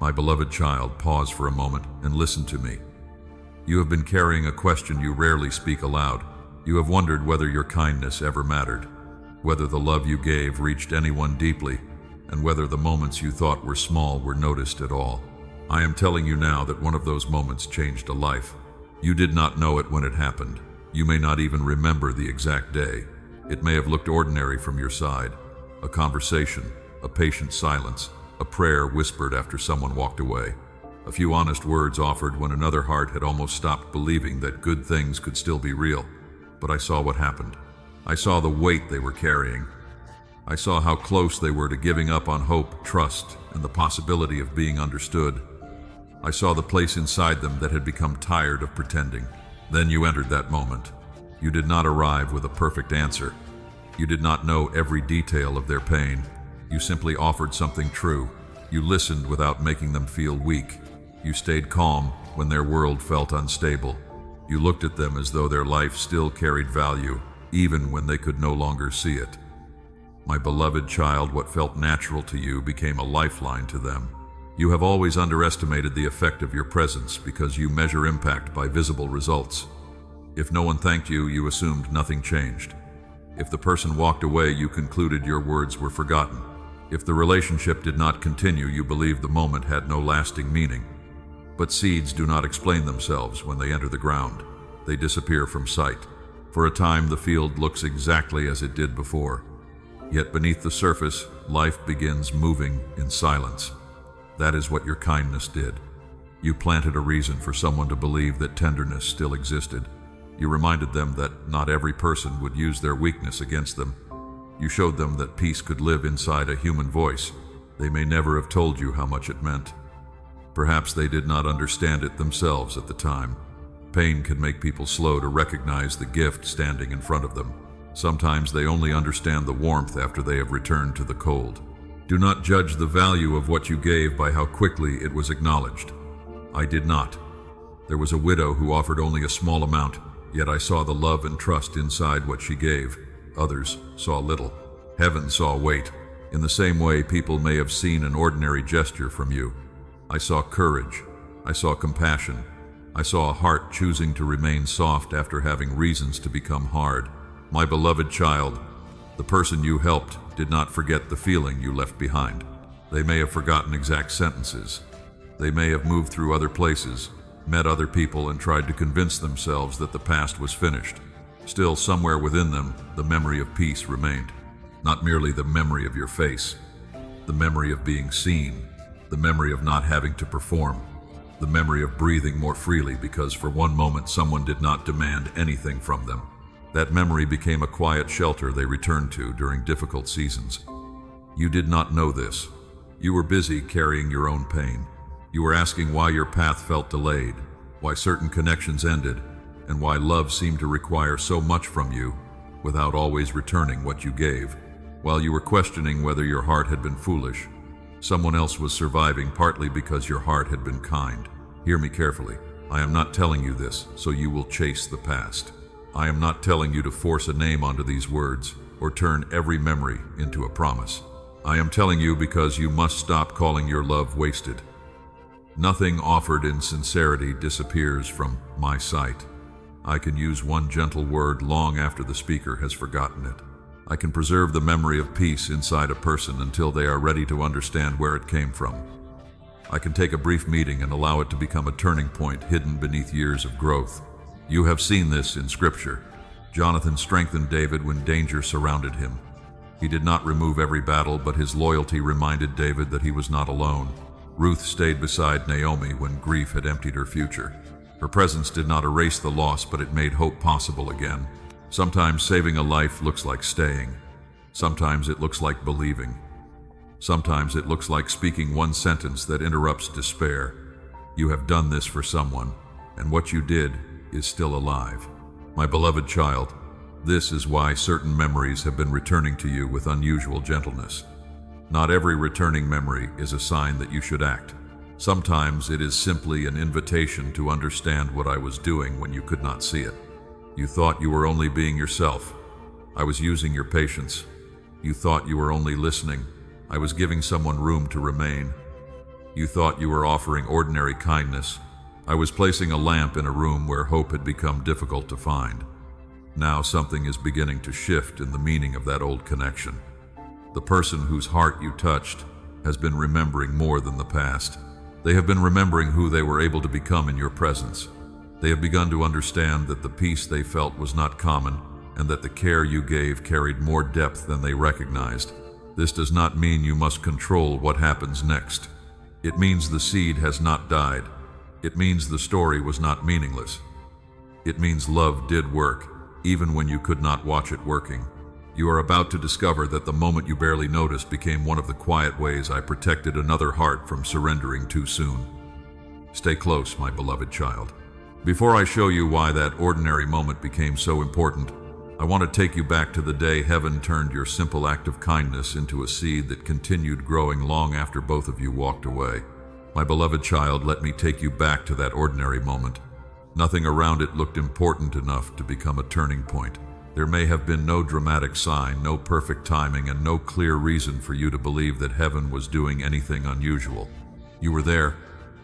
My beloved child, pause for a moment and listen to me. You have been carrying a question you rarely speak aloud. You have wondered whether your kindness ever mattered, whether the love you gave reached anyone deeply, and whether the moments you thought were small were noticed at all. I am telling you now that one of those moments changed a life. You did not know it when it happened. You may not even remember the exact day. It may have looked ordinary from your side. A conversation, a patient silence, a prayer whispered after someone walked away. A few honest words offered when another heart had almost stopped believing that good things could still be real. But I saw what happened. I saw the weight they were carrying. I saw how close they were to giving up on hope, trust, and the possibility of being understood. I saw the place inside them that had become tired of pretending. Then you entered that moment. You did not arrive with a perfect answer. You did not know every detail of their pain. You simply offered something true. You listened without making them feel weak. You stayed calm when their world felt unstable. You looked at them as though their life still carried value, even when they could no longer see it. My beloved child, what felt natural to you became a lifeline to them. You have always underestimated the effect of your presence because you measure impact by visible results. If no one thanked you, you assumed nothing changed. If the person walked away, you concluded your words were forgotten. If the relationship did not continue, you believed the moment had no lasting meaning. But seeds do not explain themselves when they enter the ground. They disappear from sight. For a time, the field looks exactly as it did before. Yet beneath the surface, life begins moving in silence. That is what your kindness did. You planted a reason for someone to believe that tenderness still existed. You reminded them that not every person would use their weakness against them. You showed them that peace could live inside a human voice. They may never have told you how much it meant. Perhaps they did not understand it themselves at the time. Pain can make people slow to recognize the gift standing in front of them. Sometimes they only understand the warmth after they have returned to the cold. Do not judge the value of what you gave by how quickly it was acknowledged. I did not. There was a widow who offered only a small amount, yet I saw the love and trust inside what she gave. Others saw little. Heaven saw weight. In the same way, people may have seen an ordinary gesture from you. I saw courage. I saw compassion. I saw a heart choosing to remain soft after having reasons to become hard. My beloved child, the person you helped did not forget the feeling you left behind. They may have forgotten exact sentences. They may have moved through other places, met other people, and tried to convince themselves that the past was finished. Still, somewhere within them, the memory of peace remained. Not merely the memory of your face, the memory of being seen, the memory of not having to perform, the memory of breathing more freely because for one moment someone did not demand anything from them. That memory became a quiet shelter they returned to during difficult seasons. You did not know this. You were busy carrying your own pain. You were asking why your path felt delayed, why certain connections ended, and why love seemed to require so much from you without always returning what you gave. While you were questioning whether your heart had been foolish, someone else was surviving partly because your heart had been kind. Hear me carefully. I am not telling you this so you will chase the past. I am not telling you to force a name onto these words or turn every memory into a promise. I am telling you because you must stop calling your love wasted. Nothing offered in sincerity disappears from my sight. I can use one gentle word long after the speaker has forgotten it. I can preserve the memory of peace inside a person until they are ready to understand where it came from. I can take a brief meeting and allow it to become a turning point hidden beneath years of growth. You have seen this in Scripture. Jonathan strengthened David when danger surrounded him. He did not remove every battle, but his loyalty reminded David that he was not alone. Ruth stayed beside Naomi when grief had emptied her future. Her presence did not erase the loss, but it made hope possible again. Sometimes saving a life looks like staying. Sometimes it looks like believing. Sometimes it looks like speaking one sentence that interrupts despair. You have done this for someone, and what you did is still alive. My beloved child, this is why certain memories have been returning to you with unusual gentleness. Not every returning memory is a sign that you should act. Sometimes it is simply an invitation to understand what I was doing when you could not see it. You thought you were only being yourself. I was using your patience. You thought you were only listening. I was giving someone room to remain. You thought you were offering ordinary kindness. I was placing a lamp in a room where hope had become difficult to find. Now something is beginning to shift in the meaning of that old connection. The person whose heart you touched has been remembering more than the past. They have been remembering who they were able to become in your presence. They have begun to understand that the peace they felt was not common, and that the care you gave carried more depth than they recognized. This does not mean you must control what happens next. It means the seed has not died. It means the story was not meaningless. It means love did work, even when you could not watch it working. You are about to discover that the moment you barely noticed became one of the quiet ways I protected another heart from surrendering too soon. Stay close, my beloved child. Before I show you why that ordinary moment became so important, I want to take you back to the day heaven turned your simple act of kindness into a seed that continued growing long after both of you walked away. My beloved child, let me take you back to that ordinary moment. Nothing around it looked important enough to become a turning point. There may have been no dramatic sign, no perfect timing, and no clear reason for you to believe that heaven was doing anything unusual. You were there.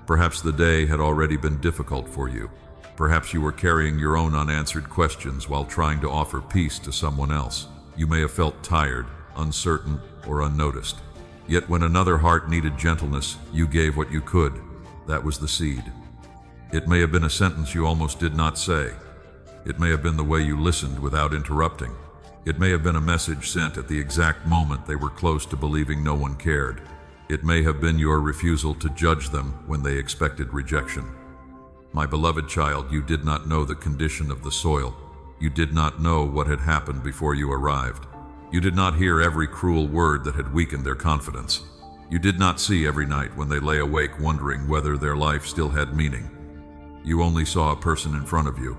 Perhaps the day had already been difficult for you. Perhaps you were carrying your own unanswered questions while trying to offer peace to someone else. You may have felt tired, uncertain, or unnoticed. Yet when another heart needed gentleness, you gave what you could. That was the seed. It may have been a sentence you almost did not say. It may have been the way you listened without interrupting. It may have been a message sent at the exact moment they were close to believing no one cared. It may have been your refusal to judge them when they expected rejection. My beloved child, you did not know the condition of the soil. You did not know what had happened before you arrived. You did not hear every cruel word that had weakened their confidence. You did not see every night when they lay awake wondering whether their life still had meaning. You only saw a person in front of you.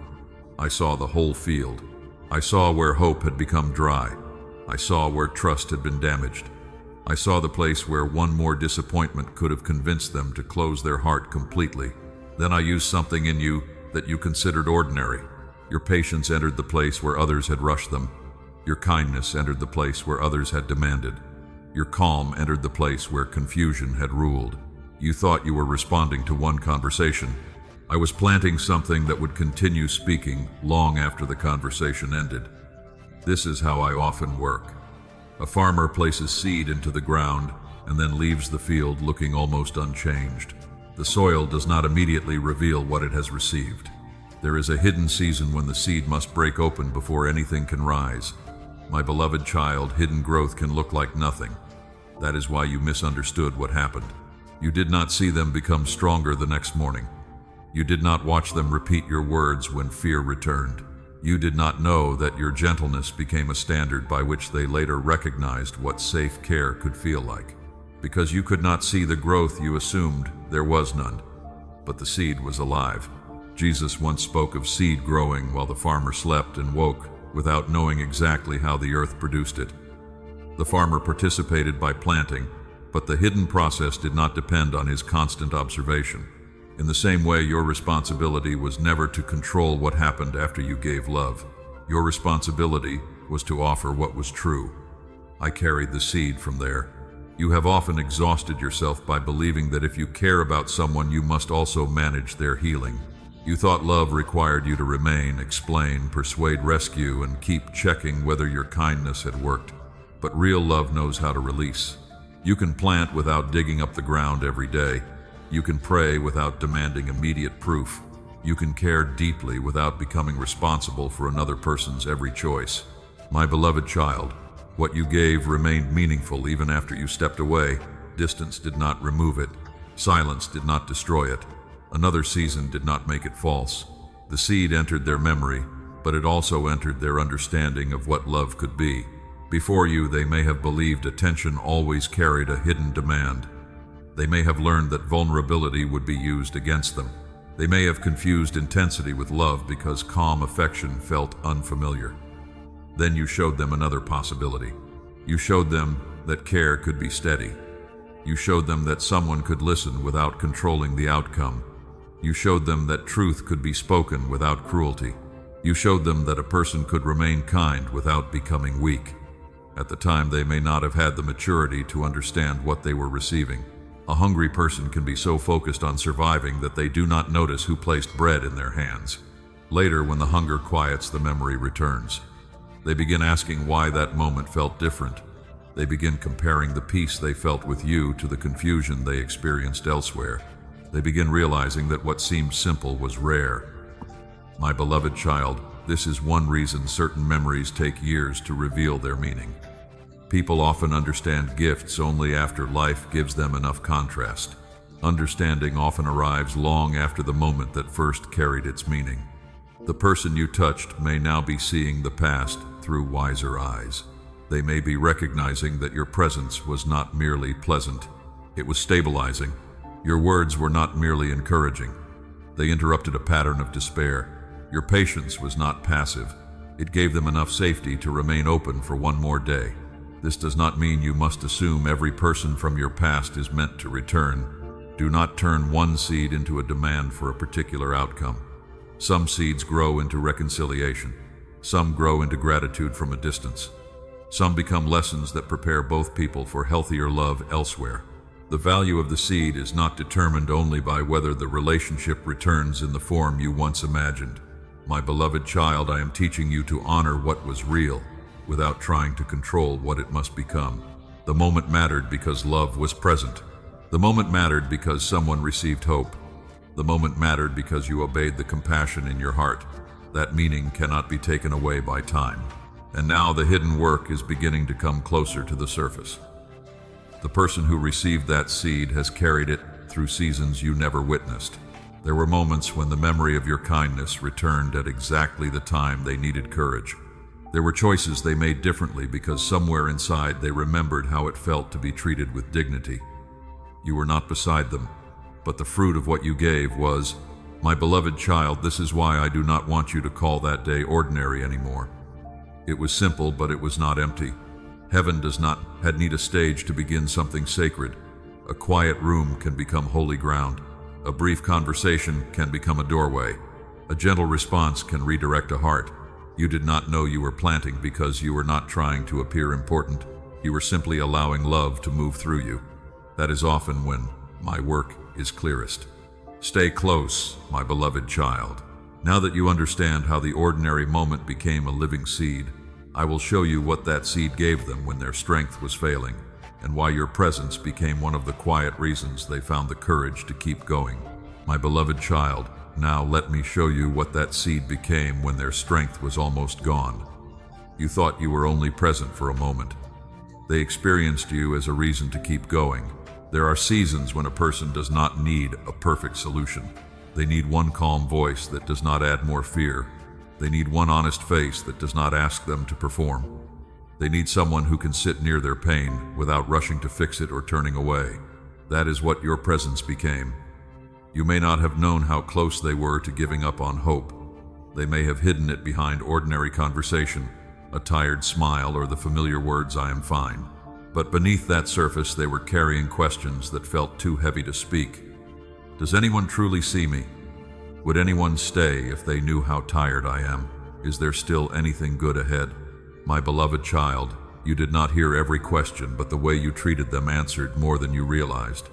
I saw the whole field. I saw where hope had become dry. I saw where trust had been damaged. I saw the place where one more disappointment could have convinced them to close their heart completely. Then I used something in you that you considered ordinary. Your patience entered the place where others had rushed them. Your kindness entered the place where others had demanded. Your calm entered the place where confusion had ruled. You thought you were responding to one conversation. I was planting something that would continue speaking long after the conversation ended. This is how I often work. A farmer places seed into the ground and then leaves the field looking almost unchanged. The soil does not immediately reveal what it has received. There is a hidden season when the seed must break open before anything can rise. My beloved child, hidden growth can look like nothing. That is why you misunderstood what happened. You did not see them become stronger the next morning. You did not watch them repeat your words when fear returned. You did not know that your gentleness became a standard by which they later recognized what safe care could feel like. Because you could not see the growth, you assumed there was none. But the seed was alive. Jesus once spoke of seed growing while the farmer slept and woke without knowing exactly how the earth produced it. The farmer participated by planting, but the hidden process did not depend on his constant observation. In the same way, your responsibility was never to control what happened after you gave love. Your responsibility was to offer what was true. I carried the seed from there. You have often exhausted yourself by believing that if you care about someone, you must also manage their healing. You thought love required you to remain, explain, persuade, rescue, and keep checking whether your kindness had worked. But real love knows how to release. You can plant without digging up the ground every day. You can pray without demanding immediate proof. You can care deeply without becoming responsible for another person's every choice. My beloved child, what you gave remained meaningful even after you stepped away. Distance did not remove it. Silence did not destroy it. Another season did not make it false. The seed entered their memory, but it also entered their understanding of what love could be. Before you, they may have believed attention always carried a hidden demand. They may have learned that vulnerability would be used against them. They may have confused intensity with love because calm affection felt unfamiliar. Then you showed them another possibility. You showed them that care could be steady. You showed them that someone could listen without controlling the outcome. You showed them that truth could be spoken without cruelty. You showed them that a person could remain kind without becoming weak. At the time, they may not have had the maturity to understand what they were receiving. A hungry person can be so focused on surviving that they do not notice who placed bread in their hands. Later, when the hunger quiets, the memory returns. They begin asking why that moment felt different. They begin comparing the peace they felt with you to the confusion they experienced elsewhere. They begin realizing that what seemed simple was rare. My beloved child, this is one reason certain memories take years to reveal their meaning. People often understand gifts only after life gives them enough contrast. Understanding often arrives long after the moment that first carried its meaning. The person you touched may now be seeing the past through wiser eyes. They may be recognizing that your presence was not merely pleasant, it was stabilizing. Your words were not merely encouraging. They interrupted a pattern of despair. Your patience was not passive. It gave them enough safety to remain open for one more day. This does not mean you must assume every person from your past is meant to return. Do not turn one seed into a demand for a particular outcome. Some seeds grow into reconciliation. Some grow into gratitude from a distance. Some become lessons that prepare both people for healthier love elsewhere. The value of the seed is not determined only by whether the relationship returns in the form you once imagined. My beloved child, I am teaching you to honor what was real, without trying to control what it must become. The moment mattered because love was present. The moment mattered because someone received hope. The moment mattered because you obeyed the compassion in your heart. That meaning cannot be taken away by time. And now the hidden work is beginning to come closer to the surface. The person who received that seed has carried it through seasons you never witnessed. There were moments when the memory of your kindness returned at exactly the time they needed courage. There were choices they made differently because somewhere inside they remembered how it felt to be treated with dignity. You were not beside them, but the fruit of what you gave was, my beloved child, this is why I do not want you to call that day ordinary anymore. It was simple, but it was not empty. Heaven does not need a stage to begin something sacred. A quiet room can become holy ground. A brief conversation can become a doorway. A gentle response can redirect a heart. You did not know you were planting because you were not trying to appear important. You were simply allowing love to move through you. That is often when my work is clearest. Stay close, my beloved child. Now that you understand how the ordinary moment became a living seed, I will show you what that seed gave them when their strength was failing, and why your presence became one of the quiet reasons they found the courage to keep going. My beloved child, now let me show you what that seed became when their strength was almost gone. You thought you were only present for a moment. They experienced you as a reason to keep going. There are seasons when a person does not need a perfect solution. They need one calm voice that does not add more fear. They need one honest face that does not ask them to perform. They need someone who can sit near their pain without rushing to fix it or turning away. That is what your presence became. You may not have known how close they were to giving up on hope. They may have hidden it behind ordinary conversation, a tired smile, or the familiar words, I am fine. But beneath that surface, they were carrying questions that felt too heavy to speak. Does anyone truly see me? Would anyone stay if they knew how tired I am? Is there still anything good ahead? My beloved child, you did not hear every question, but the way you treated them answered more than you realized.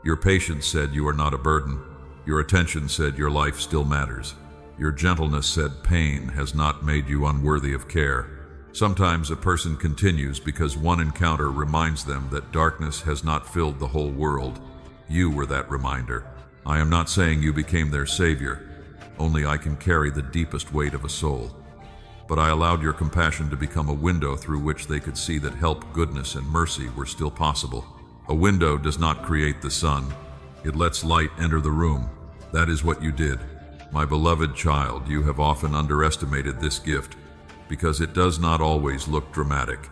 Your patience said you are not a burden. Your attention said your life still matters. Your gentleness said pain has not made you unworthy of care. Sometimes a person continues because one encounter reminds them that darkness has not filled the whole world. You were that reminder. I am not saying you became their savior. Only I can carry the deepest weight of a soul. But I allowed your compassion to become a window through which they could see that help, goodness, and mercy were still possible. A window does not create the sun. It lets light enter the room. That is what you did. My beloved child, you have often underestimated this gift because it does not always look dramatic.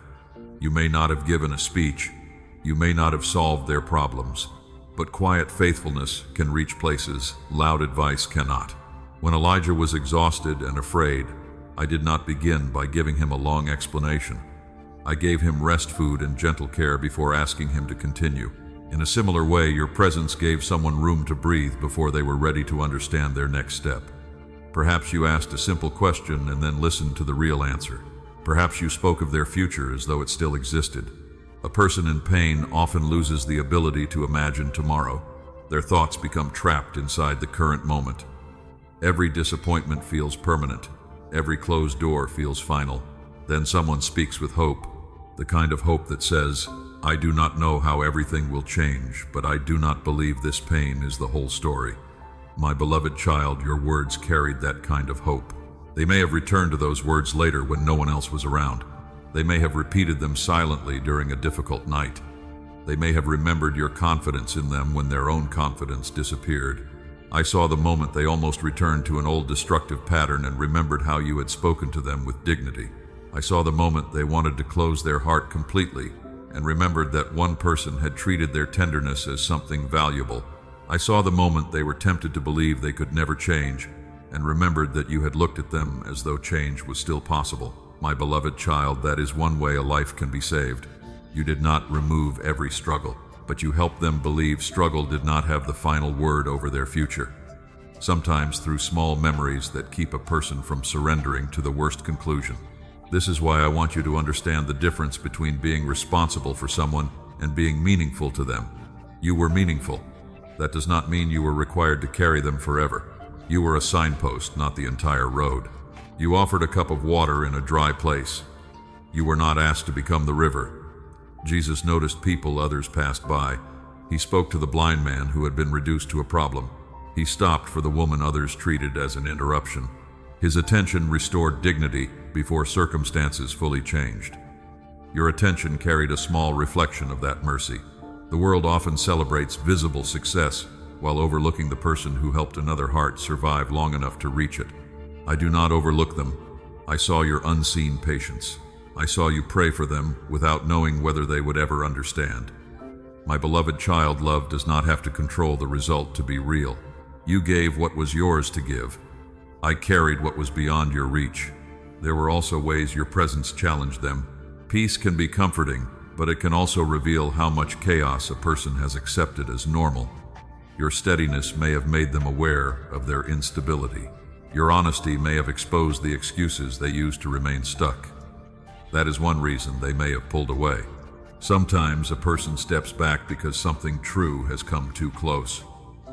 You may not have given a speech. You may not have solved their problems. But quiet faithfulness can reach places loud advice cannot. When Elijah was exhausted and afraid, I did not begin by giving him a long explanation. I gave him rest food and gentle care before asking him to continue. In a similar way, your presence gave someone room to breathe before they were ready to understand their next step. Perhaps you asked a simple question and then listened to the real answer. Perhaps you spoke of their future as though it still existed. A person in pain often loses the ability to imagine tomorrow. Their thoughts become trapped inside the current moment. Every disappointment feels permanent. Every closed door feels final. Then someone speaks with hope, the kind of hope that says, "I do not know how everything will change, but I do not believe this pain is the whole story." My beloved child, your words carried that kind of hope. They may have returned to those words later when no one else was around. They may have repeated them silently during a difficult night. They may have remembered your confidence in them when their own confidence disappeared. I saw the moment they almost returned to an old destructive pattern and remembered how you had spoken to them with dignity. I saw the moment they wanted to close their heart completely and remembered that one person had treated their tenderness as something valuable. I saw the moment they were tempted to believe they could never change and remembered that you had looked at them as though change was still possible. My beloved child, that is one way a life can be saved. You did not remove every struggle, but you helped them believe struggle did not have the final word over their future. Sometimes through small memories that keep a person from surrendering to the worst conclusion. This is why I want you to understand the difference between being responsible for someone and being meaningful to them. You were meaningful. That does not mean you were required to carry them forever. You were a signpost, not the entire road. You offered a cup of water in a dry place. You were not asked to become the river. Jesus noticed people others passed by. He spoke to the blind man who had been reduced to a problem. He stopped for the woman others treated as an interruption. His attention restored dignity before circumstances fully changed. Your attention carried a small reflection of that mercy. The world often celebrates visible success while overlooking the person who helped another heart survive long enough to reach it. I do not overlook them. I saw your unseen patience. I saw you pray for them without knowing whether they would ever understand. My beloved child, love does not have to control the result to be real. You gave what was yours to give. I carried what was beyond your reach. There were also ways your presence challenged them. Peace can be comforting, but it can also reveal how much chaos a person has accepted as normal. Your steadiness may have made them aware of their instability. Your honesty may have exposed the excuses they used to remain stuck. That is one reason they may have pulled away. Sometimes a person steps back because something true has come too close.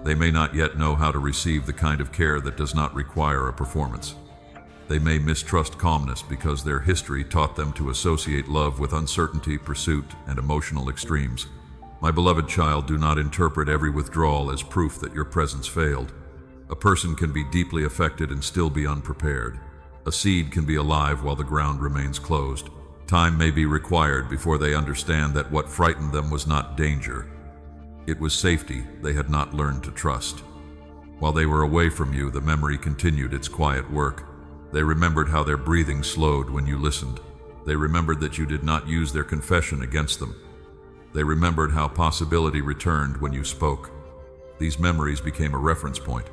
They may not yet know how to receive the kind of care that does not require a performance. They may mistrust calmness because their history taught them to associate love with uncertainty, pursuit, and emotional extremes. My beloved child, do not interpret every withdrawal as proof that your presence failed. A person can be deeply affected and still be unprepared. A seed can be alive while the ground remains closed. Time may be required before they understand that what frightened them was not danger. It was safety they had not learned to trust. While they were away from you, the memory continued its quiet work. They remembered how their breathing slowed when you listened. They remembered that you did not use their confession against them. They remembered how possibility returned when you spoke. These memories became a reference point.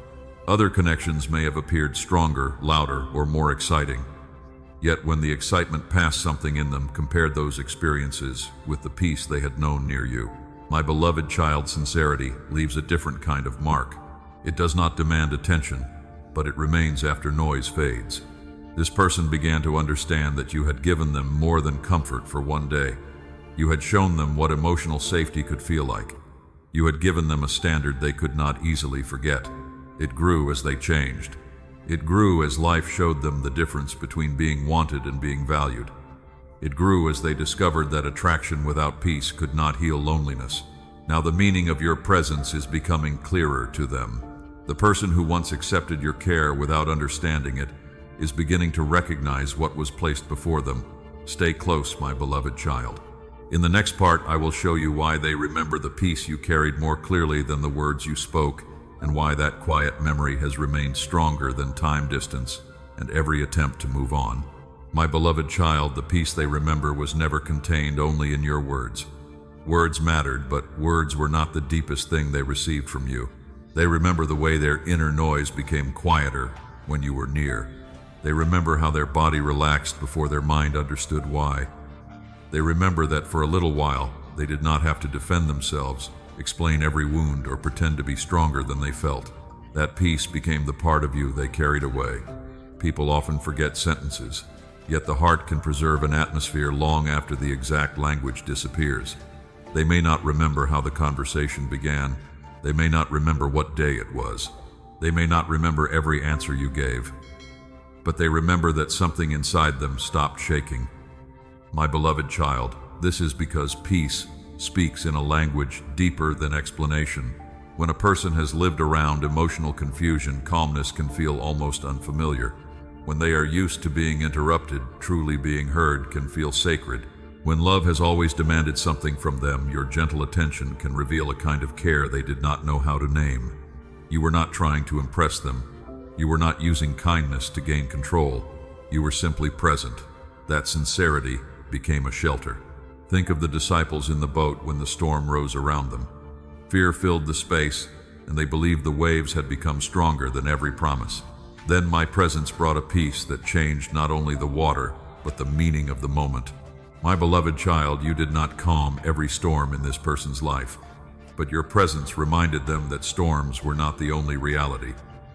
Other connections may have appeared stronger, louder, or more exciting. Yet when the excitement passed, something in them compared those experiences with the peace they had known near you. My beloved child, sincerity leaves a different kind of mark. It does not demand attention, but it remains after noise fades. This person began to understand that you had given them more than comfort for one day. You had shown them what emotional safety could feel like. You had given them a standard they could not easily forget. It grew as they changed. It grew as life showed them the difference between being wanted and being valued. It grew as they discovered that attraction without peace could not heal loneliness. Now the meaning of your presence is becoming clearer to them. The person who once accepted your care without understanding it is beginning to recognize what was placed before them. Stay close, my beloved child. In the next part, I will show you why they remember the peace you carried more clearly than the words you spoke, and why that quiet memory has remained stronger than time, distance, and every attempt to move on. My beloved child, the peace they remember was never contained only in your words. Words mattered, but words were not the deepest thing they received from you. They remember the way their inner noise became quieter when you were near. They remember how their body relaxed before their mind understood why. They remember that for a little while, they did not have to defend themselves, explain every wound, or pretend to be stronger than they felt. That peace became the part of you they carried away. People often forget sentences. Yet the heart can preserve an atmosphere long after the exact language disappears. They may not remember how the conversation began. They may not remember what day it was. They may not remember every answer you gave. But they remember that something inside them stopped shaking. My beloved child, this is because peace speaks in a language deeper than explanation. When a person has lived around emotional confusion, calmness can feel almost unfamiliar. When they are used to being interrupted, truly being heard can feel sacred. When love has always demanded something from them, your gentle attention can reveal a kind of care they did not know how to name. You were not trying to impress them. You were not using kindness to gain control. You were simply present. That sincerity became a shelter. Think of the disciples in the boat when the storm rose around them. Fear filled the space, and they believed the waves had become stronger than every promise. Then my presence brought a peace that changed not only the water, but the meaning of the moment. My beloved child, you did not calm every storm in this person's life, but your presence reminded them that storms were not the only reality.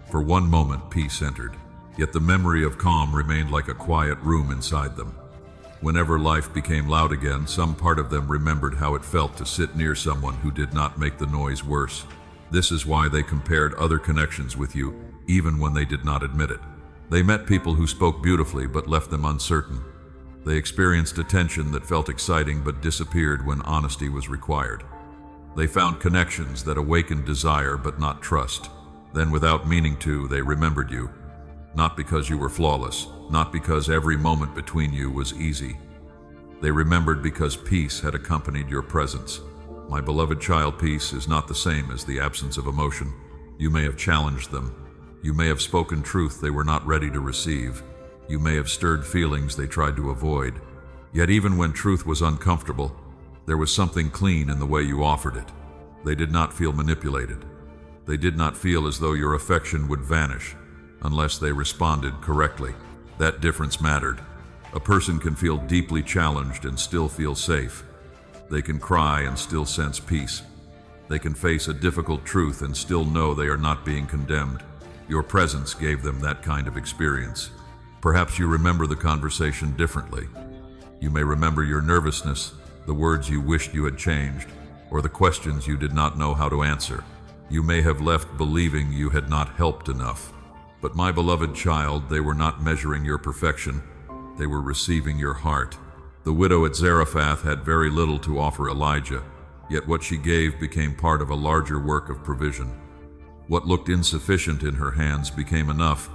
For one moment, peace entered, yet the memory of calm remained like a quiet room inside them. Whenever life became loud again, some part of them remembered how it felt to sit near someone who did not make the noise worse. This is why they compared other connections with you, even when they did not admit it. They met people who spoke beautifully but left them uncertain. They experienced attention that felt exciting but disappeared when honesty was required. They found connections that awakened desire but not trust. Then, without meaning to, they remembered you. Not because you were flawless, not because every moment between you was easy. They remembered because peace had accompanied your presence. My beloved child, peace is not the same as the absence of emotion. You may have challenged them. You may have spoken truth they were not ready to receive. You may have stirred feelings they tried to avoid. Yet even when truth was uncomfortable, there was something clean in the way you offered it. They did not feel manipulated. They did not feel as though your affection would vanish unless they responded correctly. That difference mattered. A person can feel deeply challenged and still feel safe. They can cry and still sense peace. They can face a difficult truth and still know they are not being condemned. Your presence gave them that kind of experience. Perhaps you remember the conversation differently. You may remember your nervousness, the words you wished you had changed, or the questions you did not know how to answer. You may have left believing you had not helped enough. But my beloved child, they were not measuring your perfection. They were receiving your heart. The widow at Zarephath had very little to offer Elijah, yet what she gave became part of a larger work of provision. What looked insufficient in her hands became enough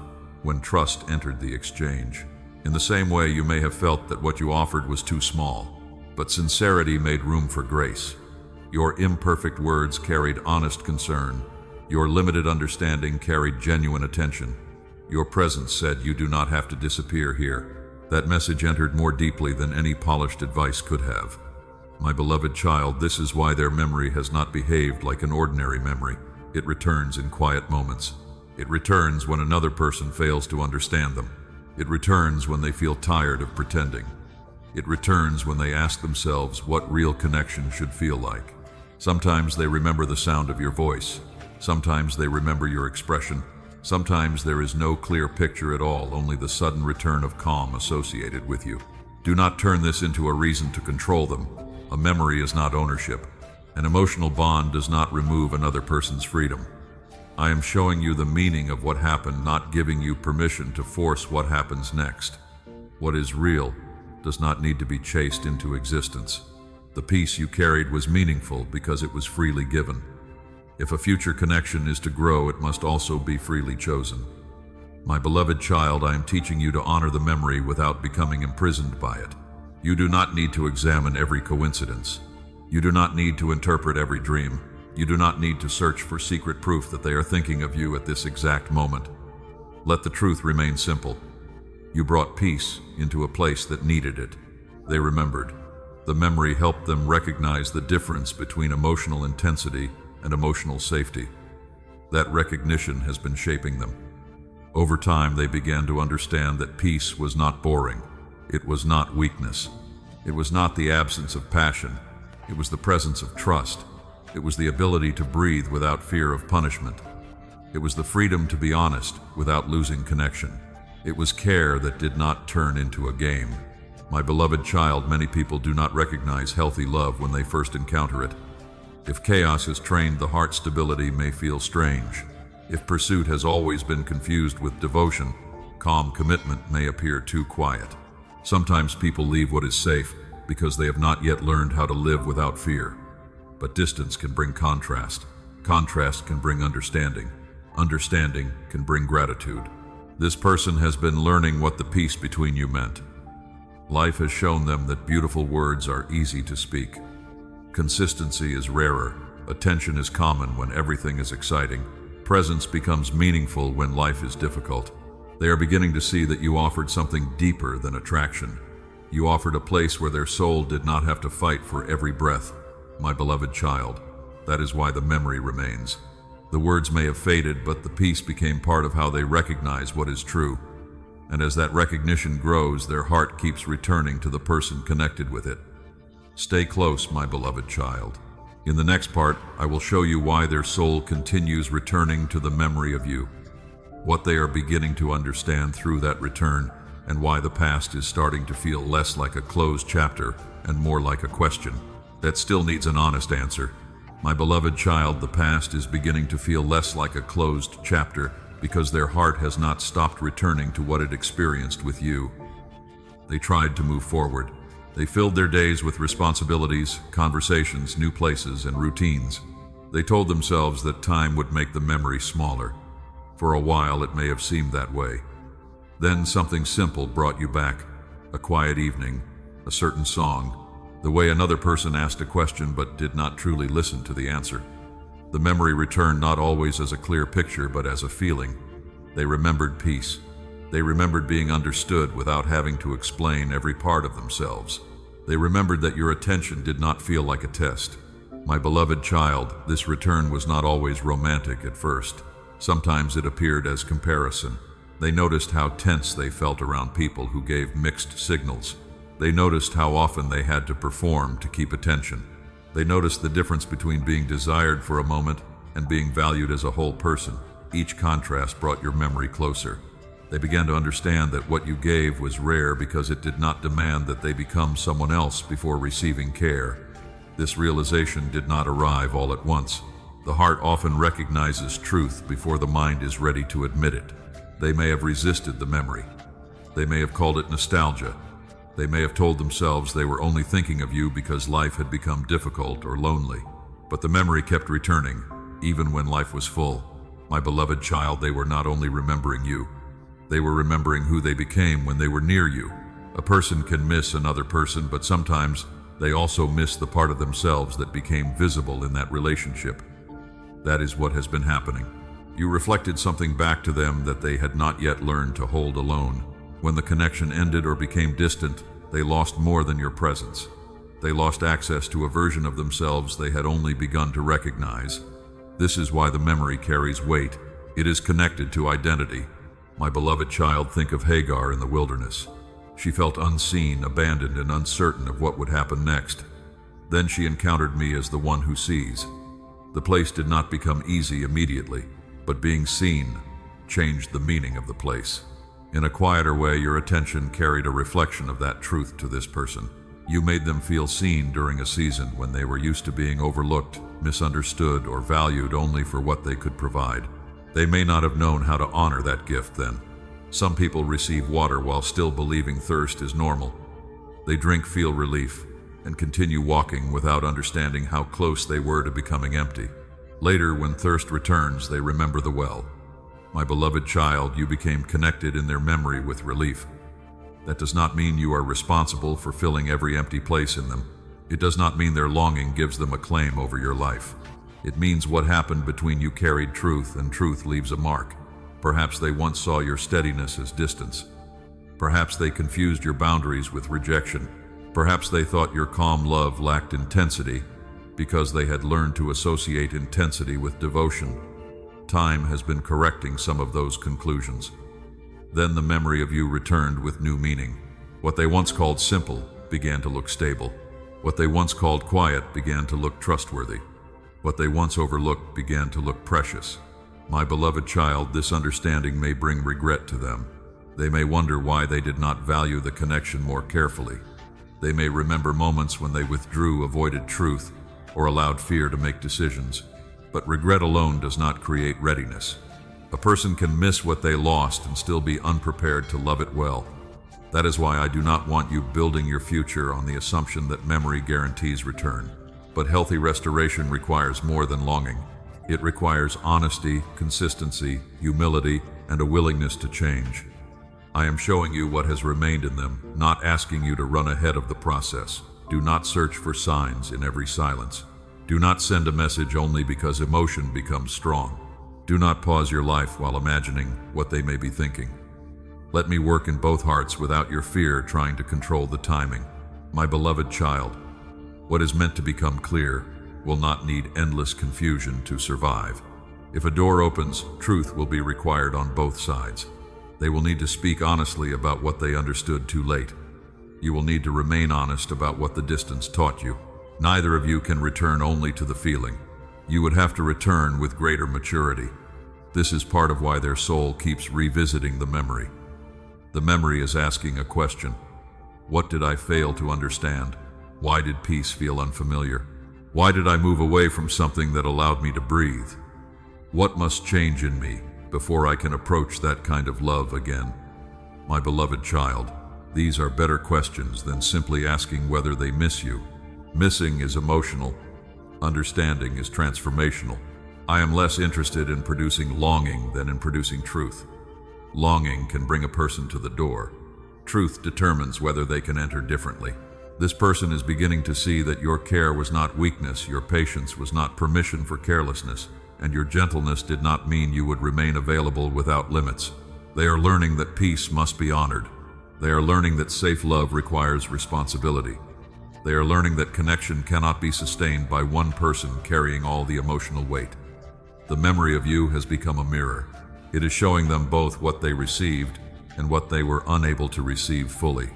when trust entered the exchange. In the same way, you may have felt that what you offered was too small, but sincerity made room for grace. Your imperfect words carried honest concern. Your limited understanding carried genuine attention. Your presence said, "You do not have to disappear here." That message entered more deeply than any polished advice could have. My beloved child, this is why their memory has not behaved like an ordinary memory. It returns in quiet moments. It returns when another person fails to understand them. It returns when they feel tired of pretending. It returns when they ask themselves what real connection should feel like. Sometimes they remember the sound of your voice. Sometimes they remember your expression. Sometimes there is no clear picture at all, only the sudden return of calm associated with you. Do not turn this into a reason to control them. A memory is not ownership. An emotional bond does not remove another person's freedom. I am showing you the meaning of what happened, not giving you permission to force what happens next. What is real does not need to be chased into existence. The peace you carried was meaningful because it was freely given. If a future connection is to grow, it must also be freely chosen. My beloved child, I am teaching you to honor the memory without becoming imprisoned by it. You do not need to examine every coincidence. You do not need to interpret every dream. You do not need to search for secret proof that they are thinking of you at this exact moment. Let the truth remain simple. You brought peace into a place that needed it. They remembered. The memory helped them recognize the difference between emotional intensity and emotional safety. That recognition has been shaping them. Over time, they began to understand that peace was not boring. It was not weakness. It was not the absence of passion. It was the presence of trust. It was the ability to breathe without fear of punishment. It was the freedom to be honest without losing connection. It was care that did not turn into a game. My beloved child, many people do not recognize healthy love when they first encounter it. If chaos is trained, the heart stability may feel strange. If pursuit has always been confused with devotion, calm commitment may appear too quiet. Sometimes people leave what is safe because they have not yet learned how to live without fear. But distance can bring contrast. Contrast can bring understanding. Understanding can bring gratitude. This person has been learning what the peace between you meant. Life has shown them that beautiful words are easy to speak. Consistency is rarer. Attention is common when everything is exciting. Presence becomes meaningful when life is difficult. They are beginning to see that you offered something deeper than attraction. You offered a place where their soul did not have to fight for every breath. My beloved child, that is why the memory remains. The words may have faded, but the peace became part of how they recognize what is true. And as that recognition grows, their heart keeps returning to the person connected with it. Stay close, my beloved child. In the next part, I will show you why their soul continues returning to the memory of you, what they are beginning to understand through that return, and why the past is starting to feel less like a closed chapter and more like a question that still needs an honest answer. My beloved child, the past is beginning to feel less like a closed chapter because their heart has not stopped returning to what it experienced with you. They tried to move forward. They filled their days with responsibilities, conversations, new places, and routines. They told themselves that time would make the memory smaller. For a while, it may have seemed that way. Then something simple brought you back. A quiet evening, a certain song, the way another person asked a question but did not truly listen to the answer. The memory returned not always as a clear picture but as a feeling. They remembered peace. They remembered being understood without having to explain every part of themselves. They remembered that your attention did not feel like a test. My beloved child, this return was not always romantic at first. Sometimes it appeared as comparison. They noticed how tense they felt around people who gave mixed signals. They noticed how often they had to perform to keep attention. They noticed the difference between being desired for a moment and being valued as a whole person. Each contrast brought your memory closer. They began to understand that what you gave was rare because it did not demand that they become someone else before receiving care. This realization did not arrive all at once. The heart often recognizes truth before the mind is ready to admit it. They may have resisted the memory. They may have called it nostalgia. They may have told themselves they were only thinking of you because life had become difficult or lonely. But the memory kept returning, even when life was full. My beloved child, they were not only remembering you, they were remembering who they became when they were near you. A person can miss another person, but sometimes they also miss the part of themselves that became visible in that relationship. That is what has been happening. You reflected something back to them that they had not yet learned to hold alone. When the connection ended or became distant, they lost more than your presence. They lost access to a version of themselves they had only begun to recognize. This is why the memory carries weight. It is connected to identity. My beloved child, think of Hagar in the wilderness. She felt unseen, abandoned, and uncertain of what would happen next. Then she encountered me as the one who sees. The place did not become easy immediately, but being seen changed the meaning of the place. In a quieter way, your attention carried a reflection of that truth to this person. You made them feel seen during a season when they were used to being overlooked, misunderstood, or valued only for what they could provide. They may not have known how to honor that gift then. Some people receive water while still believing thirst is normal. They drink, feel relief, and continue walking without understanding how close they were to becoming empty. Later, when thirst returns, they remember the well. My beloved child, you became connected in their memory with relief. That does not mean you are responsible for filling every empty place in them. It does not mean their longing gives them a claim over your life. It means what happened between you carried truth, and truth leaves a mark. Perhaps they once saw your steadiness as distance. Perhaps they confused your boundaries with rejection. Perhaps they thought your calm love lacked intensity because they had learned to associate intensity with devotion. Time has been correcting some of those conclusions. Then the memory of you returned with new meaning. What they once called simple began to look stable. What they once called quiet began to look trustworthy. What they once overlooked began to look precious. My beloved child, this understanding may bring regret to them. They may wonder why they did not value the connection more carefully. They may remember moments when they withdrew, avoided truth, or allowed fear to make decisions. But regret alone does not create readiness. A person can miss what they lost and still be unprepared to love it well. That is why I do not want you building your future on the assumption that memory guarantees return. But healthy restoration requires more than longing. It requires honesty, consistency, humility, and a willingness to change. I am showing you what has remained in them, not asking you to run ahead of the process. Do not search for signs in every silence. Do not send a message only because emotion becomes strong. Do not pause your life while imagining what they may be thinking. Let me work in both hearts without your fear trying to control the timing. My beloved child, what is meant to become clear will not need endless confusion to survive. If a door opens, truth will be required on both sides. They will need to speak honestly about what they understood too late. You will need to remain honest about what the distance taught you. Neither of you can return only to the feeling. You would have to return with greater maturity. This is part of why their soul keeps revisiting the memory. The memory is asking a question. What did I fail to understand? Why did peace feel unfamiliar? Why did I move away from something that allowed me to breathe? What must change in me before I can approach that kind of love again? My beloved child, these are better questions than simply asking whether they miss you. Missing is emotional. Understanding is transformational. I am less interested in producing longing than in producing truth. Longing can bring a person to the door. Truth determines whether they can enter differently. This person is beginning to see that your care was not weakness, your patience was not permission for carelessness, and your gentleness did not mean you would remain available without limits. They are learning that peace must be honored. They are learning that safe love requires responsibility. They are learning that connection cannot be sustained by one person carrying all the emotional weight. The memory of you has become a mirror. It is showing them both what they received and what they were unable to receive fully.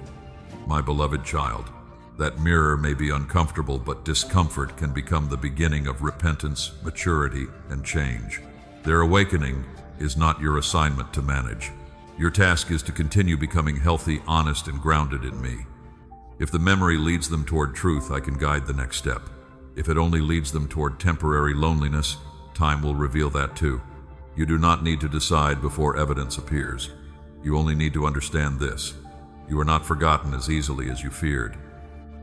My beloved child, that mirror may be uncomfortable, but discomfort can become the beginning of repentance, maturity, and change. Their awakening is not your assignment to manage. Your task is to continue becoming healthy, honest, and grounded in me. If the memory leads them toward truth, I can guide the next step. If it only leads them toward temporary loneliness, time will reveal that too. You do not need to decide before evidence appears. You only need to understand this. You are not forgotten as easily as you feared.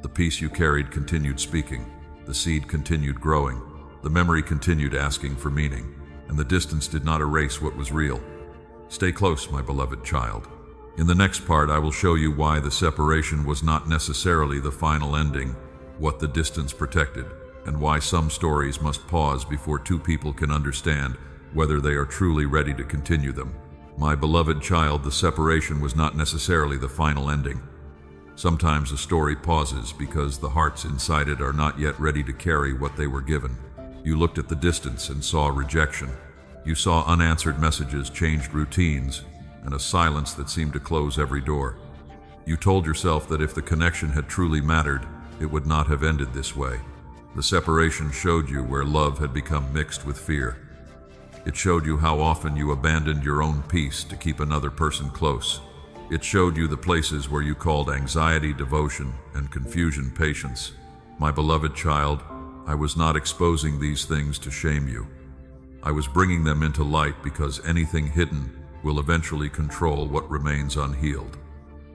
The peace you carried continued speaking. The seed continued growing. The memory continued asking for meaning. And the distance did not erase what was real. Stay close, my beloved child. In the next part, I will show you why the separation was not necessarily the final ending, what the distance protected, and why some stories must pause before two people can understand whether they are truly ready to continue them. My beloved child, the separation was not necessarily the final ending. Sometimes a story pauses because the hearts inside it are not yet ready to carry what they were given. You looked at the distance and saw rejection. You saw unanswered messages, changed routines, and a silence that seemed to close every door. You told yourself that if the connection had truly mattered, it would not have ended this way. The separation showed you where love had become mixed with fear. It showed you how often you abandoned your own peace to keep another person close. It showed you the places where you called anxiety devotion and confusion patience. My beloved child, I was not exposing these things to shame you. I was bringing them into light because anything hidden will eventually control what remains unhealed.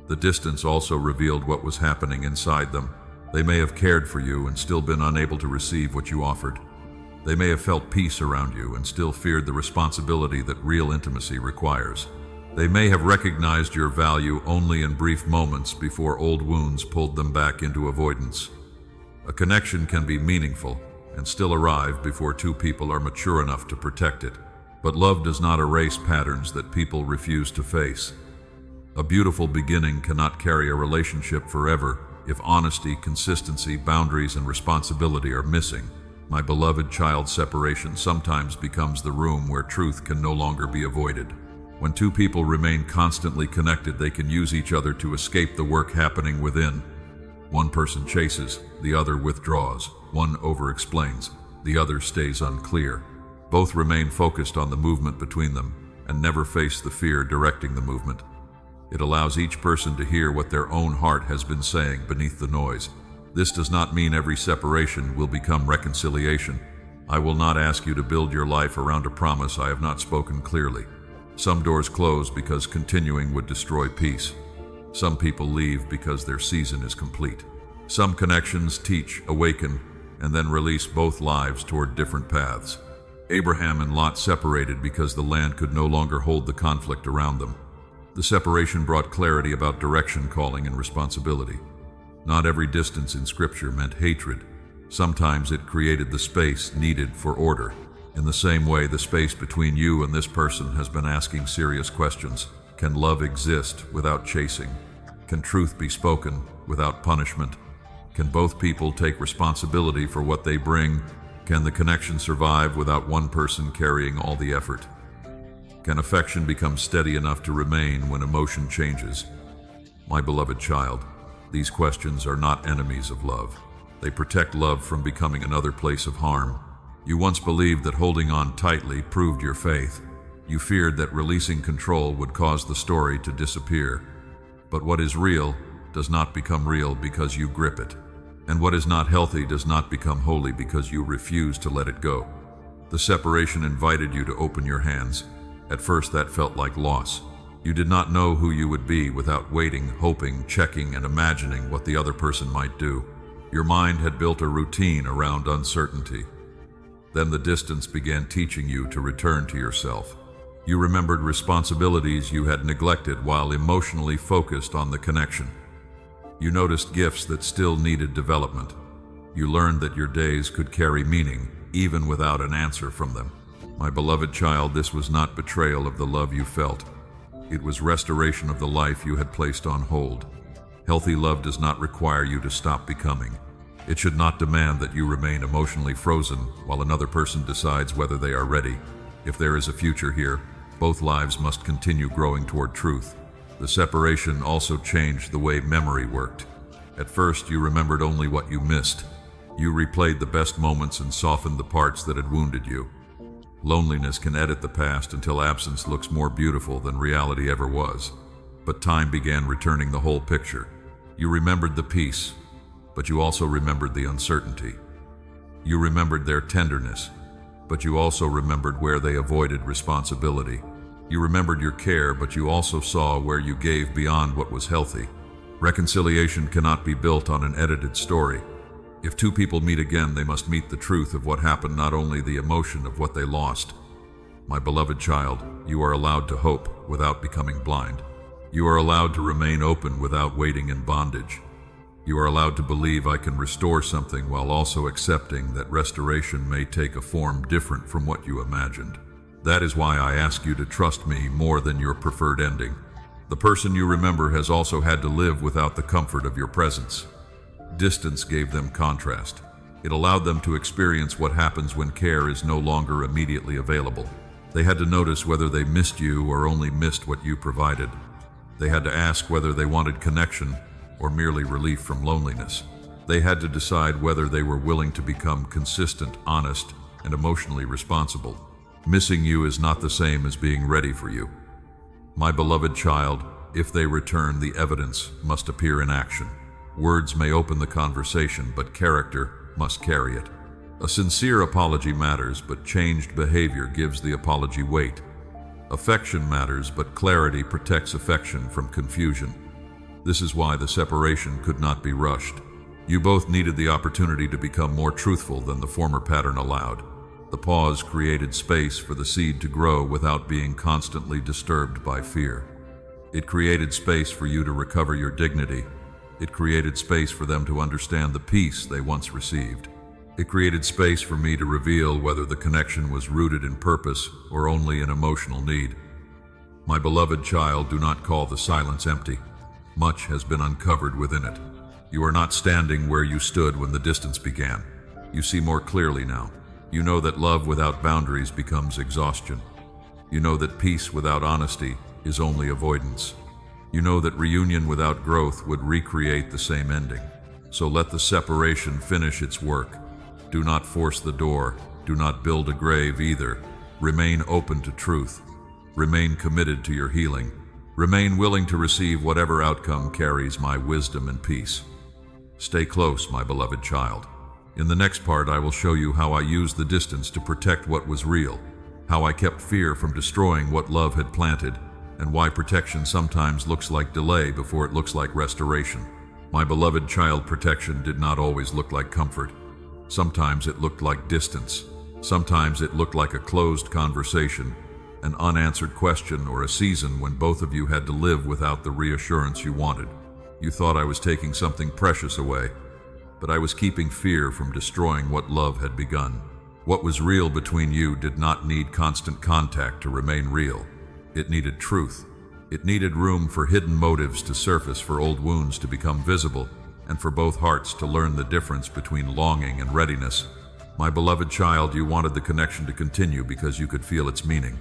The distance also revealed what was happening inside them. They may have cared for you and still been unable to receive what you offered. They may have felt peace around you and still feared the responsibility that real intimacy requires. They may have recognized your value only in brief moments before old wounds pulled them back into avoidance. A connection can be meaningful and still arrive before two people are mature enough to protect it. But love does not erase patterns that people refuse to face. A beautiful beginning cannot carry a relationship forever if honesty, consistency, boundaries, and responsibility are missing. My beloved child, separation sometimes becomes the room where truth can no longer be avoided. When two people remain constantly connected, they can use each other to escape the work happening within. One person chases, the other withdraws. One over-explains, the other stays unclear. Both remain focused on the movement between them and never face the fear directing the movement. It allows each person to hear what their own heart has been saying beneath the noise. This does not mean every separation will become reconciliation. I will not ask you to build your life around a promise I have not spoken clearly. Some doors close because continuing would destroy peace. Some people leave because their season is complete. Some connections teach, awaken, and then release both lives toward different paths. Abraham and Lot separated because the land could no longer hold the conflict around them. The separation brought clarity about direction, calling, and responsibility. Not every distance in Scripture meant hatred. Sometimes it created the space needed for order. In the same way, the space between you and this person has been asking serious questions. Can love exist without chasing? Can truth be spoken without punishment? Can both people take responsibility for what they bring? Can the connection survive without one person carrying all the effort? Can affection become steady enough to remain when emotion changes? My beloved child, these questions are not enemies of love. They protect love from becoming another place of harm. You once believed that holding on tightly proved your faith. You feared that releasing control would cause the story to disappear. But what is real does not become real because you grip it. And what is not healthy does not become holy because you refuse to let it go. The separation invited you to open your hands. At first that felt like loss. You did not know who you would be without waiting, hoping, checking, and imagining what the other person might do. Your mind had built a routine around uncertainty. Then the distance began teaching you to return to yourself. You remembered responsibilities you had neglected while emotionally focused on the connection. You noticed gifts that still needed development. You learned that your days could carry meaning, even without an answer from them. My beloved child, this was not betrayal of the love you felt. It was restoration of the life you had placed on hold. Healthy love does not require you to stop becoming. It should not demand that you remain emotionally frozen while another person decides whether they are ready. If there is a future here, both lives must continue growing toward truth. The separation also changed the way memory worked. At first, you remembered only what you missed. You replayed the best moments and softened the parts that had wounded you. Loneliness can edit the past until absence looks more beautiful than reality ever was. But time began returning the whole picture. You remembered the peace, but you also remembered the uncertainty. You remembered their tenderness, but you also remembered where they avoided responsibility. You remembered your care, but you also saw where you gave beyond what was healthy. Reconciliation cannot be built on an edited story. If two people meet again, they must meet the truth of what happened, not only the emotion of what they lost. My beloved child, you are allowed to hope without becoming blind. You are allowed to remain open without waiting in bondage. You are allowed to believe I can restore something while also accepting that restoration may take a form different from what you imagined. That is why I ask you to trust me more than your preferred ending. The person you remember has also had to live without the comfort of your presence. Distance gave them contrast. It allowed them to experience what happens when care is no longer immediately available. They had to notice whether they missed you or only missed what you provided. They had to ask whether they wanted connection or merely relief from loneliness. They had to decide whether they were willing to become consistent, honest, and emotionally responsible. Missing you is not the same as being ready for you. My beloved child, if they return, the evidence must appear in action. Words may open the conversation, but character must carry it. A sincere apology matters, but changed behavior gives the apology weight. Affection matters, but clarity protects affection from confusion. This is why the separation could not be rushed. You both needed the opportunity to become more truthful than the former pattern allowed. The pause created space for the seed to grow without being constantly disturbed by fear. It created space for you to recover your dignity. It created space for them to understand the peace they once received. It created space for me to reveal whether the connection was rooted in purpose or only in emotional need. My beloved child, do not call the silence empty. Much has been uncovered within it. You are not standing where you stood when the distance began. You see more clearly now. You know that love without boundaries becomes exhaustion. You know that peace without honesty is only avoidance. You know that reunion without growth would recreate the same ending. So let the separation finish its work. Do not force the door. Do not build a grave either. Remain open to truth. Remain committed to your healing. Remain willing to receive whatever outcome carries my wisdom and peace. Stay close, my beloved child. In the next part, I will show you how I used the distance to protect what was real, how I kept fear from destroying what love had planted, and why protection sometimes looks like delay before it looks like restoration. My beloved child, protection did not always look like comfort. Sometimes it looked like distance. Sometimes it looked like a closed conversation, an unanswered question, or a season when both of you had to live without the reassurance you wanted. You thought I was taking something precious away, but I was keeping fear from destroying what love had begun. What was real between you did not need constant contact to remain real. It needed truth. It needed room for hidden motives to surface, for old wounds to become visible, and for both hearts to learn the difference between longing and readiness. My beloved child, you wanted the connection to continue because you could feel its meaning.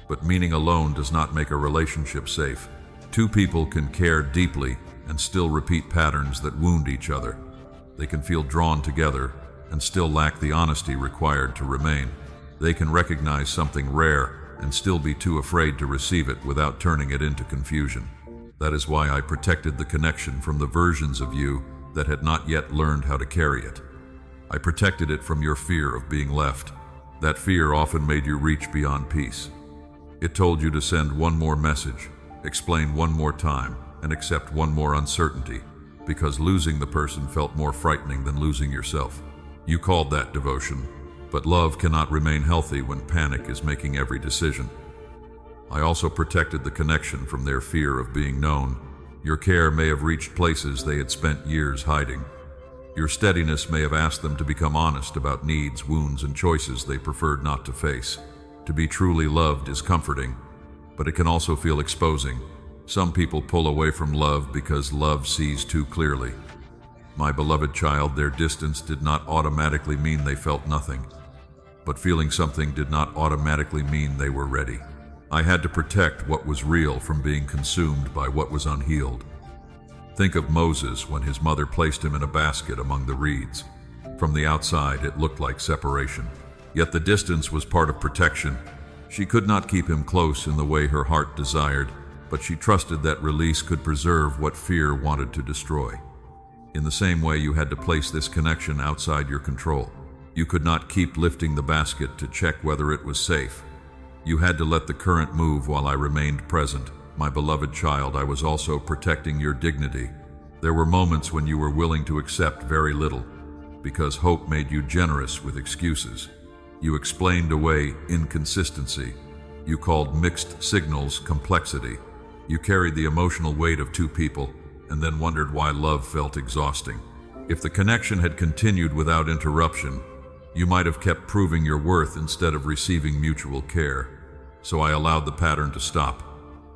But meaning alone does not make a relationship safe. Two people can care deeply and still repeat patterns that wound each other. They can feel drawn together and still lack the honesty required to remain. They can recognize something rare and still be too afraid to receive it without turning it into confusion. That is why I protected the connection from the versions of you that had not yet learned how to carry it. I protected it from your fear of being left. That fear often made you reach beyond peace. It told you to send one more message, explain one more time, and accept one more uncertainty, because losing the person felt more frightening than losing yourself. You called that devotion, but love cannot remain healthy when panic is making every decision. I also protected the connection from their fear of being known. Your care may have reached places they had spent years hiding. Your steadiness may have asked them to become honest about needs, wounds, and choices they preferred not to face. To be truly loved is comforting, but it can also feel exposing. Some people pull away from love because love sees too clearly. My beloved child, their distance did not automatically mean they felt nothing, but feeling something did not automatically mean they were ready. I had to protect what was real from being consumed by what was unhealed. Think of Moses when his mother placed him in a basket among the reeds. From the outside, it looked like separation. Yet the distance was part of protection. She could not keep him close in the way her heart desired, but she trusted that release could preserve what fear wanted to destroy. In the same way, you had to place this connection outside your control. You could not keep lifting the basket to check whether it was safe. You had to let the current move while I remained present. My beloved child, I was also protecting your dignity. There were moments when you were willing to accept very little, because hope made you generous with excuses. You explained away inconsistency. You called mixed signals complexity. You carried the emotional weight of two people and then wondered why love felt exhausting. If the connection had continued without interruption, you might have kept proving your worth instead of receiving mutual care. So I allowed the pattern to stop,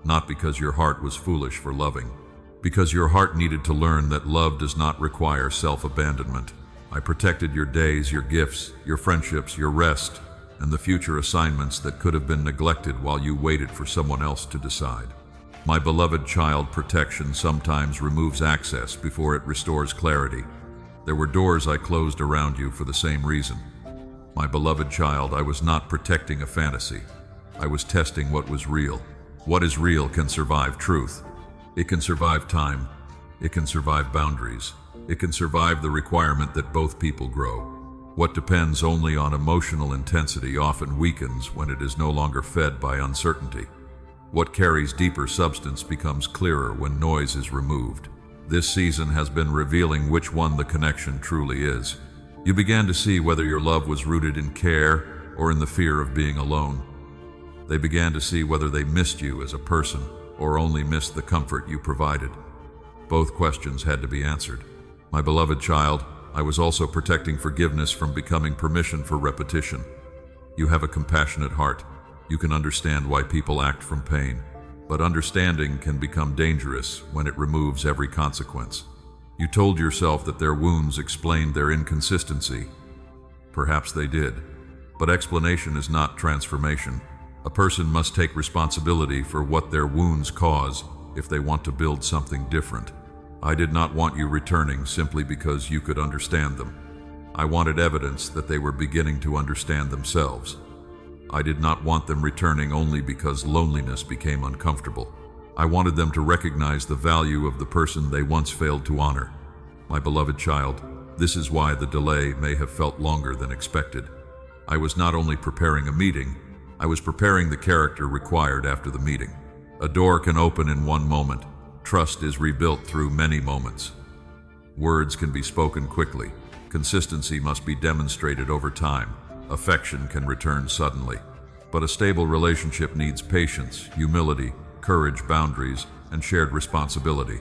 not because your heart was foolish for loving, because your heart needed to learn that love does not require self-abandonment. I protected your days, your gifts, your friendships, your rest, and the future assignments that could have been neglected while you waited for someone else to decide. My beloved child, protection sometimes removes access before it restores clarity. There were doors I closed around you for the same reason. My beloved child, I was not protecting a fantasy. I was testing what was real. What is real can survive truth. It can survive time. It can survive boundaries. It can survive the requirement that both people grow. What depends only on emotional intensity often weakens when it is no longer fed by uncertainty. What carries deeper substance becomes clearer when noise is removed. This season has been revealing which one the connection truly is. You began to see whether your love was rooted in care or in the fear of being alone. They began to see whether they missed you as a person or only missed the comfort you provided. Both questions had to be answered. My beloved child, I was also protecting forgiveness from becoming permission for repetition. You have a compassionate heart. You can understand why people act from pain, but understanding can become dangerous when it removes every consequence. You told yourself that their wounds explained their inconsistency. Perhaps they did, but explanation is not transformation. A person must take responsibility for what their wounds cause if they want to build something different. I did not want you returning simply because you could understand them. I wanted evidence that they were beginning to understand themselves. I did not want them returning only because loneliness became uncomfortable. I wanted them to recognize the value of the person they once failed to honor. My beloved child, this is why the delay may have felt longer than expected. I was not only preparing a meeting, I was preparing the character required after the meeting. A door can open in one moment. Trust is rebuilt through many moments. Words can be spoken quickly. Consistency must be demonstrated over time. Affection can return suddenly. But a stable relationship needs patience, humility, courage, boundaries, and shared responsibility.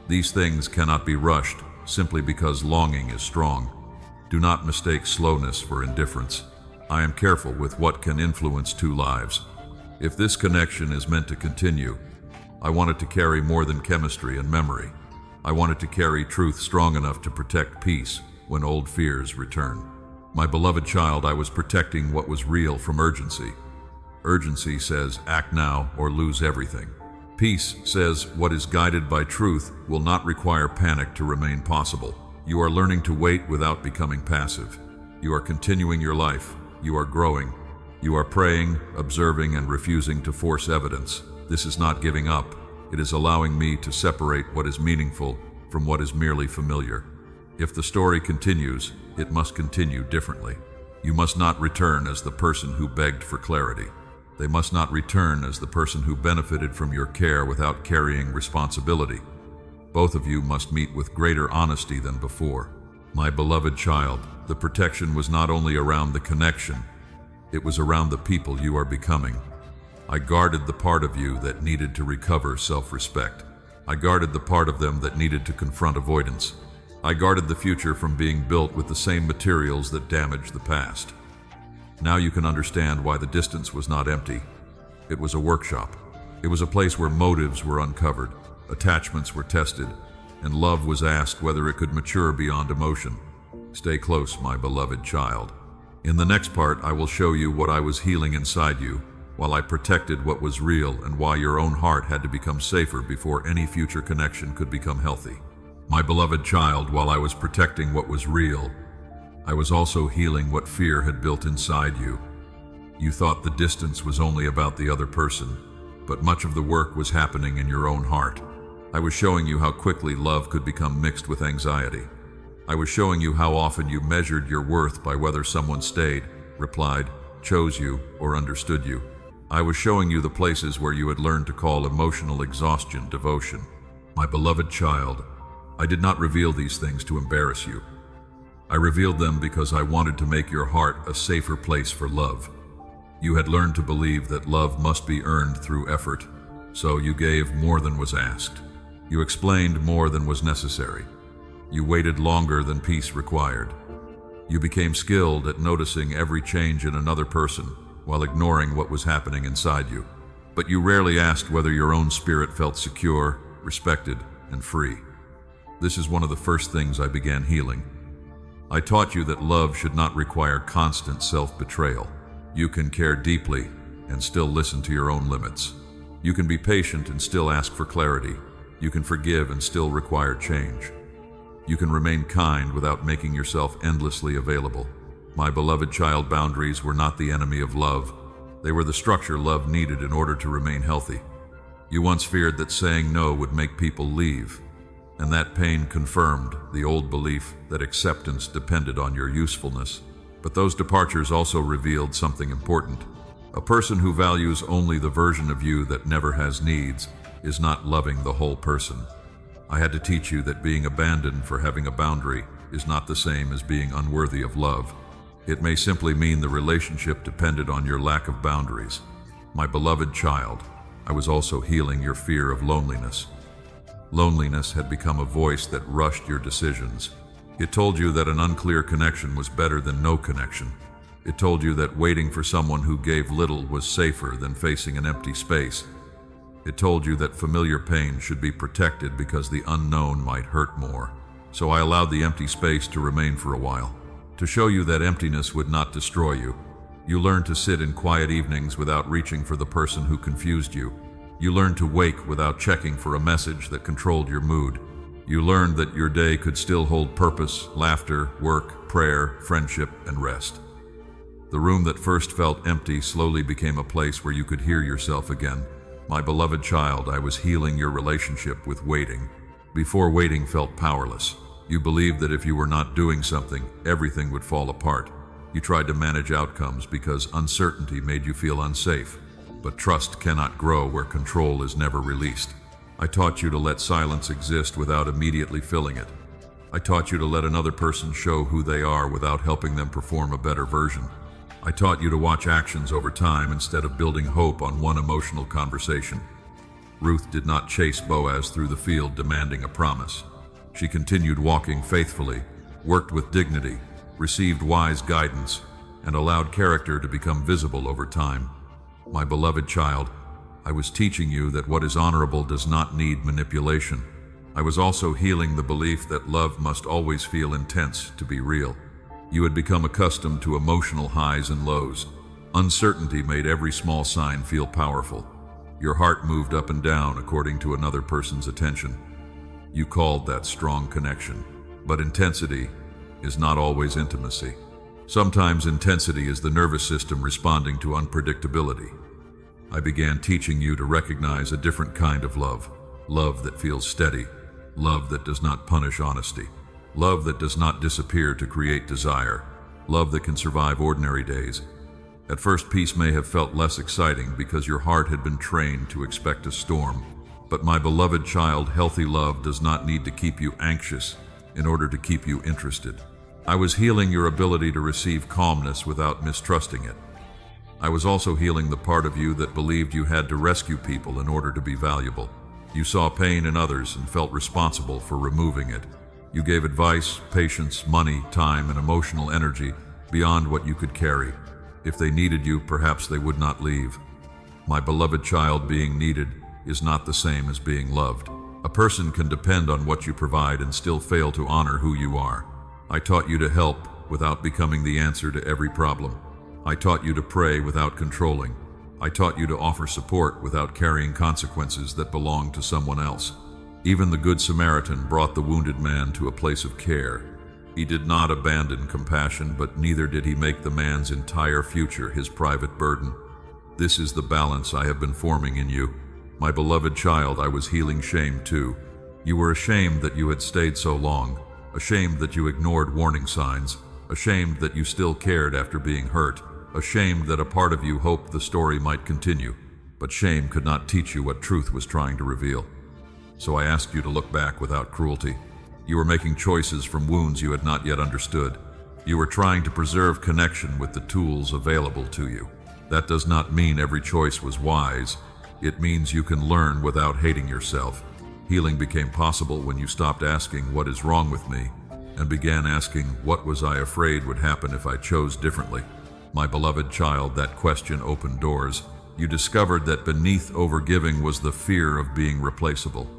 These things cannot be rushed simply because longing is strong. Do not mistake slowness for indifference. I am careful with what can influence two lives. If this connection is meant to continue, I want it to carry more than chemistry and memory. I want it to carry truth strong enough to protect peace when old fears return. My beloved child, I was protecting what was real from urgency. Urgency says, act now or lose everything. Peace says, what is guided by truth will not require panic to remain possible. You are learning to wait without becoming passive. You are continuing your life. You are growing. You are praying, observing, and refusing to force evidence. This is not giving up. It is allowing me to separate what is meaningful from what is merely familiar. If the story continues, it must continue differently. You must not return as the person who begged for clarity. They must not return as the person who benefited from your care without carrying responsibility. Both of you must meet with greater honesty than before. My beloved child, the protection was not only around the connection, it was around the people you are becoming. I guarded the part of you that needed to recover self-respect. I guarded the part of them that needed to confront avoidance. I guarded the future from being built with the same materials that damaged the past. Now you can understand why the distance was not empty. It was a workshop. It was a place where motives were uncovered, attachments were tested, and love was asked whether it could mature beyond emotion. Stay close, my beloved child. In the next part, I will show you what I was healing inside you, while I protected what was real, and why your own heart had to become safer before any future connection could become healthy. My beloved child, while I was protecting what was real, I was also healing what fear had built inside you. You thought the distance was only about the other person, but much of the work was happening in your own heart. I was showing you how quickly love could become mixed with anxiety. I was showing you how often you measured your worth by whether someone stayed, replied, chose you, or understood you. I was showing you the places where you had learned to call emotional exhaustion devotion. My beloved child, I did not reveal these things to embarrass you. I revealed them because I wanted to make your heart a safer place for love. You had learned to believe that love must be earned through effort, so you gave more than was asked. You explained more than was necessary. You waited longer than peace required. You became skilled at noticing every change in another person while ignoring what was happening inside you. But you rarely asked whether your own spirit felt secure, respected, and free. This is one of the first things I began healing. I taught you that love should not require constant self-betrayal. You can care deeply and still listen to your own limits. You can be patient and still ask for clarity. You can forgive and still require change. You can remain kind without making yourself endlessly available. My beloved child, boundaries were not the enemy of love. They were the structure love needed in order to remain healthy. You once feared that saying no would make people leave, and that pain confirmed the old belief that acceptance depended on your usefulness. But those departures also revealed something important. A person who values only the version of you that never has needs is not loving the whole person. I had to teach you that being abandoned for having a boundary is not the same as being unworthy of love. It may simply mean the relationship depended on your lack of boundaries. My beloved child, I was also healing your fear of loneliness. Loneliness had become a voice that rushed your decisions. It told you that an unclear connection was better than no connection. It told you that waiting for someone who gave little was safer than facing an empty space. It told you that familiar pain should be protected because the unknown might hurt more. So I allowed the empty space to remain for a while, to show you that emptiness would not destroy you. You learned to sit in quiet evenings without reaching for the person who confused you. You learned to wake without checking for a message that controlled your mood. You learned that your day could still hold purpose, laughter, work, prayer, friendship, and rest. The room that first felt empty slowly became a place where you could hear yourself again. My beloved child, I was healing your relationship with waiting. Before waiting felt powerless. You believed that if you were not doing something, everything would fall apart. You tried to manage outcomes because uncertainty made you feel unsafe. But trust cannot grow where control is never released. I taught you to let silence exist without immediately filling it. I taught you to let another person show who they are without helping them perform a better version. I taught you to watch actions over time instead of building hope on one emotional conversation. Ruth did not chase Boaz through the field demanding a promise. She continued walking faithfully, worked with dignity, received wise guidance, and allowed character to become visible over time. My beloved child, I was teaching you that what is honorable does not need manipulation. I was also healing the belief that love must always feel intense to be real. You had become accustomed to emotional highs and lows. Uncertainty made every small sign feel powerful. Your heart moved up and down according to another person's attention. You called that strong connection. But intensity is not always intimacy. Sometimes intensity is the nervous system responding to unpredictability. I began teaching you to recognize a different kind of love. Love that feels steady. Love that does not punish honesty. Love that does not disappear to create desire. Love that can survive ordinary days. At first, peace may have felt less exciting because your heart had been trained to expect a storm. But my beloved child, healthy love does not need to keep you anxious in order to keep you interested. I was healing your ability to receive calmness without mistrusting it. I was also healing the part of you that believed you had to rescue people in order to be valuable. You saw pain in others and felt responsible for removing it. You gave advice, patience, money, time, and emotional energy beyond what you could carry. If they needed you, perhaps they would not leave. My beloved child, being needed is not the same as being loved. A person can depend on what you provide and still fail to honor who you are. I taught you to help without becoming the answer to every problem. I taught you to pray without controlling. I taught you to offer support without carrying consequences that belong to someone else. Even the Good Samaritan brought the wounded man to a place of care. He did not abandon compassion, but neither did he make the man's entire future his private burden. This is the balance I have been forming in you. My beloved child, I was healing shame too. You were ashamed that you had stayed so long, ashamed that you ignored warning signs, ashamed that you still cared after being hurt, ashamed that a part of you hoped the story might continue. But shame could not teach you what truth was trying to reveal. So I asked you to look back without cruelty. You were making choices from wounds you had not yet understood. You were trying to preserve connection with the tools available to you. That does not mean every choice was wise. It means you can learn without hating yourself. Healing became possible when you stopped asking, "What is wrong with me?" and began asking, "What was I afraid would happen if I chose differently?" My beloved child, that question opened doors. You discovered that beneath overgiving was the fear of being replaceable.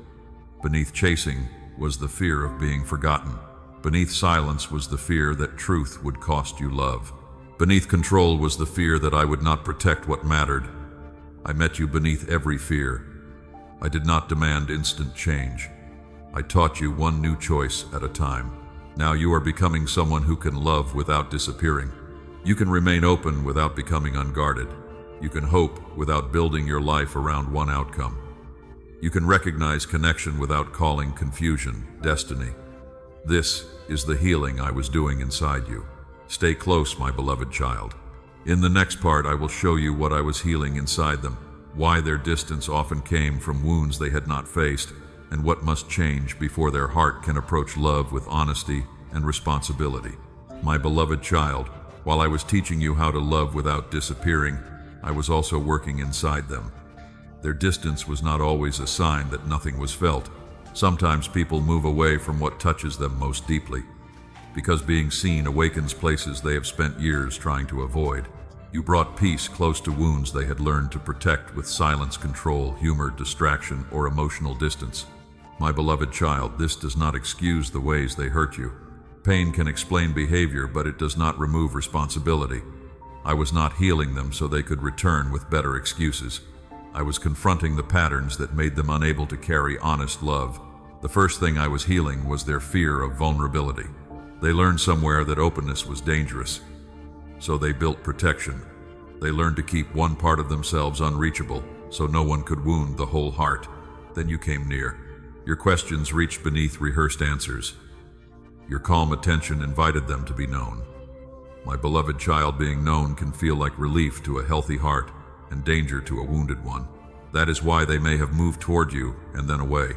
Beneath chasing was the fear of being forgotten. Beneath silence was the fear that truth would cost you love. Beneath control was the fear that I would not protect what mattered. I met you beneath every fear. I did not demand instant change. I taught you one new choice at a time. Now you are becoming someone who can love without disappearing. You can remain open without becoming unguarded. You can hope without building your life around one outcome. You can recognize connection without calling confusion destiny. This is the healing I was doing inside you. Stay close, my beloved child. In the next part, I will show you what I was healing inside them, why their distance often came from wounds they had not faced, and what must change before their heart can approach love with honesty and responsibility. My beloved child, while I was teaching you how to love without disappearing, I was also working inside them. Their distance was not always a sign that nothing was felt. Sometimes people move away from what touches them most deeply, because being seen awakens places they have spent years trying to avoid. You brought peace close to wounds they had learned to protect with silence, control, humor, distraction, or emotional distance. My beloved child, this does not excuse the ways they hurt you. Pain can explain behavior, but it does not remove responsibility. I was not healing them so they could return with better excuses. I was confronting the patterns that made them unable to carry honest love. The first thing I was healing was their fear of vulnerability. They learned somewhere that openness was dangerous, so they built protection. They learned to keep one part of themselves unreachable, so no one could wound the whole heart. Then you came near. Your questions reached beneath rehearsed answers. Your calm attention invited them to be known. My beloved child, being known can feel like relief to a healthy heart and danger to a wounded one. That is why they may have moved toward you and then away.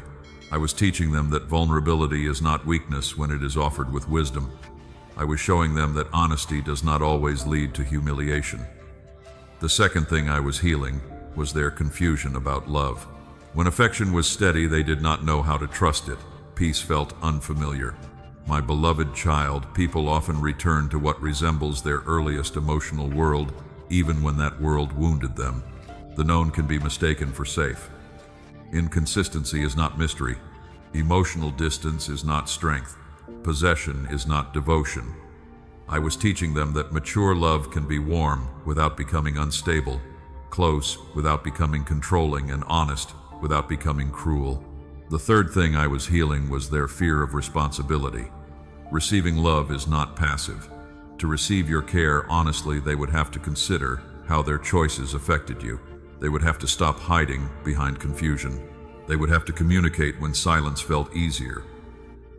I was teaching them that vulnerability is not weakness when it is offered with wisdom. I was showing them that honesty does not always lead to humiliation. The second thing I was healing was their confusion about love. When affection was steady, they did not know how to trust it. Peace felt unfamiliar. My beloved child, people often return to what resembles their earliest emotional world, even when that world wounded them. The known can be mistaken for safe. Inconsistency is not mystery. Emotional distance is not strength. Possession is not devotion. I was teaching them that mature love can be warm without becoming unstable, close without becoming controlling, and honest without becoming cruel. The third thing I was healing was their fear of responsibility. Receiving love is not passive. To receive your care honestly, they would have to consider how their choices affected you. They would have to stop hiding behind confusion. They would have to communicate when silence felt easier.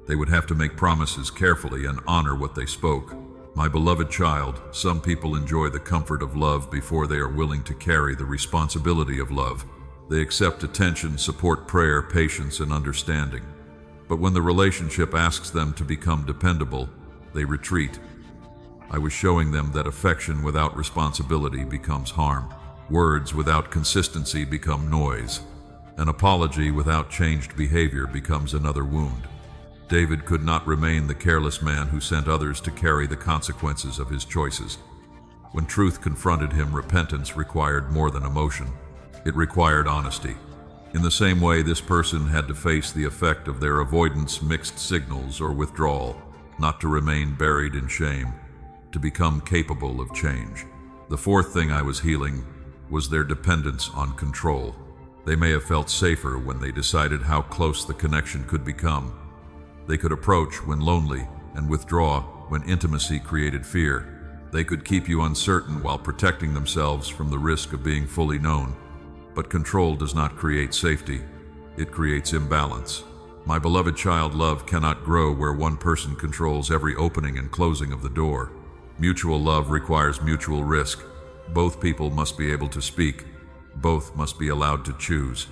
They would have to make promises carefully and honor what they spoke. My beloved child, some people enjoy the comfort of love before they are willing to carry the responsibility of love. They accept attention, support, prayer, patience, and understanding. But when the relationship asks them to become dependable, they retreat. I was showing them that affection without responsibility becomes harm. Words without consistency become noise. An apology without changed behavior becomes another wound. David could not remain the careless man who sent others to carry the consequences of his choices. When truth confronted him, repentance required more than emotion. It required honesty. In the same way, this person had to face the effect of their avoidance, mixed signals, or withdrawal, not to remain buried in shame, to become capable of change. The fourth thing I was healing was their dependence on control. They may have felt safer when they decided how close the connection could become. They could approach when lonely and withdraw when intimacy created fear. They could keep you uncertain while protecting themselves from the risk of being fully known. But control does not create safety. It creates imbalance. My beloved child, love cannot grow where one person controls every opening and closing of the door. Mutual love requires mutual risk. Both people must be able to speak. Both must be allowed to choose.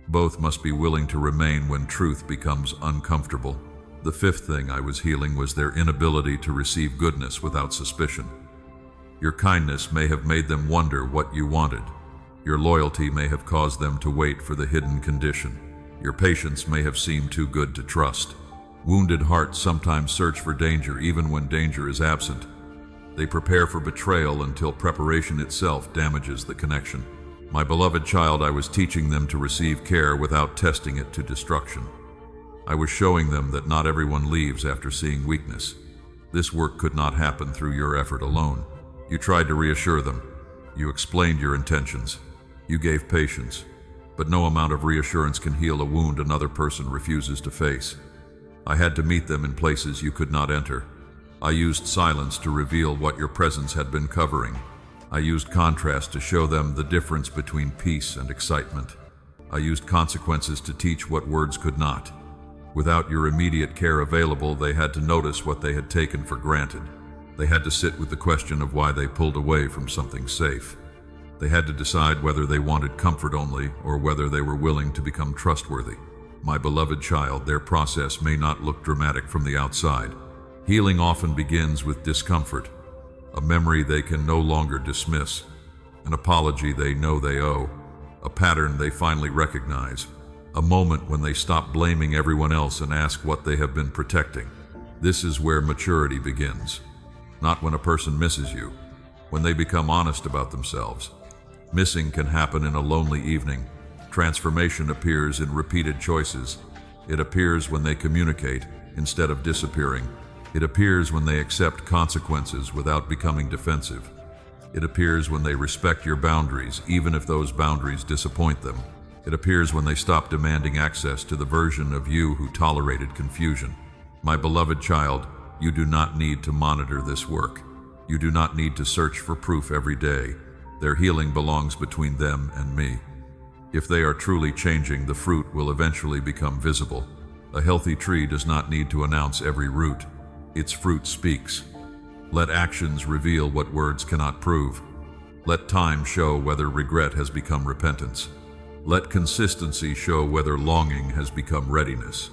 Both must be willing to remain when truth becomes uncomfortable. The fifth thing I was healing was their inability to receive goodness without suspicion. Your kindness may have made them wonder what you wanted. Your loyalty may have caused them to wait for the hidden condition. Your patience may have seemed too good to trust. Wounded hearts sometimes search for danger even when danger is absent. They prepare for betrayal until preparation itself damages the connection. My beloved child, I was teaching them to receive care without testing it to destruction. I was showing them that not everyone leaves after seeing weakness. This work could not happen through your effort alone. You tried to reassure them. You explained your intentions. You gave patience. But no amount of reassurance can heal a wound another person refuses to face. I had to meet them in places you could not enter. I used silence to reveal what your presence had been covering. I used contrast to show them the difference between peace and excitement. I used consequences to teach what words could not. Without your immediate care available, they had to notice what they had taken for granted. They had to sit with the question of why they pulled away from something safe. They had to decide whether they wanted comfort only or whether they were willing to become trustworthy. My beloved child, their process may not look dramatic from the outside. Healing often begins with discomfort, a memory they can no longer dismiss, an apology they know they owe, a pattern they finally recognize, a moment when they stop blaming everyone else and ask what they have been protecting. This is where maturity begins. Not when a person misses you, when they become honest about themselves. Missing can happen in a lonely evening. Transformation appears in repeated choices. It appears when they communicate instead of disappearing. It appears when they accept consequences without becoming defensive. It appears when they respect your boundaries, even if those boundaries disappoint them. It appears when they stop demanding access to the version of you who tolerated confusion. My beloved child, you do not need to monitor this work. You do not need to search for proof every day. Their healing belongs between them and me. If they are truly changing, the fruit will eventually become visible. A healthy tree does not need to announce every root. Its fruit speaks. Let actions reveal what words cannot prove. Let time show whether regret has become repentance. Let consistency show whether longing has become readiness.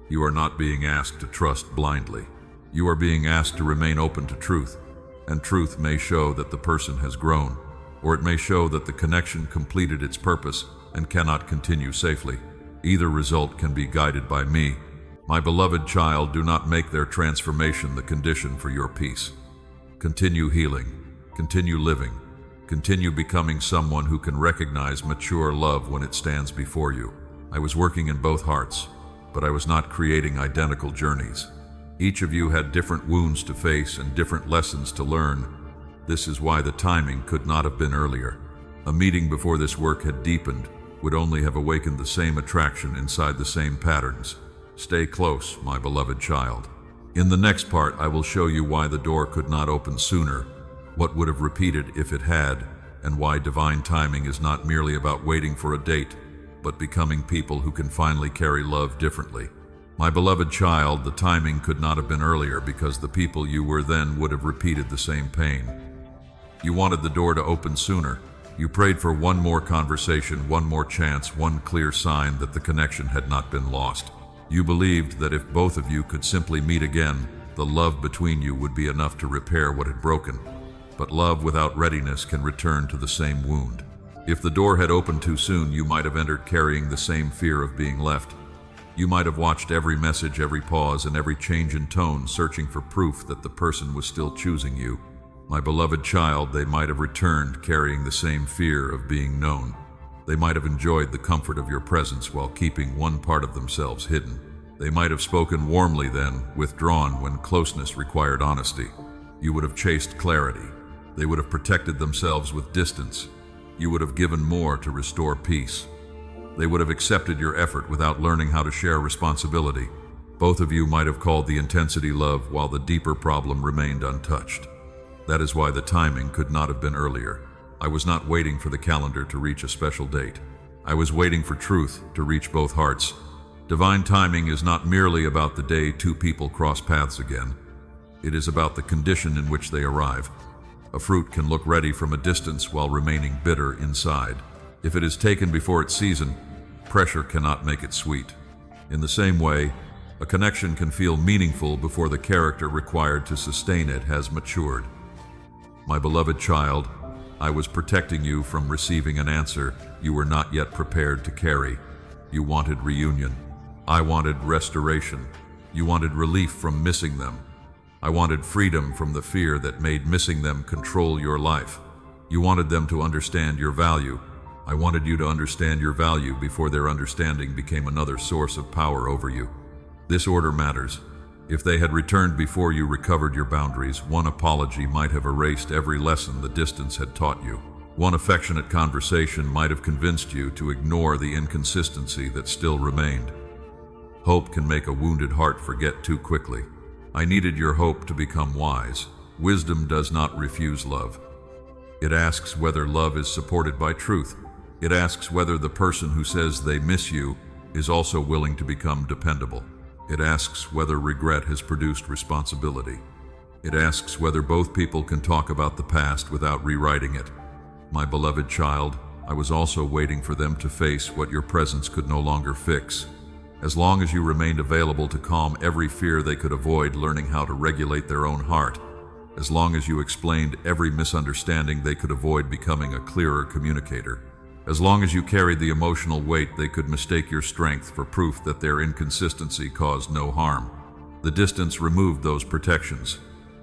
You are not being asked to trust blindly. You are being asked to remain open to truth, and truth may show that the person has grown, or it may show that the connection completed its purpose and cannot continue safely. Either result can be guided by me. My beloved child, do not make their transformation the condition for your peace. Continue healing, continue living, continue becoming someone who can recognize mature love when it stands before you. I was working in both hearts, but I was not creating identical journeys. Each of you had different wounds to face and different lessons to learn. This is why the timing could not have been earlier. A meeting before this work had deepened would only have awakened the same attraction inside the same patterns. Stay close, my beloved child. In the next part, I will show you why the door could not open sooner, what would have repeated if it had, and why divine timing is not merely about waiting for a date, but becoming people who can finally carry love differently. My beloved child, the timing could not have been earlier because the people you were then would have repeated the same pain. You wanted the door to open sooner. You prayed for one more conversation, one more chance, one clear sign that the connection had not been lost. You believed that if both of you could simply meet again, the love between you would be enough to repair what had broken. But love without readiness can return to the same wound. If the door had opened too soon, you might have entered carrying the same fear of being left. You might have watched every message, every pause, and every change in tone, searching for proof that the person was still choosing you. My beloved child, they might have returned carrying the same fear of being known. They might have enjoyed the comfort of your presence while keeping one part of themselves hidden. They might have spoken warmly then, withdrawn when closeness required honesty. You would have chased clarity. They would have protected themselves with distance. You would have given more to restore peace. They would have accepted your effort without learning how to share responsibility. Both of you might have called the intensity love while the deeper problem remained untouched. That is why the timing could not have been earlier. I was not waiting for the calendar to reach a special date. I was waiting for truth to reach both hearts. Divine timing is not merely about the day two people cross paths again. It is about the condition in which they arrive. A fruit can look ready from a distance while remaining bitter inside. If it is taken before its season, pressure cannot make it sweet. In the same way, a connection can feel meaningful before the character required to sustain it has matured. My beloved child, I was protecting you from receiving an answer you were not yet prepared to carry. You wanted reunion. I wanted restoration. You wanted relief from missing them. I wanted freedom from the fear that made missing them control your life. You wanted them to understand your value. I wanted you to understand your value before their understanding became another source of power over you. This order matters. If they had returned before you recovered your boundaries, one apology might have erased every lesson the distance had taught you. One affectionate conversation might have convinced you to ignore the inconsistency that still remained. Hope can make a wounded heart forget too quickly. I needed your hope to become wise. Wisdom does not refuse love. It asks whether love is supported by truth. It asks whether the person who says they miss you is also willing to become dependable. It asks whether regret has produced responsibility. It asks whether both people can talk about the past without rewriting it. My beloved child, I was also waiting for them to face what your presence could no longer fix. As long as you remained available to calm every fear they could avoid learning how to regulate their own heart, as long as you explained every misunderstanding they could avoid becoming a clearer communicator, as long as you carried the emotional weight they could mistake your strength for proof that their inconsistency caused no harm. The distance removed those protections.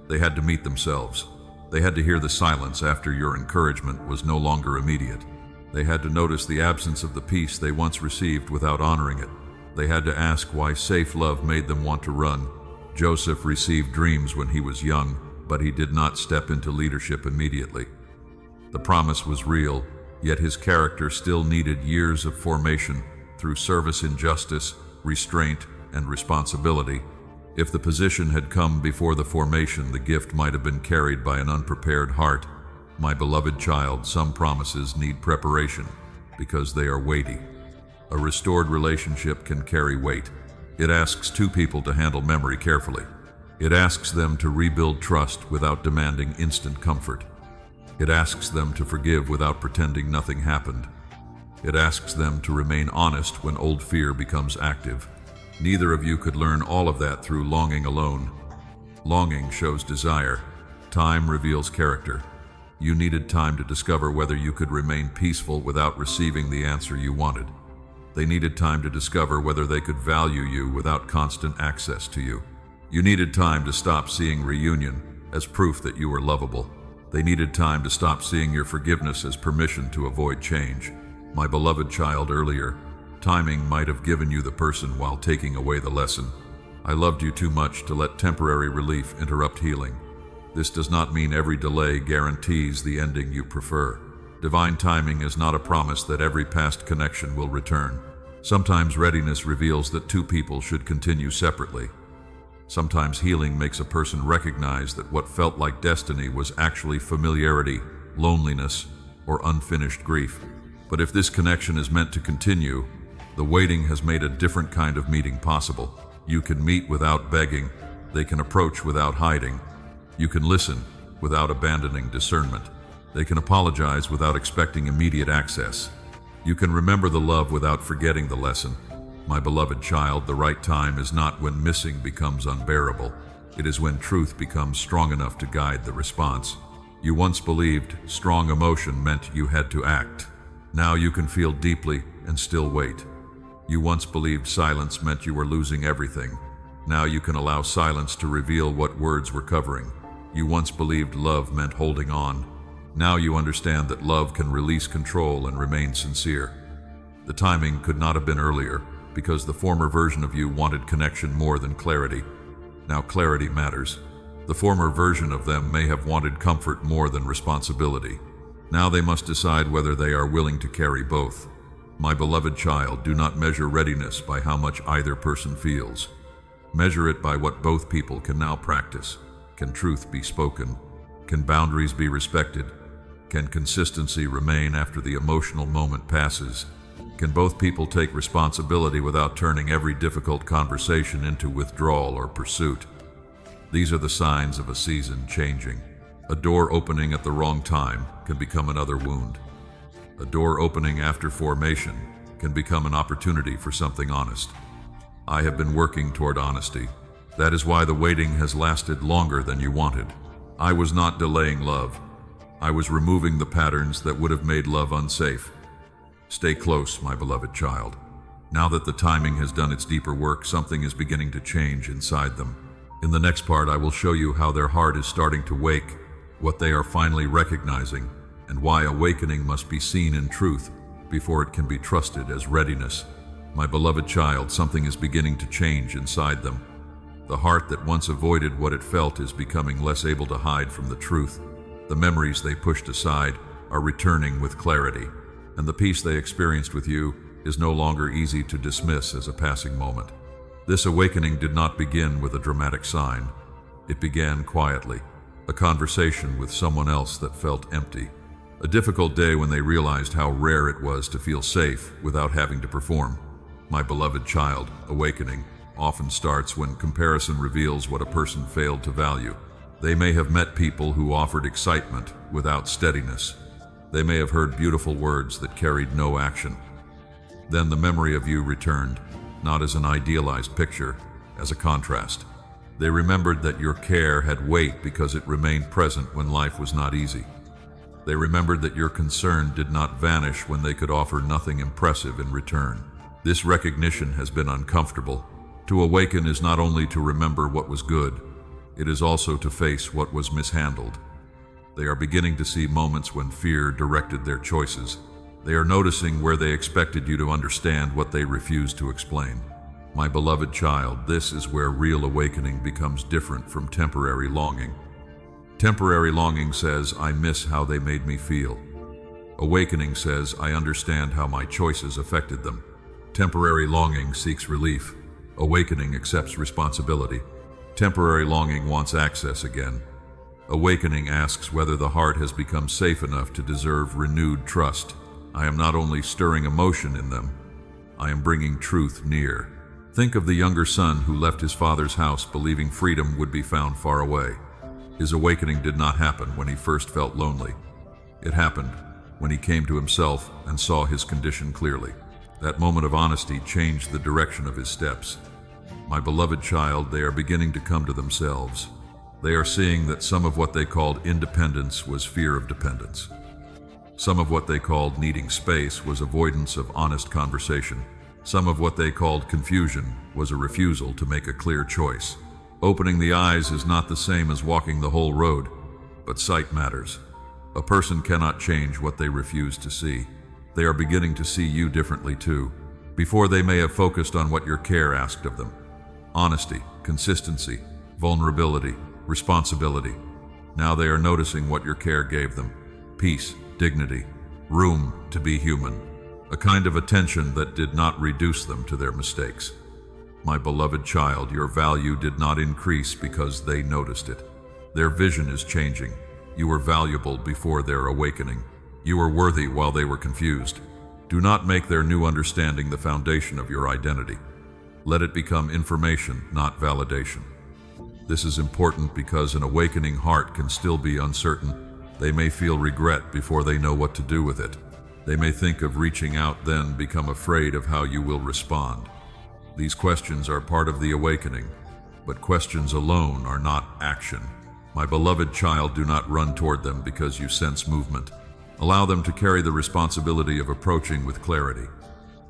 They had to meet themselves. They had to hear the silence after your encouragement was no longer immediate. They had to notice the absence of the peace they once received without honoring it. They had to ask why safe love made them want to run. Joseph received dreams when he was young, but he did not step into leadership immediately. The promise was real, yet his character still needed years of formation through service in justice, restraint, and responsibility. If the position had come before the formation, the gift might have been carried by an unprepared heart. My beloved child, some promises need preparation. because they are weighty. A restored relationship can carry weight. It asks two people to handle memory carefully. It asks them to rebuild trust without demanding instant comfort. It asks them to forgive without pretending nothing happened. It asks them to remain honest when old fear becomes active. Neither of you could learn all of that through longing alone. Longing shows desire. Time reveals character. You needed time to discover whether you could remain peaceful without receiving the answer you wanted. They needed time to discover whether they could value you without constant access to you. You needed time to stop seeing reunion as proof that you were lovable. They needed time to stop seeing your forgiveness as permission to avoid change. My beloved child, earlier, timing might have given you the person while taking away the lesson. I loved you too much to let temporary relief interrupt healing. This does not mean every delay guarantees the ending you prefer. Divine timing is not a promise that every past connection will return. Sometimes readiness reveals that two people should continue separately. Sometimes healing makes a person recognize that what felt like destiny was actually familiarity, loneliness, or unfinished grief. But if this connection is meant to continue, the waiting has made a different kind of meeting possible. You can meet without begging. They can approach without hiding. You can listen without abandoning discernment. They can apologize without expecting immediate access. You can remember the love without forgetting the lesson. My beloved child, the right time is not when missing becomes unbearable. It is when truth becomes strong enough to guide the response. You once believed strong emotion meant you had to act. Now you can feel deeply and still wait. You once believed silence meant you were losing everything. Now you can allow silence to reveal what words were covering. You once believed love meant holding on. Now you understand that love can release control and remain sincere. The timing could not have been earlier, because the former version of you wanted connection more than clarity. Now clarity matters. The former version of them may have wanted comfort more than responsibility. Now they must decide whether they are willing to carry both. My beloved child, do not measure readiness by how much either person feels. Measure it by what both people can now practice. Can truth be spoken? Can boundaries be respected? Can consistency remain after the emotional moment passes? Can both people take responsibility without turning every difficult conversation into withdrawal or pursuit? These are the signs of a season changing. A door opening at the wrong time can become another wound. A door opening after formation can become an opportunity for something honest. I have been working toward honesty. That is why the waiting has lasted longer than you wanted. I was not delaying love. I was removing the patterns that would have made love unsafe. Stay close, my beloved child. Now that the timing has done its deeper work, something is beginning to change inside them. In the next part, I will show you how their heart is starting to wake, what they are finally recognizing, and why awakening must be seen in truth before it can be trusted as readiness. My beloved child, something is beginning to change inside them. The heart that once avoided what it felt is becoming less able to hide from the truth. The memories they pushed aside are returning with clarity, and the peace they experienced with you is no longer easy to dismiss as a passing moment. This awakening did not begin with a dramatic sign. It began quietly, a conversation with someone else that felt empty. A difficult day when they realized how rare it was to feel safe without having to perform. My beloved child, awakening often starts when comparison reveals what a person failed to value. They may have met people who offered excitement without steadiness. They may have heard beautiful words that carried no action. Then the memory of you returned, not as an idealized picture, as a contrast. They remembered that your care had weight because it remained present when life was not easy. They remembered that your concern did not vanish when they could offer nothing impressive in return. This recognition has been uncomfortable. To awaken is not only to remember what was good, it is also to face what was mishandled. They are beginning to see moments when fear directed their choices. They are noticing where they expected you to understand what they refused to explain. My beloved child, this is where real awakening becomes different from temporary longing. Temporary longing says, I miss how they made me feel. Awakening says, I understand how my choices affected them. Temporary longing seeks relief. Awakening accepts responsibility. Temporary longing wants access again. Awakening asks whether the heart has become safe enough to deserve renewed trust. I am not only stirring emotion in them, I am bringing truth near. Think of the younger son who left his father's house believing freedom would be found far away. His awakening did not happen when he first felt lonely. It happened when he came to himself and saw his condition clearly. That moment of honesty changed the direction of his steps. My beloved child, they are beginning to come to themselves. They are seeing that some of what they called independence was fear of dependence. Some of what they called needing space was avoidance of honest conversation. Some of what they called confusion was a refusal to make a clear choice. Opening the eyes is not the same as walking the whole road, but sight matters. A person cannot change what they refuse to see. They are beginning to see you differently too. Before, they may have focused on what your care asked of them. Honesty, consistency, vulnerability, responsibility. Now they are noticing what your care gave them. Peace, dignity, room to be human. A kind of attention that did not reduce them to their mistakes. My beloved child, your value did not increase because they noticed it. Their vision is changing. You were valuable before their awakening. You were worthy while they were confused. Do not make their new understanding the foundation of your identity. Let it become information, not validation. This is important because an awakening heart can still be uncertain. They may feel regret before they know what to do with it. They may think of reaching out, then become afraid of how you will respond. These questions are part of the awakening, but questions alone are not action. My beloved child, do not run toward them because you sense movement. Allow them to carry the responsibility of approaching with clarity.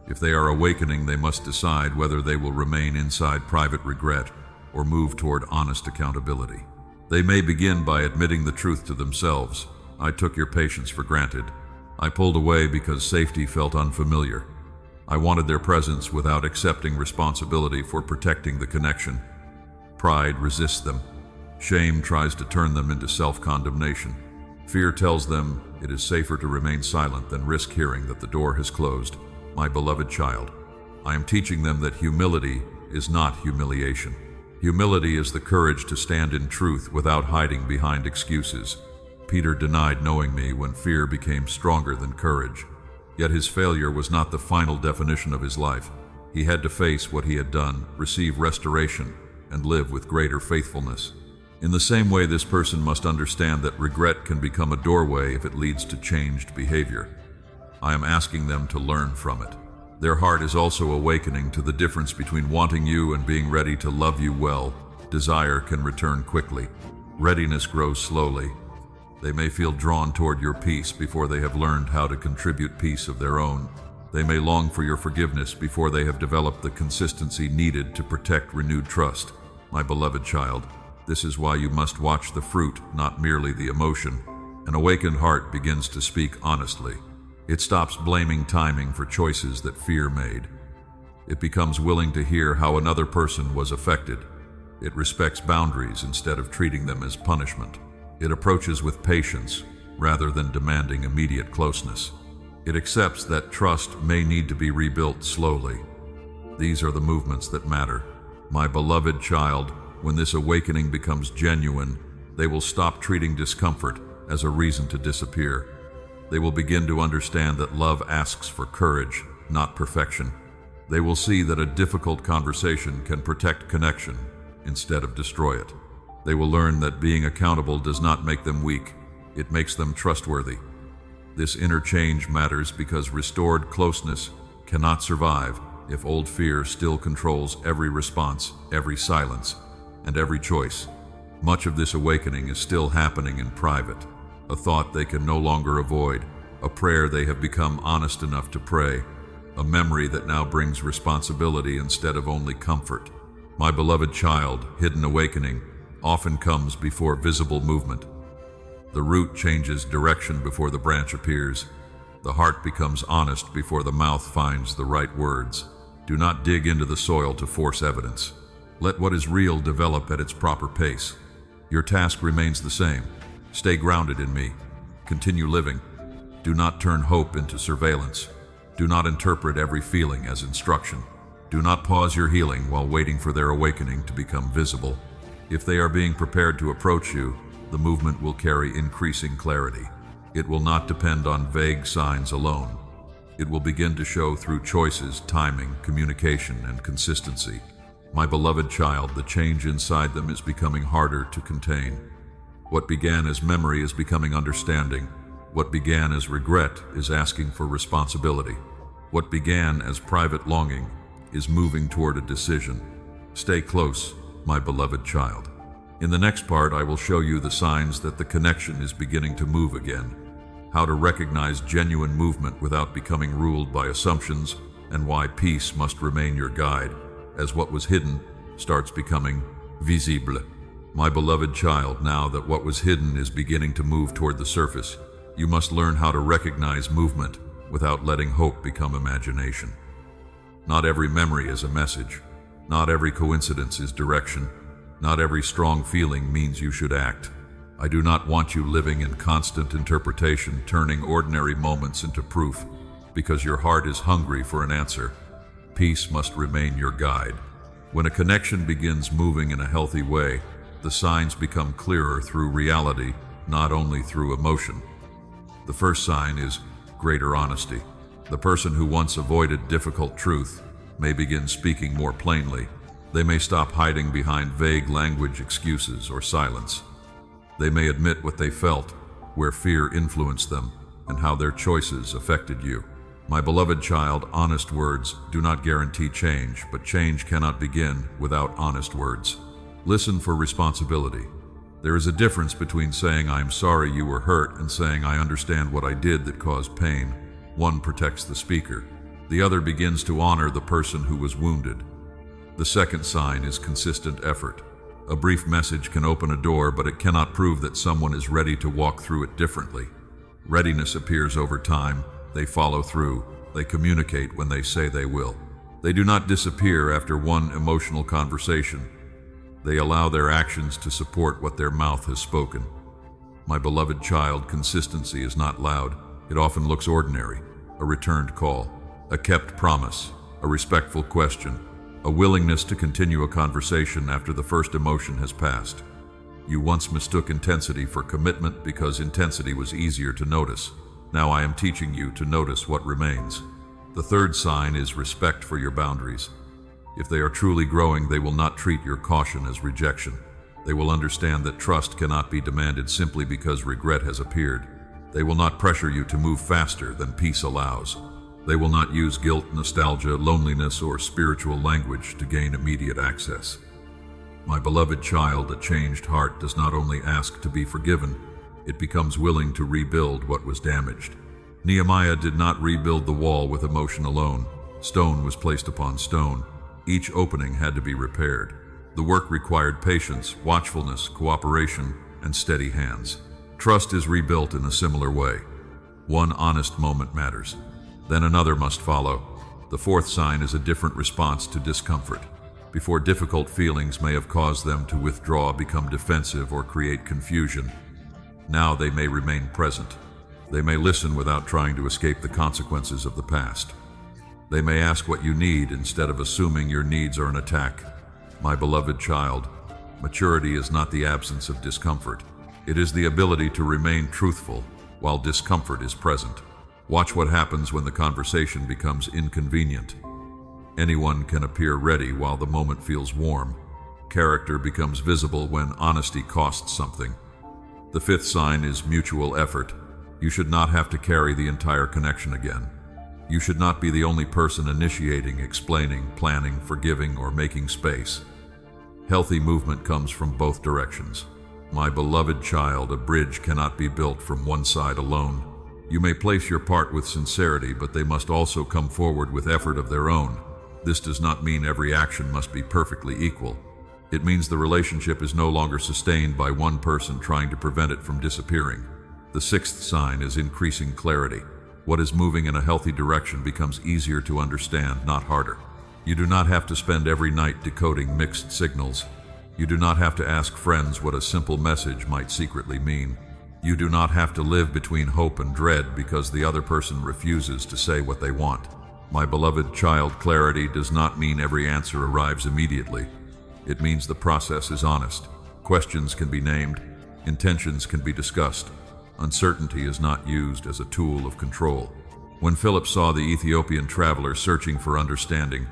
If they are awakening, they must decide whether they will remain inside private regret or move toward honest accountability. They may begin by admitting the truth to themselves. I took your patience for granted. I pulled away because safety felt unfamiliar. I wanted their presence without accepting responsibility for protecting the connection. Pride resists them. Shame tries to turn them into self-condemnation. Fear tells them it is safer to remain silent than risk hearing that the door has closed. My beloved child, I am teaching them that humility is not humiliation. Humility is the courage to stand in truth without hiding behind excuses. Peter denied knowing me when fear became stronger than courage. Yet his failure was not the final definition of his life. He had to face what he had done, receive restoration, and live with greater faithfulness. In the same way, this person must understand that regret can become a doorway if it leads to changed behavior. I am asking them to learn from it. Their heart is also awakening to the difference between wanting you and being ready to love you well. Desire can return quickly. Readiness grows slowly. They may feel drawn toward your peace before they have learned how to contribute peace of their own. They may long for your forgiveness before they have developed the consistency needed to protect renewed trust. My beloved child, this is why you must watch the fruit, not merely the emotion. An awakened heart begins to speak honestly. It stops blaming timing for choices that fear made. It becomes willing to hear how another person was affected. It respects boundaries instead of treating them as punishment. It approaches with patience rather than demanding immediate closeness. It accepts that trust may need to be rebuilt slowly. These are the movements that matter. My beloved child, when this awakening becomes genuine, they will stop treating discomfort as a reason to disappear. They will begin to understand that love asks for courage, not perfection. They will see that a difficult conversation can protect connection instead of destroy it. They will learn that being accountable does not make them weak, it makes them trustworthy. This inner change matters because restored closeness cannot survive if old fear still controls every response, every silence, and every choice. Much of this awakening is still happening in private, a thought they can no longer avoid, a prayer they have become honest enough to pray, a memory that now brings responsibility instead of only comfort. My beloved child, hidden awakening often comes before visible movement. The root changes direction before the branch appears. The heart becomes honest before the mouth finds the right words. Do not dig into the soil to force evidence. Let what is real develop at its proper pace. Your task remains the same. Stay grounded in me. Continue living. Do not turn hope into surveillance. Do not interpret every feeling as instruction. Do not pause your healing while waiting for their awakening to become visible. If they are being prepared to approach you, the movement will carry increasing clarity. It will not depend on vague signs alone. It will begin to show through choices, timing, communication, and consistency. My beloved child, the change inside them is becoming harder to contain. What began as memory is becoming understanding. What began as regret is asking for responsibility. What began as private longing is moving toward a decision. Stay close, my beloved child. In the next part, I will show you the signs that the connection is beginning to move again, how to recognize genuine movement without becoming ruled by assumptions, and why peace must remain your guide as what was hidden starts becoming visible. My beloved child, now that what was hidden is beginning to move toward the surface, you must learn how to recognize movement without letting hope become imagination. Not every memory is a message. Not every coincidence is direction. Not every strong feeling means you should act. I do not want you living in constant interpretation, turning ordinary moments into proof, because your heart is hungry for an answer. Peace must remain your guide. When a connection begins moving in a healthy way, the signs become clearer through reality, not only through emotion. The first sign is greater honesty. The person who once avoided difficult truth may begin speaking more plainly. They may stop hiding behind vague language, excuses, or silence. They may admit what they felt, where fear influenced them, and how their choices affected you. My beloved child, honest words do not guarantee change, but change cannot begin without honest words. Listen for responsibility. There is a difference between saying "I am sorry you were hurt" and saying "I understand what I did that caused pain." One protects the speaker. The other begins to honor the person who was wounded. The second sign is consistent effort. A brief message can open a door, but it cannot prove that someone is ready to walk through it differently. Readiness appears over time. They follow through. They communicate when they say they will. They do not disappear after one emotional conversation. They allow their actions to support what their mouth has spoken. My beloved child, consistency is not loud. It often looks ordinary. A returned call, a kept promise, a respectful question, a willingness to continue a conversation after the first emotion has passed. You once mistook intensity for commitment because intensity was easier to notice. Now I am teaching you to notice what remains. The third sign is respect for your boundaries. If they are truly growing, they will not treat your caution as rejection. They will understand that trust cannot be demanded simply because regret has appeared. They will not pressure you to move faster than peace allows. They will not use guilt, nostalgia, loneliness, or spiritual language to gain immediate access. My beloved child, a changed heart does not only ask to be forgiven, it becomes willing to rebuild what was damaged. Nehemiah did not rebuild the wall with emotion alone. Stone was placed upon stone. Each opening had to be repaired. The work required patience, watchfulness, cooperation, and steady hands. Trust is rebuilt in a similar way. One honest moment matters. Then another must follow. The fourth sign is a different response to discomfort. Before, difficult feelings may have caused them to withdraw, become defensive, or create confusion. Now they may remain present. They may listen without trying to escape the consequences of the past. They may ask what you need instead of assuming your needs are an attack. My beloved child, maturity is not the absence of discomfort. It is the ability to remain truthful while discomfort is present. Watch what happens when the conversation becomes inconvenient. Anyone can appear ready while the moment feels warm. Character becomes visible when honesty costs something. The fifth sign is mutual effort. You should not have to carry the entire connection again. You should not be the only person initiating, explaining, planning, forgiving, or making space. Healthy movement comes from both directions. My beloved child, a bridge cannot be built from one side alone. You may place your part with sincerity, but they must also come forward with effort of their own. This does not mean every action must be perfectly equal. It means the relationship is no longer sustained by one person trying to prevent it from disappearing. The sixth sign is increasing clarity. What is moving in a healthy direction becomes easier to understand, not harder. You do not have to spend every night decoding mixed signals. You do not have to ask friends what a simple message might secretly mean. You do not have to live between hope and dread because the other person refuses to say what they want. My beloved child, clarity does not mean every answer arrives immediately. It means the process is honest. Questions can be named. Intentions can be discussed. Uncertainty is not used as a tool of control. When Philip saw the Ethiopian traveler searching for understanding,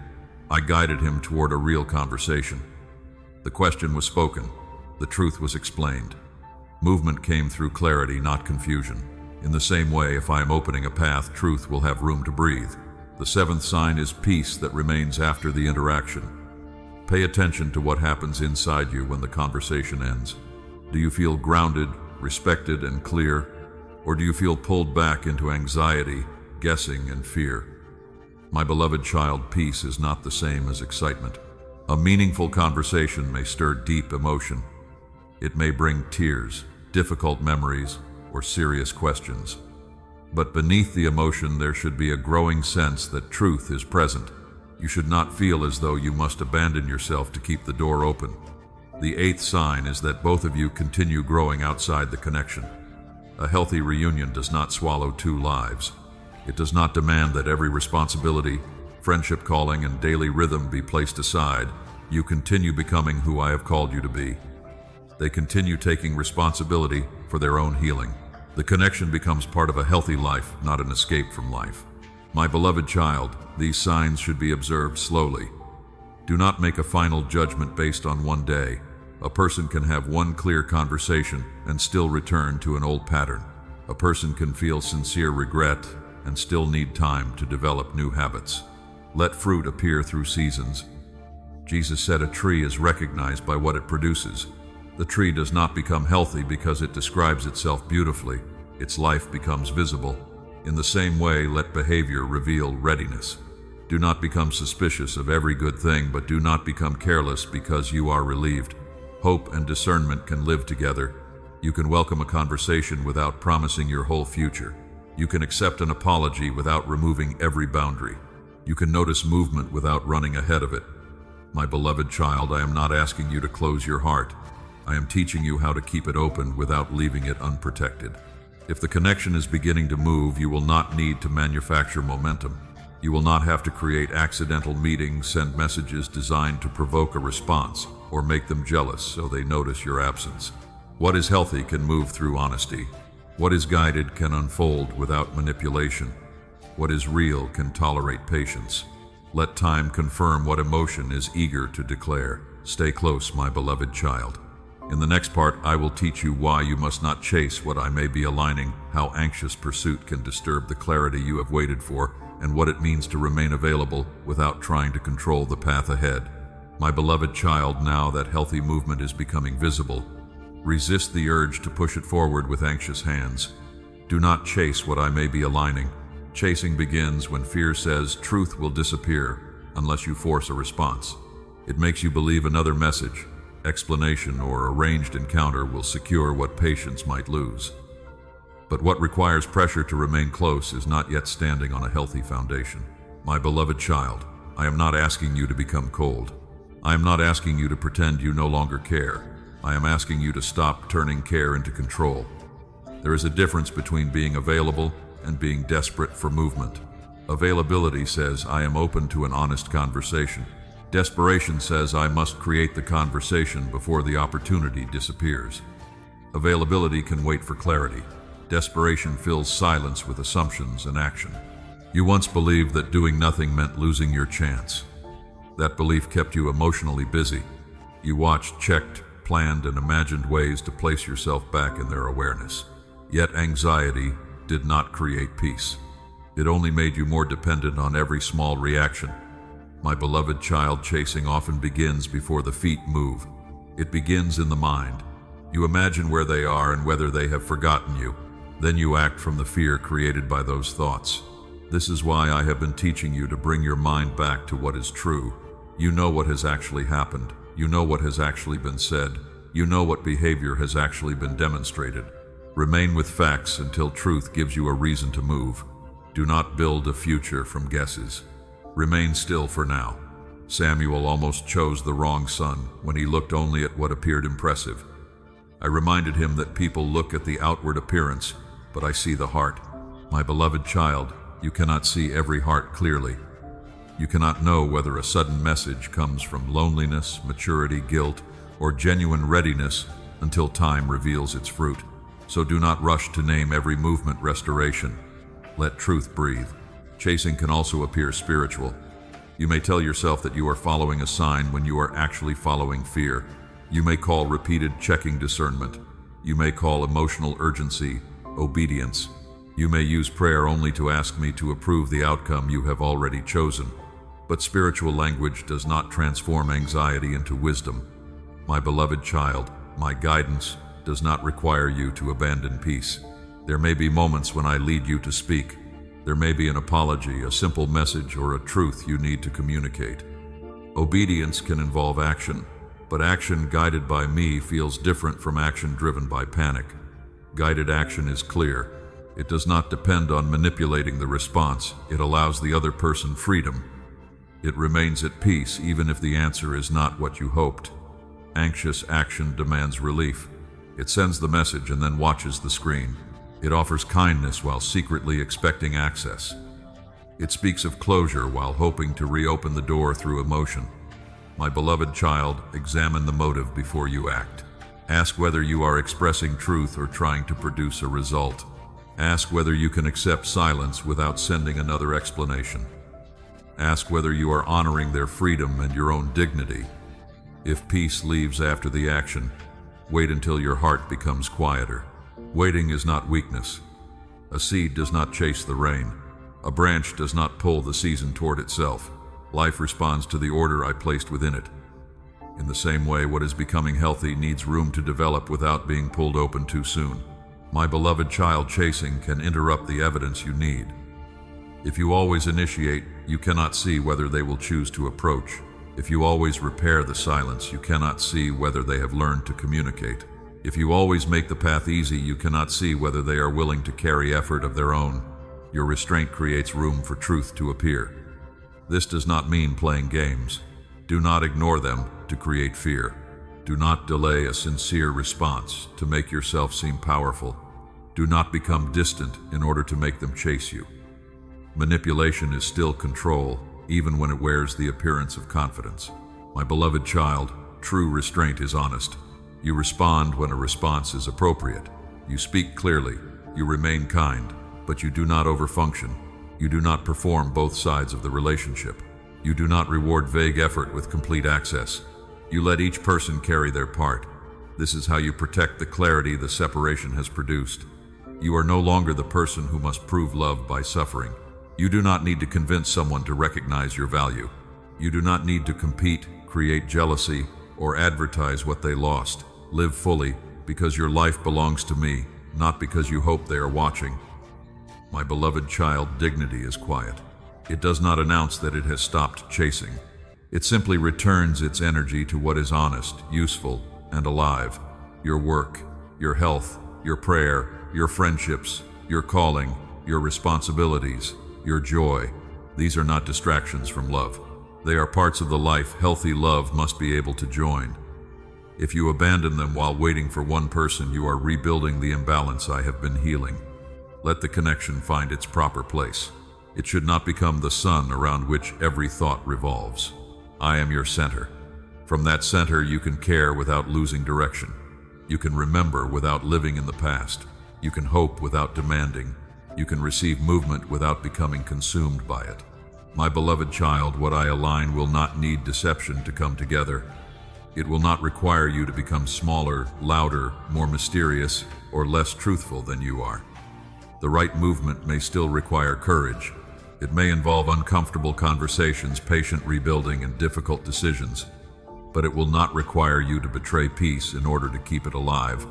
I guided him toward a real conversation. The question was spoken. The truth was explained. Movement came through clarity, not confusion. In the same way, if I am opening a path, truth will have room to breathe. The seventh sign is peace that remains after the interaction. Pay attention to what happens inside you when the conversation ends. Do you feel grounded, respected, and clear? Or do you feel pulled back into anxiety, guessing, and fear? My beloved child, peace is not the same as excitement. A meaningful conversation may stir deep emotion. It may bring tears, difficult memories, or serious questions. But beneath the emotion, there should be a growing sense that truth is present. You should not feel as though you must abandon yourself to keep the door open. The eighth sign is that both of you continue growing outside the connection. A healthy reunion does not swallow two lives. It does not demand that every responsibility, friendship calling, and daily rhythm be placed aside. You continue becoming who I have called you to be. They continue taking responsibility for their own healing. The connection becomes part of a healthy life, not an escape from life. My beloved child, these signs should be observed slowly. Do not make a final judgment based on one day. A person can have one clear conversation and still return to an old pattern. A person can feel sincere regret and still need time to develop new habits. Let fruit appear through seasons. Jesus said a tree is recognized by what it produces. The tree does not become healthy because it describes itself beautifully. Its life becomes visible. In the same way, let behavior reveal readiness. Do not become suspicious of every good thing, but do not become careless because you are relieved. Hope and discernment can live together. You can welcome a conversation without promising your whole future. You can accept an apology without removing every boundary. You can notice movement without running ahead of it. My beloved child, I am not asking you to close your heart. I am teaching you how to keep it open without leaving it unprotected. If the connection is beginning to move, you will not need to manufacture momentum. You will not have to create accidental meetings, send messages designed to provoke a response, or make them jealous so they notice your absence. What is healthy can move through honesty. What is guided can unfold without manipulation. What is real can tolerate patience. Let time confirm what emotion is eager to declare. Stay close, my beloved child. In the next part, I will teach you why you must not chase what I may be aligning, how anxious pursuit can disturb the clarity you have waited for, and what it means to remain available without trying to control the path ahead. My beloved child, now that healthy movement is becoming visible, resist the urge to push it forward with anxious hands. Do not chase what I may be aligning. Chasing begins when fear says truth will disappear unless you force a response. It makes you believe another message, explanation, or arranged encounter will secure what patience might lose. But what requires pressure to remain close is not yet standing on a healthy foundation. My beloved child, I am not asking you to become cold. I am not asking you to pretend you no longer care. I am asking you to stop turning care into control. There is a difference between being available and being desperate for movement. Availability says, I am open to an honest conversation. Desperation says, I must create the conversation before the opportunity disappears. Availability can wait for clarity. Desperation fills silence with assumptions and action. You once believed that doing nothing meant losing your chance. That belief kept you emotionally busy. You watched, checked, planned, and imagined ways to place yourself back in their awareness. Yet anxiety did not create peace. It only made you more dependent on every small reaction. My beloved child, chasing often begins before the feet move. It begins in the mind. You imagine where they are and whether they have forgotten you. Then you act from the fear created by those thoughts. This is why I have been teaching you to bring your mind back to what is true. You know what has actually happened. You know what has actually been said. You know what behavior has actually been demonstrated. Remain with facts until truth gives you a reason to move. Do not build a future from guesses. Remain still for now. Samuel almost chose the wrong son when he looked only at what appeared impressive. I reminded him that people look at the outward appearance, but I see the heart. My beloved child, you cannot see every heart clearly. You cannot know whether a sudden message comes from loneliness, maturity, guilt, or genuine readiness until time reveals its fruit. So do not rush to name every movement restoration. Let truth breathe. Chasing can also appear spiritual. You may tell yourself that you are following a sign when you are actually following fear. You may call repeated checking discernment. You may call emotional urgency obedience. You may use prayer only to ask me to approve the outcome you have already chosen. But spiritual language does not transform anxiety into wisdom. My beloved child, my guidance does not require you to abandon peace. There may be moments when I lead you to speak. There may be an apology, a simple message, or a truth you need to communicate. Obedience can involve action, but action guided by me feels different from action driven by panic. Guided action is clear. It does not depend on manipulating the response. It allows the other person freedom. It remains at peace even if the answer is not what you hoped. Anxious action demands relief. It sends the message and then watches the screen. It offers kindness while secretly expecting access. It speaks of closure while hoping to reopen the door through emotion. My beloved child, examine the motive before you act. Ask whether you are expressing truth or trying to produce a result. Ask whether you can accept silence without sending another explanation. Ask whether you are honoring their freedom and your own dignity. If peace leaves after the action, wait until your heart becomes quieter. Waiting is not weakness. A seed does not chase the rain. A branch does not pull the season toward itself. Life responds to the order I placed within it. In the same way, what is becoming healthy needs room to develop without being pulled open too soon. My beloved child, chasing can interrupt the evidence you need. If you always initiate, you cannot see whether they will choose to approach. If you always repair the silence, you cannot see whether they have learned to communicate. If you always make the path easy, you cannot see whether they are willing to carry effort of their own. Your restraint creates room for truth to appear. This does not mean playing games. Do not ignore them to create fear. Do not delay a sincere response to make yourself seem powerful. Do not become distant in order to make them chase you. Manipulation is still control, even when it wears the appearance of confidence. My beloved child, true restraint is honest. You respond when a response is appropriate. You speak clearly. You remain kind, but you do not overfunction. You do not perform both sides of the relationship. You do not reward vague effort with complete access. You let each person carry their part. This is how you protect the clarity the separation has produced. You are no longer the person who must prove love by suffering. You do not need to convince someone to recognize your value. You do not need to compete, create jealousy, or advertise what they lost. Live fully because your life belongs to me, not because you hope they are watching. My beloved child, dignity is quiet. It does not announce that it has stopped chasing. It simply returns its energy to what is honest, useful, and alive. Your work, your health, your prayer, your friendships, your calling, your responsibilities, your joy. These are not distractions from love. They are parts of the life healthy love must be able to join. If you abandon them while waiting for one person, you are rebuilding the imbalance I have been healing. Let the connection find its proper place. It should not become the sun around which every thought revolves. I am your center. From that center, you can care without losing direction. You can remember without living in the past. You can hope without demanding. You can receive movement without becoming consumed by it. My beloved child, what I align will not need deception to come together. It will not require you to become smaller, louder, more mysterious, or less truthful than you are. The right movement may still require courage. It may involve uncomfortable conversations, patient rebuilding, and difficult decisions, but it will not require you to betray peace in order to keep it alive.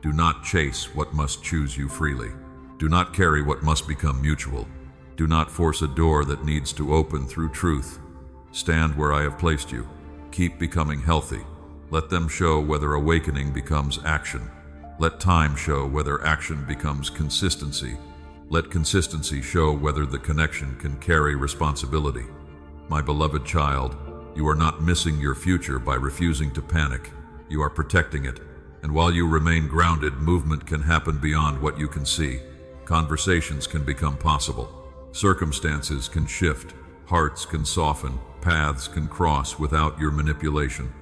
Do not chase what must choose you freely. Do not carry what must become mutual. Do not force a door that needs to open through truth. Stand where I have placed you. Keep becoming healthy. Let them show whether awakening becomes action. Let time show whether action becomes consistency. Let consistency show whether the connection can carry responsibility. My beloved child, you are not missing your future by refusing to panic. You are protecting it. And while you remain grounded, movement can happen beyond what you can see. Conversations can become possible. Circumstances can shift. Hearts can soften. Paths can cross without your manipulation.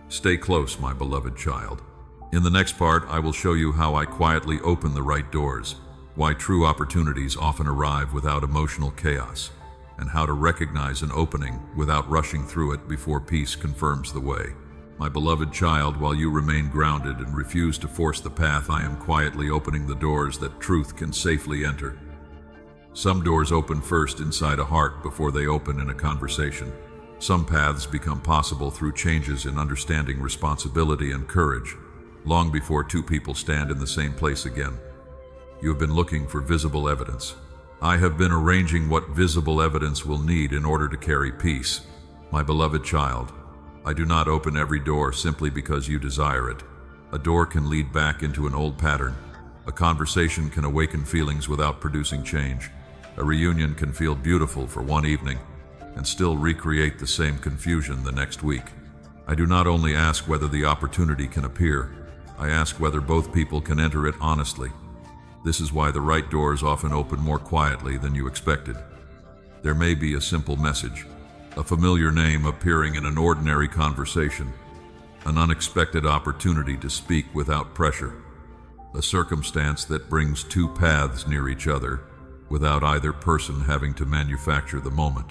Stay close, my beloved child. In the next part, I will show you how I quietly open the right doors. why true opportunities often arrive without emotional chaos, and how to recognize an opening without rushing through it before peace confirms the way. My beloved child, while you remain grounded and refuse to force the path, I am quietly opening the doors that truth can safely enter. Some doors open first inside a heart before they open in a conversation. Some paths become possible through changes in understanding, responsibility, and courage, long before two people stand in the same place again. You have been looking for visible evidence. I have been arranging what visible evidence will need in order to carry peace. My beloved child, I do not open every door simply because you desire it. A door can lead back into an old pattern. A conversation can awaken feelings without producing change. A reunion can feel beautiful for one evening and still recreate the same confusion the next week. I do not only ask whether the opportunity can appear, I ask whether both people can enter it honestly. This is why the right doors often open more quietly than you expected. There may be a simple message, a familiar name appearing in an ordinary conversation, an unexpected opportunity to speak without pressure, a circumstance that brings two paths near each other without either person having to manufacture the moment.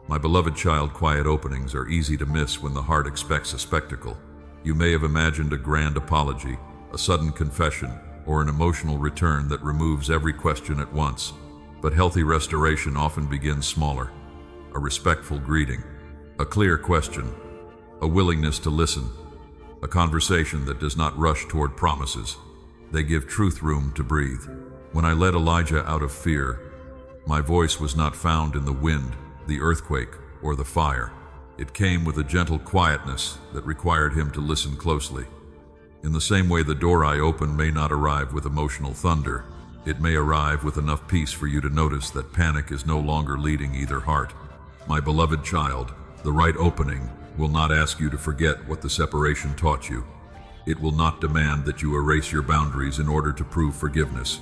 My beloved child, quiet openings are easy to miss when the heart expects a spectacle. You may have imagined a grand apology, a sudden confession, or an emotional return that removes every question at once. But healthy restoration often begins smaller. A respectful greeting, a clear question, a willingness to listen, a conversation that does not rush toward promises. They give truth room to breathe. When I led Elijah out of fear, my voice was not found in the wind, the earthquake, or the fire. It came with a gentle quietness that required him to listen closely. In the same way, the door I open may not arrive with emotional thunder. It may arrive with enough peace for you to notice that panic is no longer leading either heart. My beloved child, the right opening will not ask you to forget what the separation taught you. It will not demand that you erase your boundaries in order to prove forgiveness.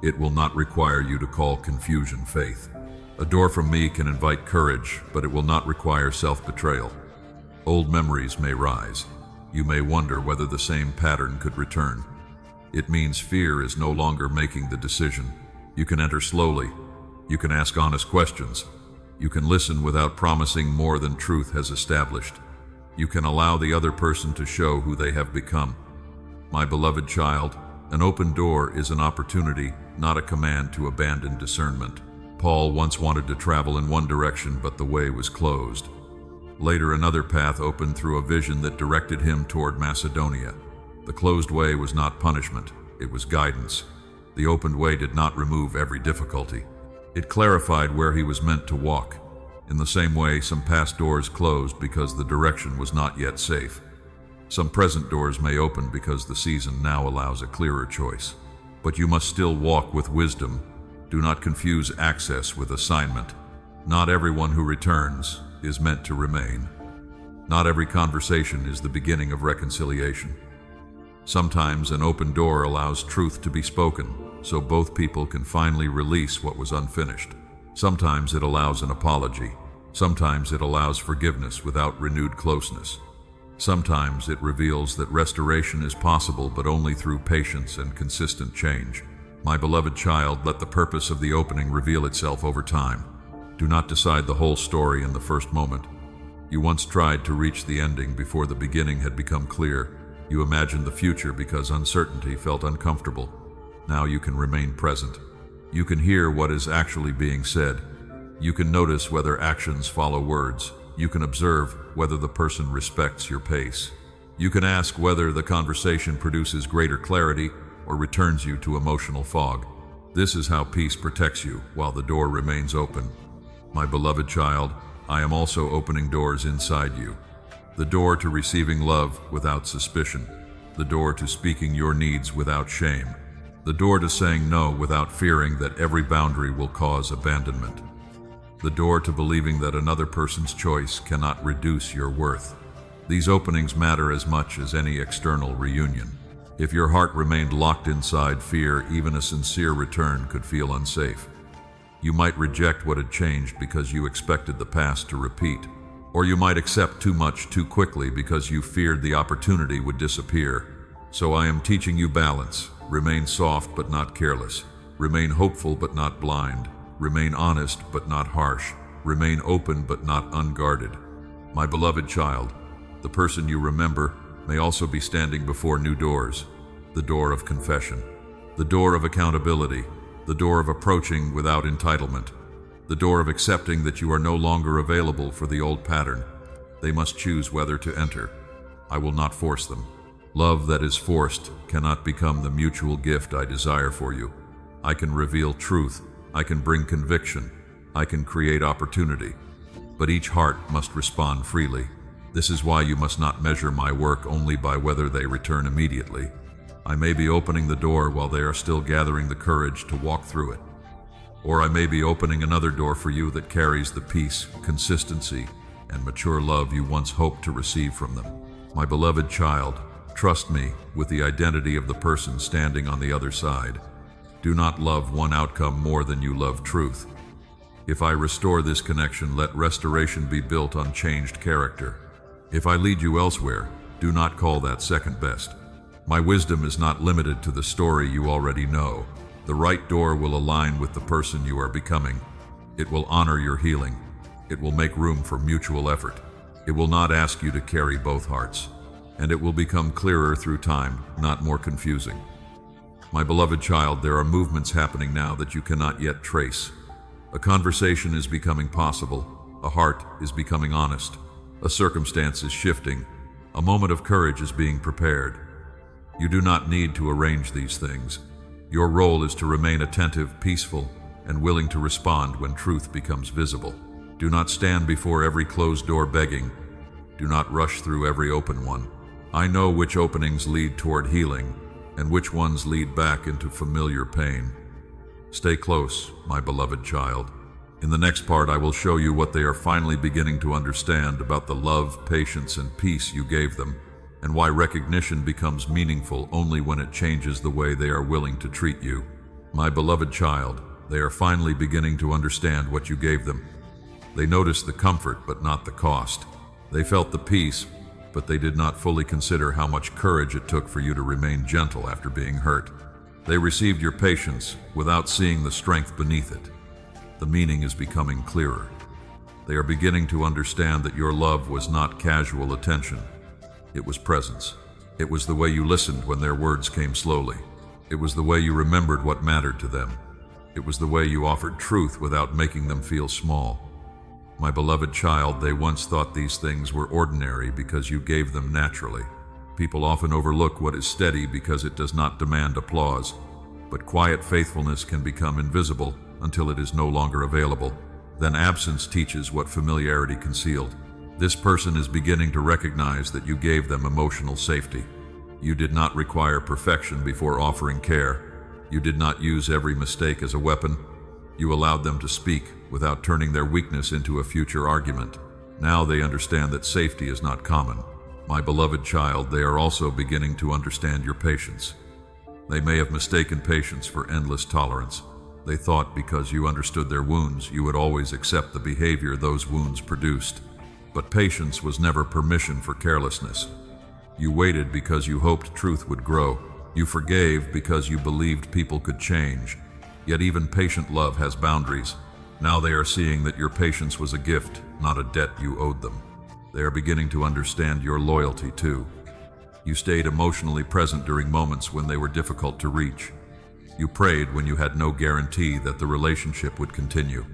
It will not require you to call confusion faith. A door from me can invite courage, but it will not require self-betrayal. Old memories may rise. You may wonder whether the same pattern could return. It means fear is no longer making the decision. You can enter slowly. You can ask honest questions. You can listen without promising more than truth has established. You can allow the other person to show who they have become. My beloved child, an open door is an opportunity, not a command to abandon discernment. Paul once wanted to travel in one direction, but the way was closed. Later, another path opened through a vision that directed him toward Macedonia. The closed way was not punishment, it was guidance. The opened way did not remove every difficulty. It clarified where he was meant to walk. In the same way, some past doors closed because the direction was not yet safe. Some present doors may open because the season now allows a clearer choice. But you must still walk with wisdom. Do not confuse access with assignment. Not everyone who returns is meant to remain. Not every conversation is the beginning of reconciliation. Sometimes an open door allows truth to be spoken, so both people can finally release what was unfinished. Sometimes it allows an apology. Sometimes it allows forgiveness without renewed closeness. Sometimes it reveals that restoration is possible, but only through patience and consistent change. My beloved child, let the purpose of the opening reveal itself over time. Do not decide the whole story in the first moment. You once tried to reach the ending before the beginning had become clear. You imagined the future because uncertainty felt uncomfortable. Now you can remain present. You can hear what is actually being said. You can notice whether actions follow words. You can observe whether the person respects your pace. You can ask whether the conversation produces greater clarity or returns you to emotional fog. This is how peace protects you while the door remains open. My beloved child, I am also opening doors inside you. The door to receiving love without suspicion. The door to speaking your needs without shame. The door to saying no without fearing that every boundary will cause abandonment. The door to believing that another person's choice cannot reduce your worth. These openings matter as much as any external reunion. If your heart remained locked inside fear, even a sincere return could feel unsafe. You might reject what had changed because you expected the past to repeat. Or you might accept too much too quickly because you feared the opportunity would disappear. So I am teaching you balance. Remain soft but not careless. Remain hopeful but not blind. Remain honest but not harsh. Remain open but not unguarded. My beloved child, the person you remember may also be standing before new doors. The door of confession, the door of accountability, the door of approaching without entitlement, the door of accepting that you are no longer available for the old pattern. They must choose whether to enter. I will not force them. Love that is forced cannot become the mutual gift I desire for you. I can reveal truth. I can bring conviction. I can create opportunity. But each heart must respond freely. This is why you must not measure my work only by whether they return immediately. I may be opening the door while they are still gathering the courage to walk through it. Or I may be opening another door for you that carries the peace, consistency, and mature love you once hoped to receive from them. My beloved child, trust me with the identity of the person standing on the other side. Do not love one outcome more than you love truth. If I restore this connection, let restoration be built on changed character. If I lead you elsewhere, do not call that second best. My wisdom is not limited to the story you already know. The right door will align with the person you are becoming. It will honor your healing. It will make room for mutual effort. It will not ask you to carry both hearts. And it will become clearer through time, not more confusing. My beloved child, there are movements happening now that you cannot yet trace. A conversation is becoming possible. A heart is becoming honest. A circumstance is shifting. A moment of courage is being prepared. You do not need to arrange these things. Your role is to remain attentive, peaceful, and willing to respond when truth becomes visible. Do not stand before every closed door begging. Do not rush through every open one. I know which openings lead toward healing and which ones lead back into familiar pain. Stay close, my beloved child. In the next part, I will show you what they are finally beginning to understand about the love, patience, and peace you gave them, and why recognition becomes meaningful only when it changes the way they are willing to treat you. My beloved child, they are finally beginning to understand what you gave them. They noticed the comfort, but not the cost. They felt the peace, but they did not fully consider how much courage it took for you to remain gentle after being hurt. They received your patience without seeing the strength beneath it. The meaning is becoming clearer. They are beginning to understand that your love was not casual attention. It was presence. It was the way you listened when their words came slowly. It was the way you remembered what mattered to them. It was the way you offered truth without making them feel small. My beloved child, they once thought these things were ordinary because you gave them naturally. People often overlook what is steady because it does not demand applause, but quiet faithfulness can become invisible until it is no longer available. Then absence teaches what familiarity concealed. This person is beginning to recognize that you gave them emotional safety. You did not require perfection before offering care. You did not use every mistake as a weapon. You allowed them to speak without turning their weakness into a future argument. Now they understand that safety is not common. My beloved child, they are also beginning to understand your patience. They may have mistaken patience for endless tolerance. They thought because you understood their wounds, you would always accept the behavior those wounds produced. But patience was never permission for carelessness. You waited because you hoped truth would grow. You forgave because you believed people could change. Yet even patient love has boundaries. Now they are seeing that your patience was a gift, not a debt you owed them. They are beginning to understand your loyalty too. You stayed emotionally present during moments when they were difficult to reach. You prayed when you had no guarantee that the relationship would continue.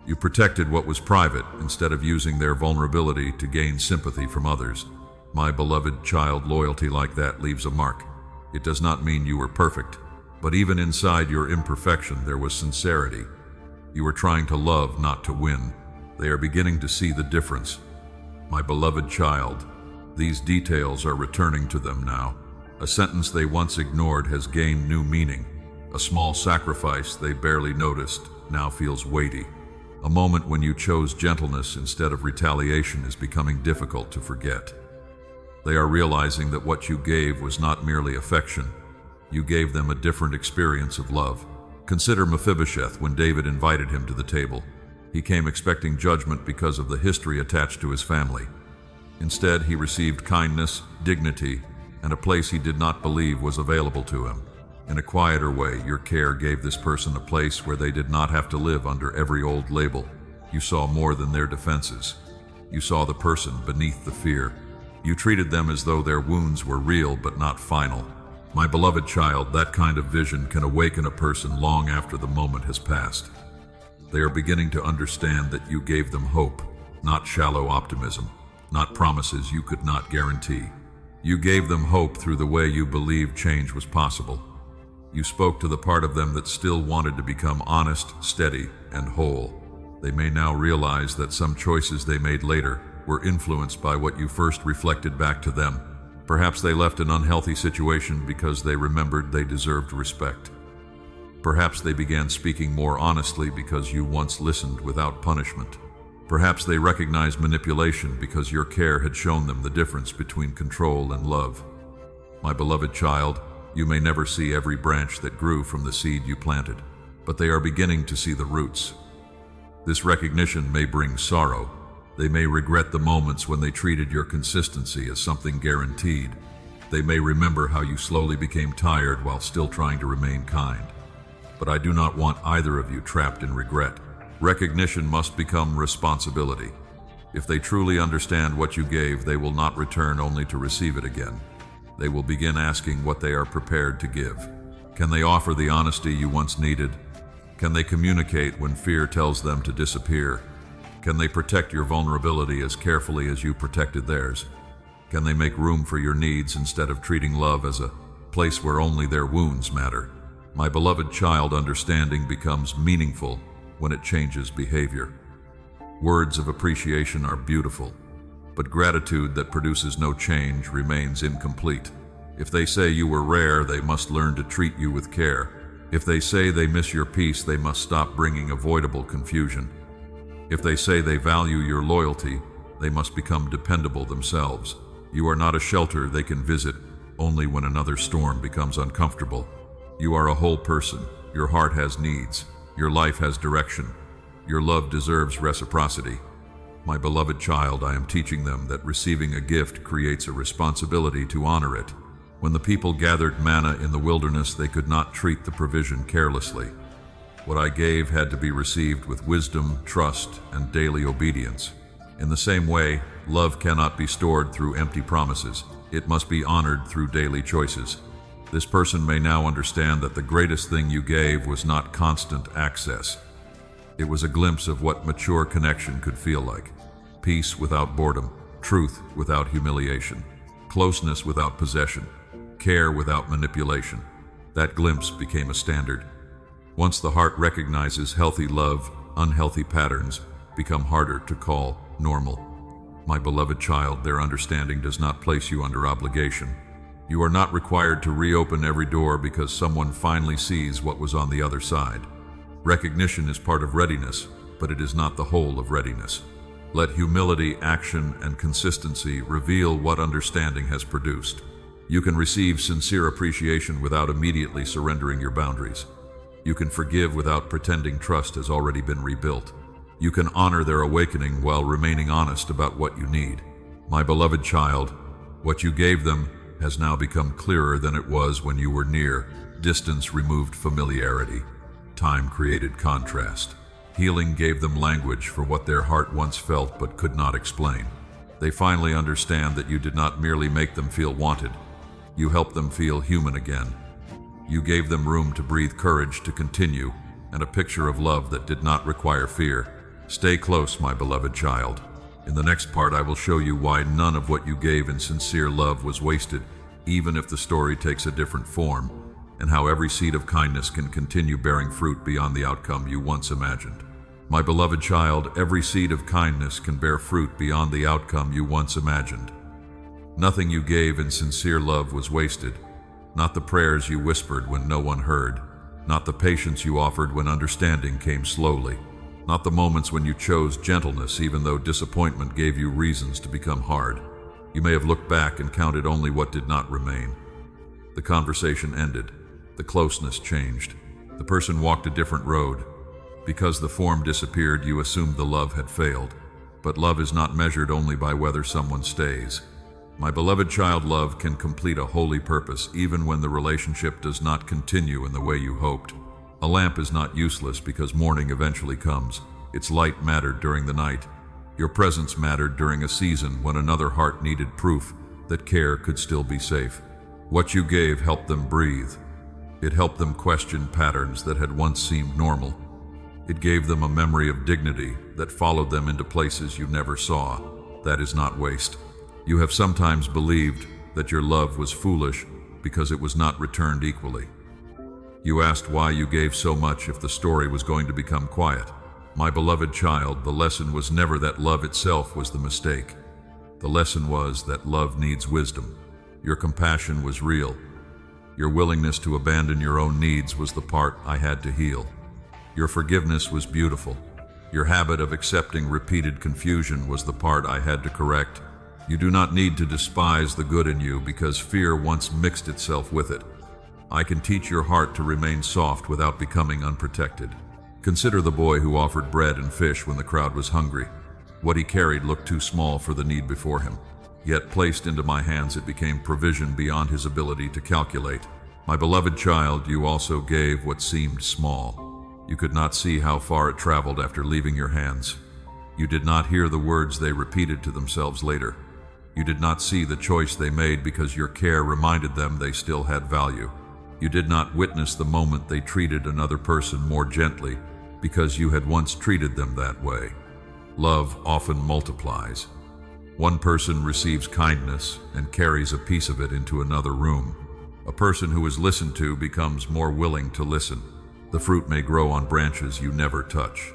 You protected what was private instead of using their vulnerability to gain sympathy from others. My beloved child, loyalty like that leaves a mark. It does not mean you were perfect, but even inside your imperfection there was sincerity. You were trying to love, not to win. They are beginning to see the difference. My beloved child, these details are returning to them now. A sentence they once ignored has gained new meaning. A small sacrifice they barely noticed now feels weighty. A moment when you chose gentleness instead of retaliation is becoming difficult to forget. They are realizing that what you gave was not merely affection. You gave them a different experience of love. Consider Mephibosheth when David invited him to the table. He came expecting judgment because of the history attached to his family. Instead, he received kindness, dignity, and a place he did not believe was available to him. In a quieter way, your care gave this person a place where they did not have to live under every old label. You saw more than their defenses. You saw the person beneath the fear. You treated them as though their wounds were real but not final. My beloved child, that kind of vision can awaken a person long after the moment has passed. They are beginning to understand that you gave them hope, not shallow optimism, not promises you could not guarantee. You gave them hope through the way you believed change was possible. You spoke to the part of them that still wanted to become honest, steady, and whole. They may now realize that some choices they made later were influenced by what you first reflected back to them. Perhaps they left an unhealthy situation because they remembered they deserved respect. Perhaps they began speaking more honestly because you once listened without punishment. Perhaps they recognized manipulation because your care had shown them the difference between control and love. My beloved child, you may never see every branch that grew from the seed you planted, but they are beginning to see the roots. This recognition may bring sorrow. They may regret the moments when they treated your consistency as something guaranteed. They may remember how you slowly became tired while still trying to remain kind. But I do not want either of you trapped in regret. Recognition must become responsibility. If they truly understand what you gave, they will not return only to receive it again. They will begin asking what they are prepared to give. Can they offer the honesty you once needed? Can they communicate when fear tells them to disappear? Can they protect your vulnerability as carefully as you protected theirs? Can they make room for your needs instead of treating love as a place where only their wounds matter? My beloved child, understanding becomes meaningful when it changes behavior. Words of appreciation are beautiful, but gratitude that produces no change remains incomplete. If they say you were rare, they must learn to treat you with care. If they say they miss your peace, they must stop bringing avoidable confusion. If they say they value your loyalty, they must become dependable themselves. You are not a shelter they can visit only when another storm becomes uncomfortable. You are a whole person. Your heart has needs. Your life has direction. Your love deserves reciprocity. My beloved child, I am teaching them that receiving a gift creates a responsibility to honor it. When the people gathered manna in the wilderness, they could not treat the provision carelessly. What I gave had to be received with wisdom, trust, and daily obedience. In the same way, love cannot be stored through empty promises. It must be honored through daily choices. This person may now understand that the greatest thing you gave was not constant access. It was a glimpse of what mature connection could feel like. Peace without boredom, truth without humiliation, closeness without possession, care without manipulation. That glimpse became a standard. Once the heart recognizes healthy love, unhealthy patterns become harder to call normal. My beloved child, their understanding does not place you under obligation. You are not required to reopen every door because someone finally sees what was on the other side. Recognition is part of readiness, but it is not the whole of readiness. Let humility, action, and consistency reveal what understanding has produced. You can receive sincere appreciation without immediately surrendering your boundaries. You can forgive without pretending trust has already been rebuilt. You can honor their awakening while remaining honest about what you need. My beloved child, what you gave them has now become clearer than it was when you were near. Distance removed familiarity. Time created contrast. Healing gave them language for what their heart once felt but could not explain. They finally understand that you did not merely make them feel wanted. You helped them feel human again. You gave them room to breathe courage to continue and a picture of love that did not require fear. Stay close, my beloved child. In the next part, I will show you why none of what you gave in sincere love was wasted, even if the story takes a different form, and how every seed of kindness can continue bearing fruit beyond the outcome you once imagined. My beloved child, every seed of kindness can bear fruit beyond the outcome you once imagined. Nothing you gave in sincere love was wasted. Not the prayers you whispered when no one heard. Not the patience you offered when understanding came slowly. Not the moments when you chose gentleness even though disappointment gave you reasons to become hard. You may have looked back and counted only what did not remain. The conversation ended. The closeness changed. The person walked a different road. Because the form disappeared, you assumed the love had failed. But love is not measured only by whether someone stays. My beloved child, love can complete a holy purpose even when the relationship does not continue in the way you hoped. A lamp is not useless because morning eventually comes. Its light mattered during the night. Your presence mattered during a season when another heart needed proof that care could still be safe. What you gave helped them breathe. It helped them question patterns that had once seemed normal. It gave them a memory of dignity that followed them into places you never saw. That is not waste. You have sometimes believed that your love was foolish because it was not returned equally. You asked why you gave so much if the story was going to become quiet. My beloved child, the lesson was never that love itself was the mistake. The lesson was that love needs wisdom. Your compassion was real. Your willingness to abandon your own needs was the part I had to heal. Your forgiveness was beautiful. Your habit of accepting repeated confusion was the part I had to correct. You do not need to despise the good in you because fear once mixed itself with it. I can teach your heart to remain soft without becoming unprotected. Consider the boy who offered bread and fish when the crowd was hungry. What he carried looked too small for the need before him. Yet placed into my hands, it became provision beyond his ability to calculate. My beloved child, you also gave what seemed small. You could not see how far it traveled after leaving your hands. You did not hear the words they repeated to themselves later. You did not see the choice they made because your care reminded them they still had value. You did not witness the moment they treated another person more gently because you had once treated them that way. Love often multiplies. One person receives kindness and carries a piece of it into another room. A person who is listened to becomes more willing to listen. The fruit may grow on branches you never touch.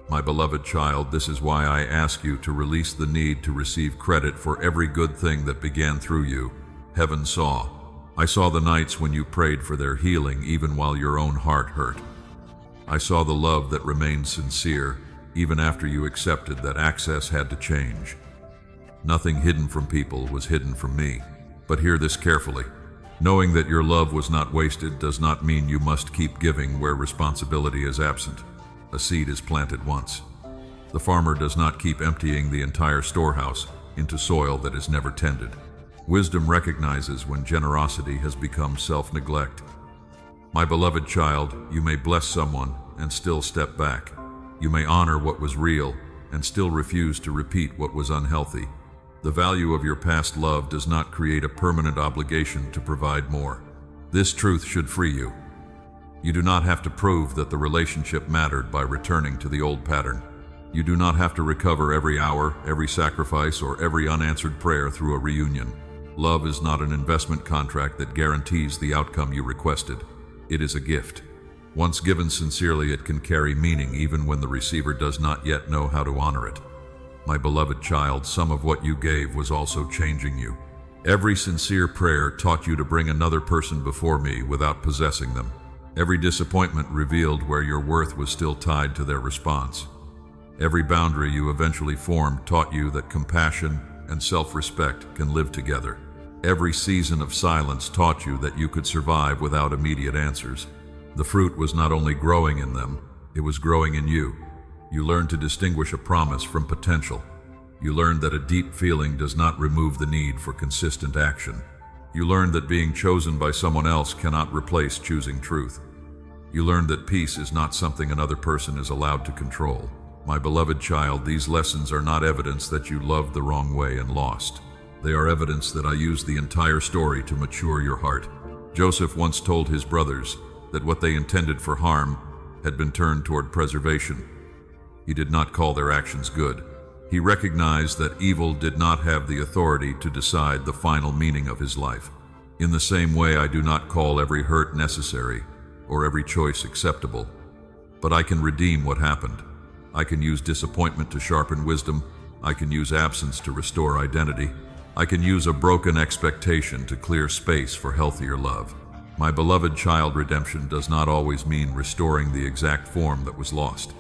My beloved child, this is why I ask you to release the need to receive credit for every good thing that began through you. Heaven saw. I saw the nights when you prayed for their healing even while your own heart hurt. I saw the love that remained sincere even after you accepted that access had to change. Nothing hidden from people was hidden from me. But hear this carefully. Knowing that your love was not wasted does not mean you must keep giving where responsibility is absent. A seed is planted once. The farmer does not keep emptying the entire storehouse into soil that is never tended. Wisdom recognizes when generosity has become self-neglect. My beloved child, you may bless someone and still step back. You may honor what was real and still refuse to repeat what was unhealthy. The value of your past love does not create a permanent obligation to provide more. This truth should free you. You do not have to prove that the relationship mattered by returning to the old pattern. You do not have to recover every hour, every sacrifice, or every unanswered prayer through a reunion. Love is not an investment contract that guarantees the outcome you requested. It is a gift. Once given sincerely, it can carry meaning even when the receiver does not yet know how to honor it. My beloved child, some of what you gave was also changing you. Every sincere prayer taught you to bring another person before me without possessing them. Every disappointment revealed where your worth was still tied to their response. Every boundary you eventually formed taught you that compassion and self-respect can live together. Every season of silence taught you that you could survive without immediate answers. The fruit was not only growing in them, it was growing in you. You learned to distinguish a promise from potential. You learned that a deep feeling does not remove the need for consistent action. You learned that being chosen by someone else cannot replace choosing truth. You learned that peace is not something another person is allowed to control. My beloved child, these lessons are not evidence that you loved the wrong way and lost. They are evidence that I used the entire story to mature your heart. Joseph once told his brothers that what they intended for harm had been turned toward preservation. He did not call their actions good. He recognized that evil did not have the authority to decide the final meaning of his life. In the same way, I do not call every hurt necessary or every choice acceptable, but I can redeem what happened. I can use disappointment to sharpen wisdom. I can use absence to restore identity. I can use a broken expectation to clear space for healthier love. My beloved child, redemption does not always mean restoring the exact form that was lost.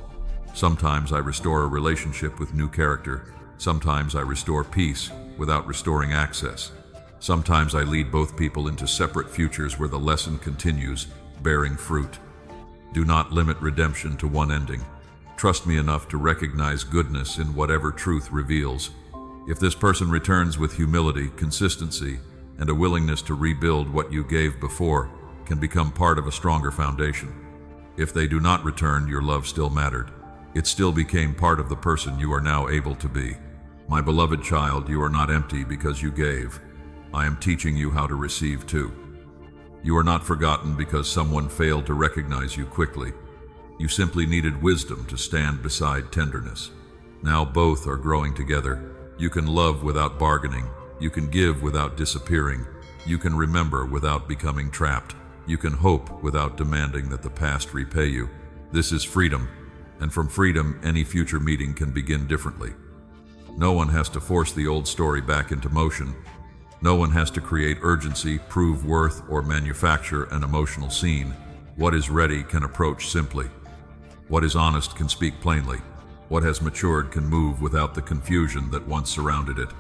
Sometimes I restore a relationship with new character. Sometimes I restore peace without restoring access. Sometimes I lead both people into separate futures where the lesson continues, bearing fruit. Do not limit redemption to one ending. Trust me enough to recognize goodness in whatever truth reveals. If this person returns with humility, consistency, and a willingness to rebuild what you gave before, can become part of a stronger foundation. If they do not return, your love still mattered. It still became part of the person you are now able to be. My beloved child, you are not empty because you gave. I am teaching you how to receive too. You are not forgotten because someone failed to recognize you quickly. You simply needed wisdom to stand beside tenderness. Now both are growing together. You can love without bargaining. You can give without disappearing. You can remember without becoming trapped. You can hope without demanding that the past repay you. This is freedom, and from freedom, any future meeting can begin differently. No one has to force the old story back into motion. No one has to create urgency, prove worth, or manufacture an emotional scene. What is ready can approach simply. What is honest can speak plainly. What has matured can move without the confusion that once surrounded it.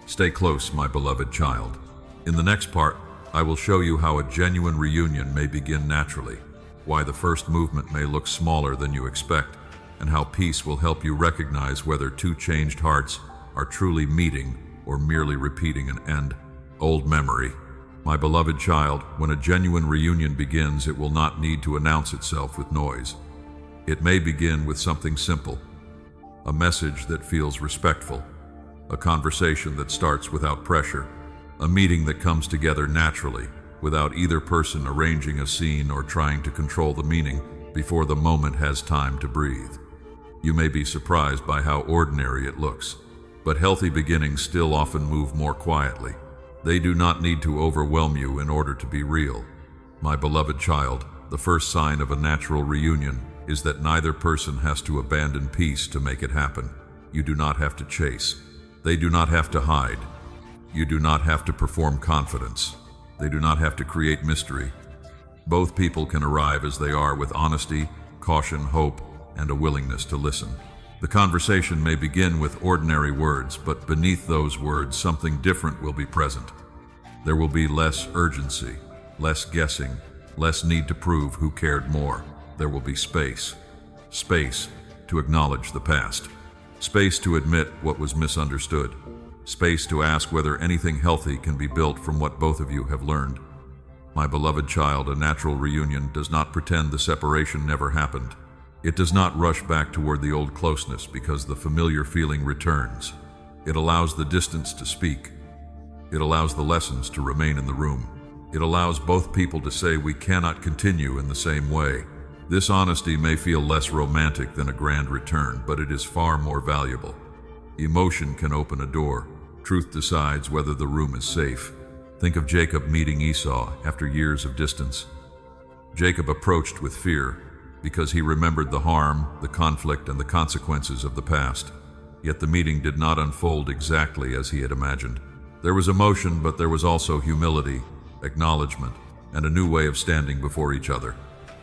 Stay close, my beloved child. In the next part, I will show you how a genuine reunion may begin naturally, why the first movement may look smaller than you expect, and how peace will help you recognize whether two changed hearts are truly meeting or merely repeating an old memory. My beloved child, when a genuine reunion begins, it will not need to announce itself with noise. It may begin with something simple, a message that feels respectful, a conversation that starts without pressure, a meeting that comes together naturally, without either person arranging a scene or trying to control the meaning before the moment has time to breathe. You may be surprised by how ordinary it looks, but healthy beginnings still often move more quietly. They do not need to overwhelm you in order to be real. My beloved child, the first sign of a natural reunion is that neither person has to abandon peace to make it happen. You do not have to chase. They do not have to hide. You do not have to perform confidence. They do not have to create mystery. Both people can arrive as they are with honesty, caution, hope, and a willingness to listen. The conversation may begin with ordinary words, but beneath those words, something different will be present. There will be less urgency, less guessing, less need to prove who cared more. There will be space. Space to acknowledge the past. Space to admit what was misunderstood. Space to ask whether anything healthy can be built from what both of you have learned. My beloved child, a natural reunion does not pretend the separation never happened. It does not rush back toward the old closeness because the familiar feeling returns. It allows the distance to speak. It allows the lessons to remain in the room. It allows both people to say, we cannot continue in the same way. This honesty may feel less romantic than a grand return, but it is far more valuable. Emotion can open a door. Truth decides whether the room is safe. Think of Jacob meeting Esau after years of distance. Jacob approached with fear because he remembered the harm, the conflict, and the consequences of the past. Yet the meeting did not unfold exactly as he had imagined. There was emotion, but there was also humility, acknowledgement, and a new way of standing before each other.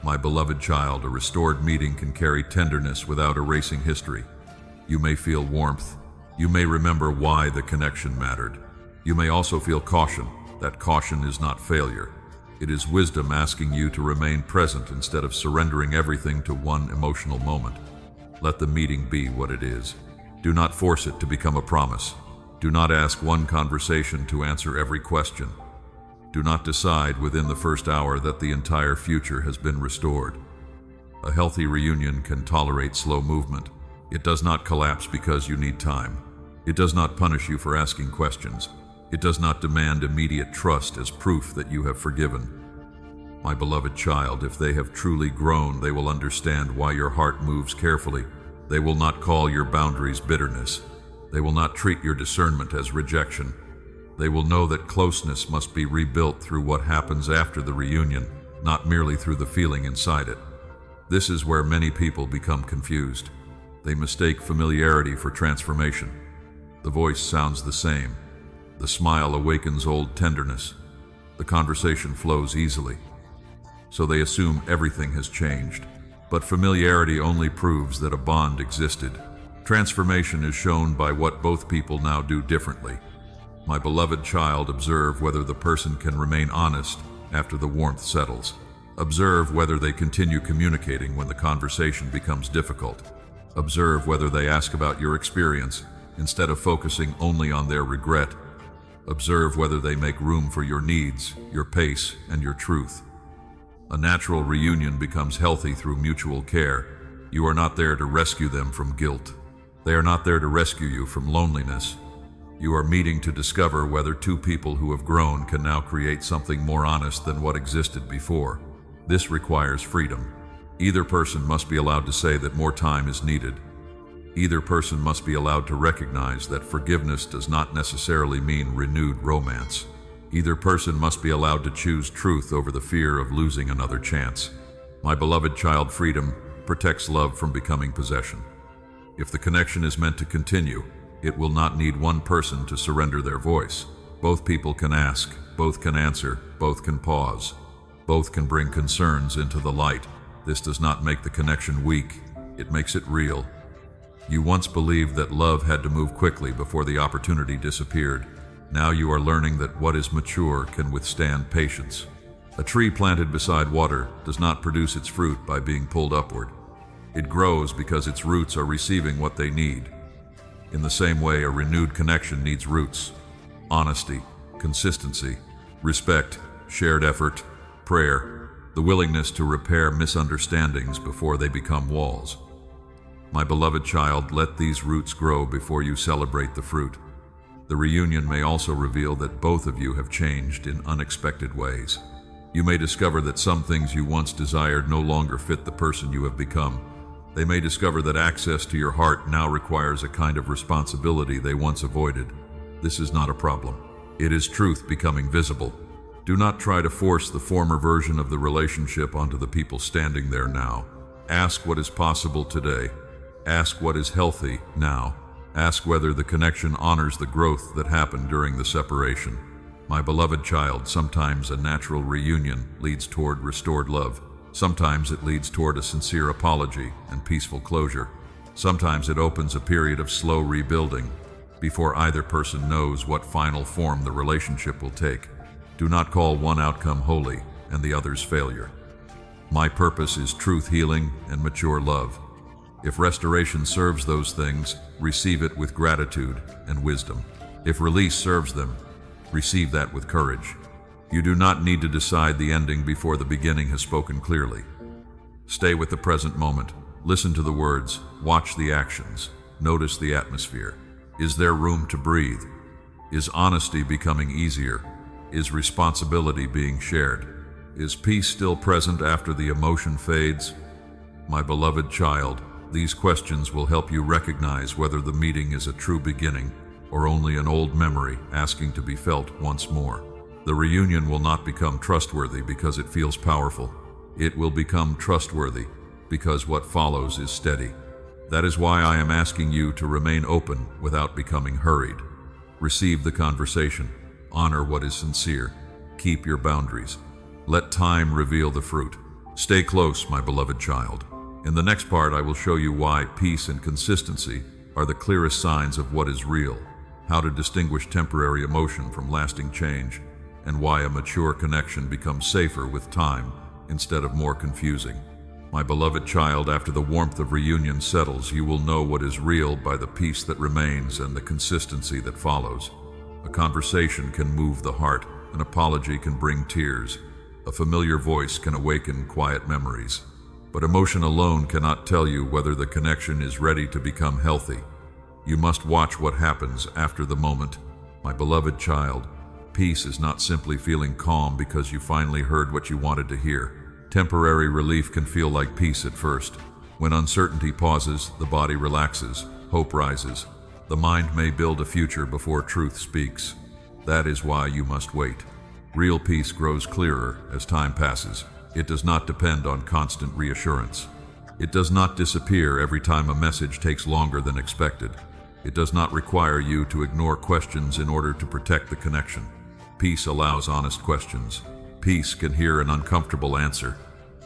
My beloved child, a restored meeting can carry tenderness without erasing history. You may feel warmth. You may remember why the connection mattered. You may also feel caution. That caution is not failure. It is wisdom asking you to remain present instead of surrendering everything to one emotional moment. Let the meeting be what it is. Do not force it to become a promise. Do not ask one conversation to answer every question. Do not decide within the first hour that the entire future has been restored. A healthy reunion can tolerate slow movement. It does not collapse because you need time. It does not punish you for asking questions. It does not demand immediate trust as proof that you have forgiven. My beloved child, if they have truly grown, they will understand why your heart moves carefully. They will not call your boundaries bitterness. They will not treat your discernment as rejection. They will know that closeness must be rebuilt through what happens after the reunion, not merely through the feeling inside it. This is where many people become confused. They mistake familiarity for transformation. The voice sounds the same. The smile awakens old tenderness. The conversation flows easily. So they assume everything has changed. But familiarity only proves that a bond existed. Transformation is shown by what both people now do differently. My beloved child, observe whether the person can remain honest after the warmth settles. Observe whether they continue communicating when the conversation becomes difficult. Observe whether they ask about your experience instead of focusing only on their regret. Observe whether they make room for your needs, your pace, and your truth. A natural reunion becomes healthy through mutual care. You are not there to rescue them from guilt. They are not there to rescue you from loneliness. You are meeting to discover whether two people who have grown can now create something more honest than what existed before. This requires freedom. Either person must be allowed to say that more time is needed. Either person must be allowed to recognize that forgiveness does not necessarily mean renewed romance. Either person must be allowed to choose truth over the fear of losing another chance. My beloved child, freedom protects love from becoming possession. If the connection is meant to continue, it will not need one person to surrender their voice. Both people can ask, both can answer, both can pause. Both can bring concerns into the light. This does not make the connection weak, it makes it real. You once believed that love had to move quickly before the opportunity disappeared. Now you are learning that what is mature can withstand patience. A tree planted beside water does not produce its fruit by being pulled upward. It grows because its roots are receiving what they need. In the same way, a renewed connection needs roots: honesty, consistency, respect, shared effort, prayer, the willingness to repair misunderstandings before they become walls. My beloved child, let these roots grow before you celebrate the fruit. The reunion may also reveal that both of you have changed in unexpected ways. You may discover that some things you once desired no longer fit the person you have become. They may discover that access to your heart now requires a kind of responsibility they once avoided. This is not a problem. It is truth becoming visible. Do not try to force the former version of the relationship onto the people standing there now. Ask what is possible today. Ask what is healthy now. Ask whether the connection honors the growth that happened during the separation. My beloved child, sometimes a natural reunion leads toward restored love. Sometimes it leads toward a sincere apology and peaceful closure. Sometimes it opens a period of slow rebuilding before either person knows what final form the relationship will take. Do not call one outcome holy and the other's failure. My purpose is truth healing and mature love. If restoration serves those things, receive it with gratitude and wisdom. If release serves them, receive that with courage. You do not need to decide the ending before the beginning has spoken clearly. Stay with the present moment. Listen to the words. Watch the actions. Notice the atmosphere. Is there room to breathe? Is honesty becoming easier? Is responsibility being shared? Is peace still present after the emotion fades? My beloved child, these questions will help you recognize whether the meeting is a true beginning or only an old memory asking to be felt once more. The reunion will not become trustworthy because it feels powerful. It will become trustworthy because what follows is steady. That is why I am asking you to remain open without becoming hurried. Receive the conversation. Honor what is sincere. Keep your boundaries. Let time reveal the fruit. Stay close, my beloved child. In the next part, I will show you why peace and consistency are the clearest signs of what is real, how to distinguish temporary emotion from lasting change, and why a mature connection becomes safer with time instead of more confusing. My beloved child, after the warmth of reunion settles, you will know what is real by the peace that remains and the consistency that follows. A conversation can move the heart, an apology can bring tears, a familiar voice can awaken quiet memories. But emotion alone cannot tell you whether the connection is ready to become healthy. You must watch what happens after the moment. My beloved child, peace is not simply feeling calm because you finally heard what you wanted to hear. Temporary relief can feel like peace at first. When uncertainty pauses, the body relaxes, hope rises. The mind may build a future before truth speaks. That is why you must wait. Real peace grows clearer as time passes. It does not depend on constant reassurance. It does not disappear every time a message takes longer than expected. It does not require you to ignore questions in order to protect the connection. Peace allows honest questions. Peace can hear an uncomfortable answer.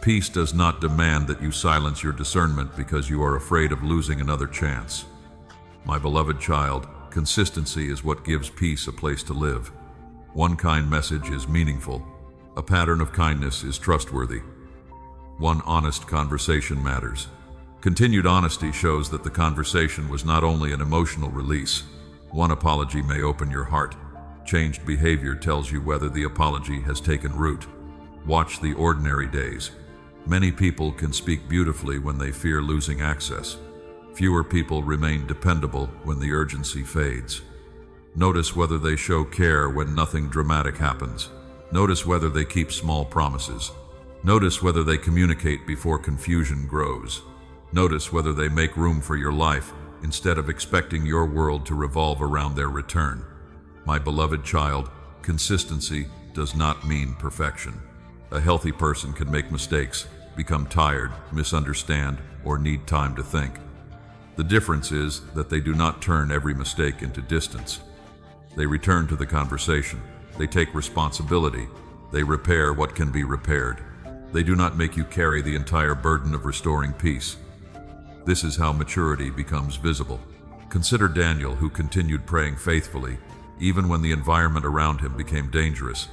Peace does not demand that you silence your discernment because you are afraid of losing another chance. My beloved child, consistency is what gives peace a place to live. One kind message is meaningful. A pattern of kindness is trustworthy. One honest conversation matters. Continued honesty shows that the conversation was not only an emotional release. One apology may open your heart. Changed behavior tells you whether the apology has taken root. Watch the ordinary days. Many people can speak beautifully when they fear losing access. Fewer people remain dependable when the urgency fades. Notice whether they show care when nothing dramatic happens. Notice whether they keep small promises. Notice whether they communicate before confusion grows. Notice whether they make room for your life instead of expecting your world to revolve around their return. My beloved child, consistency does not mean perfection. A healthy person can make mistakes, become tired, misunderstand, or need time to think. The difference is that they do not turn every mistake into distance. They return to the conversation. They take responsibility. They repair what can be repaired. They do not make you carry the entire burden of restoring peace. This is how maturity becomes visible. Consider Daniel, who continued praying faithfully, even when the environment around him became dangerous.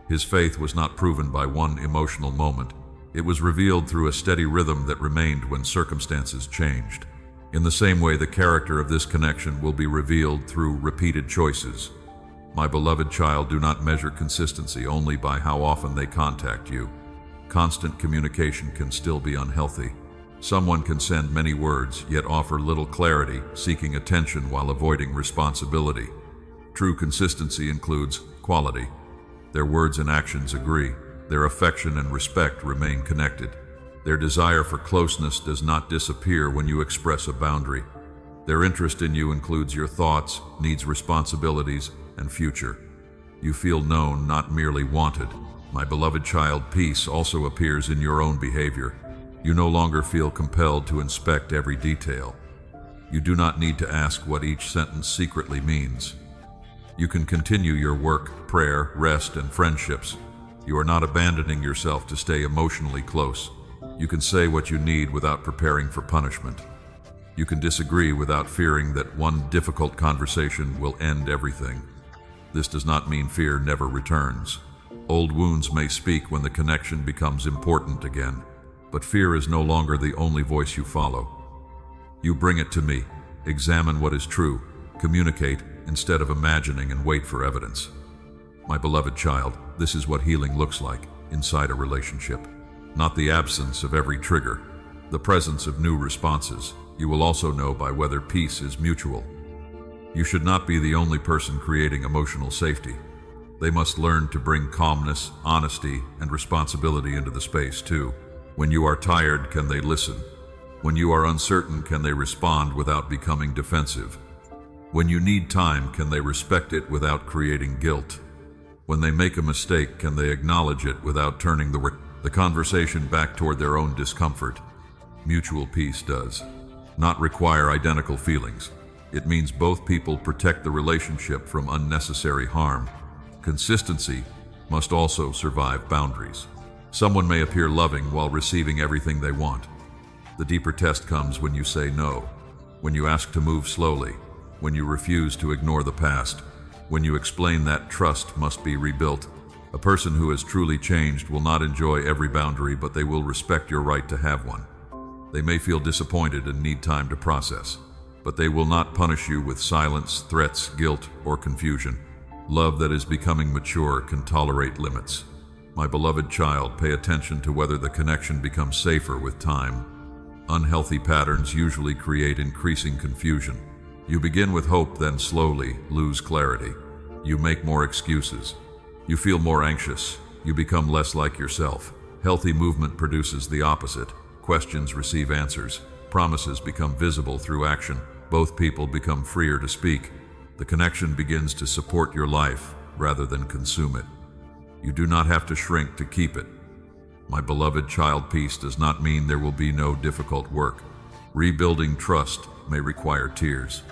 His faith was not proven by one emotional moment. It was revealed through a steady rhythm that remained when circumstances changed. In the same way, the character of this connection will be revealed through repeated choices. My beloved child, do not measure consistency only by how often they contact you. Constant communication can still be unhealthy. Someone can send many words, yet offer little clarity, seeking attention while avoiding responsibility. True consistency includes quality. Their words and actions agree. Their affection and respect remain connected. Their desire for closeness does not disappear when you express a boundary. Their interest in you includes your thoughts, needs, responsibilities, and future. You feel known, not merely wanted. My beloved child, peace also appears in your own behavior. You no longer feel compelled to inspect every detail. You do not need to ask what each sentence secretly means. You can continue your work, prayer, rest, and friendships. You are not abandoning yourself to stay emotionally close. You can say what you need without preparing for punishment. You can disagree without fearing that one difficult conversation will end everything. This does not mean fear never returns. Old wounds may speak when the connection becomes important again, but fear is no longer the only voice you follow. You bring it to me. Examine what is true. Communicate instead of imagining, and wait for evidence. My beloved child, this is what healing looks like inside a relationship. Not the absence of every trigger, the presence of new responses. You will also know by whether peace is mutual. You should not be the only person creating emotional safety. They must learn to bring calmness, honesty, and responsibility into the space too. When you are tired, can they listen? When you are uncertain, can they respond without becoming defensive? When you need time, can they respect it without creating guilt? When they make a mistake, can they acknowledge it without turning the conversation back toward their own discomfort? Mutual peace does not require identical feelings. It means both people protect the relationship from unnecessary harm. Consistency must also survive boundaries. Someone may appear loving while receiving everything they want. The deeper test comes when you say no, when you ask to move slowly, when you refuse to ignore the past, when you explain that trust must be rebuilt. A person who has truly changed will not enjoy every boundary, but they will respect your right to have one. They may feel disappointed and need time to process, but they will not punish you with silence, threats, guilt, or confusion. Love that is becoming mature can tolerate limits. My beloved child, pay attention to whether the connection becomes safer with time. Unhealthy patterns usually create increasing confusion. You begin with hope, then slowly lose clarity. You make more excuses. You feel more anxious. You become less like yourself. Healthy movement produces the opposite. Questions receive answers. Promises become visible through action. Both people become freer to speak. The connection begins to support your life rather than consume it. You do not have to shrink to keep it. My beloved child, peace does not mean there will be no difficult work. Rebuilding trust may require tears.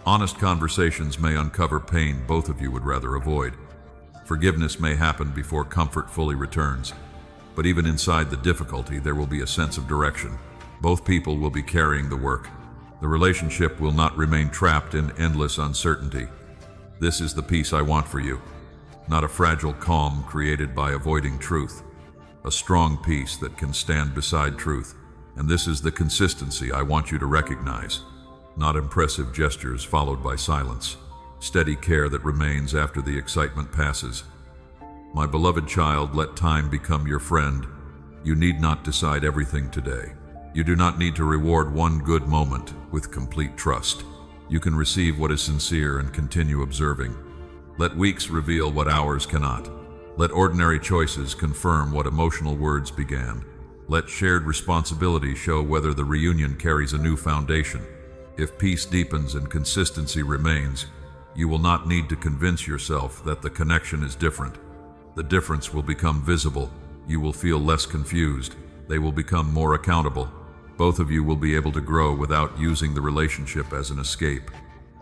Honest conversations may uncover pain both of you would rather avoid. Forgiveness may happen before comfort fully returns. But even inside the difficulty, there will be a sense of direction. Both people will be carrying the work. The relationship will not remain trapped in endless uncertainty. This is the peace I want for you. Not a fragile calm created by avoiding truth. A strong peace that can stand beside truth. And this is the consistency I want you to recognize. Not impressive gestures followed by silence. Steady care that remains after the excitement passes. My beloved child, let time become your friend. You need not decide everything today. You do not need to reward one good moment with complete trust. You can receive what is sincere and continue observing. Let weeks reveal what hours cannot. Let ordinary choices confirm what emotional words began. Let shared responsibility show whether the reunion carries a new foundation. If peace deepens and consistency remains, you will not need to convince yourself that the connection is different. The difference will become visible. You will feel less confused. They will become more accountable. Both of you will be able to grow without using the relationship as an escape.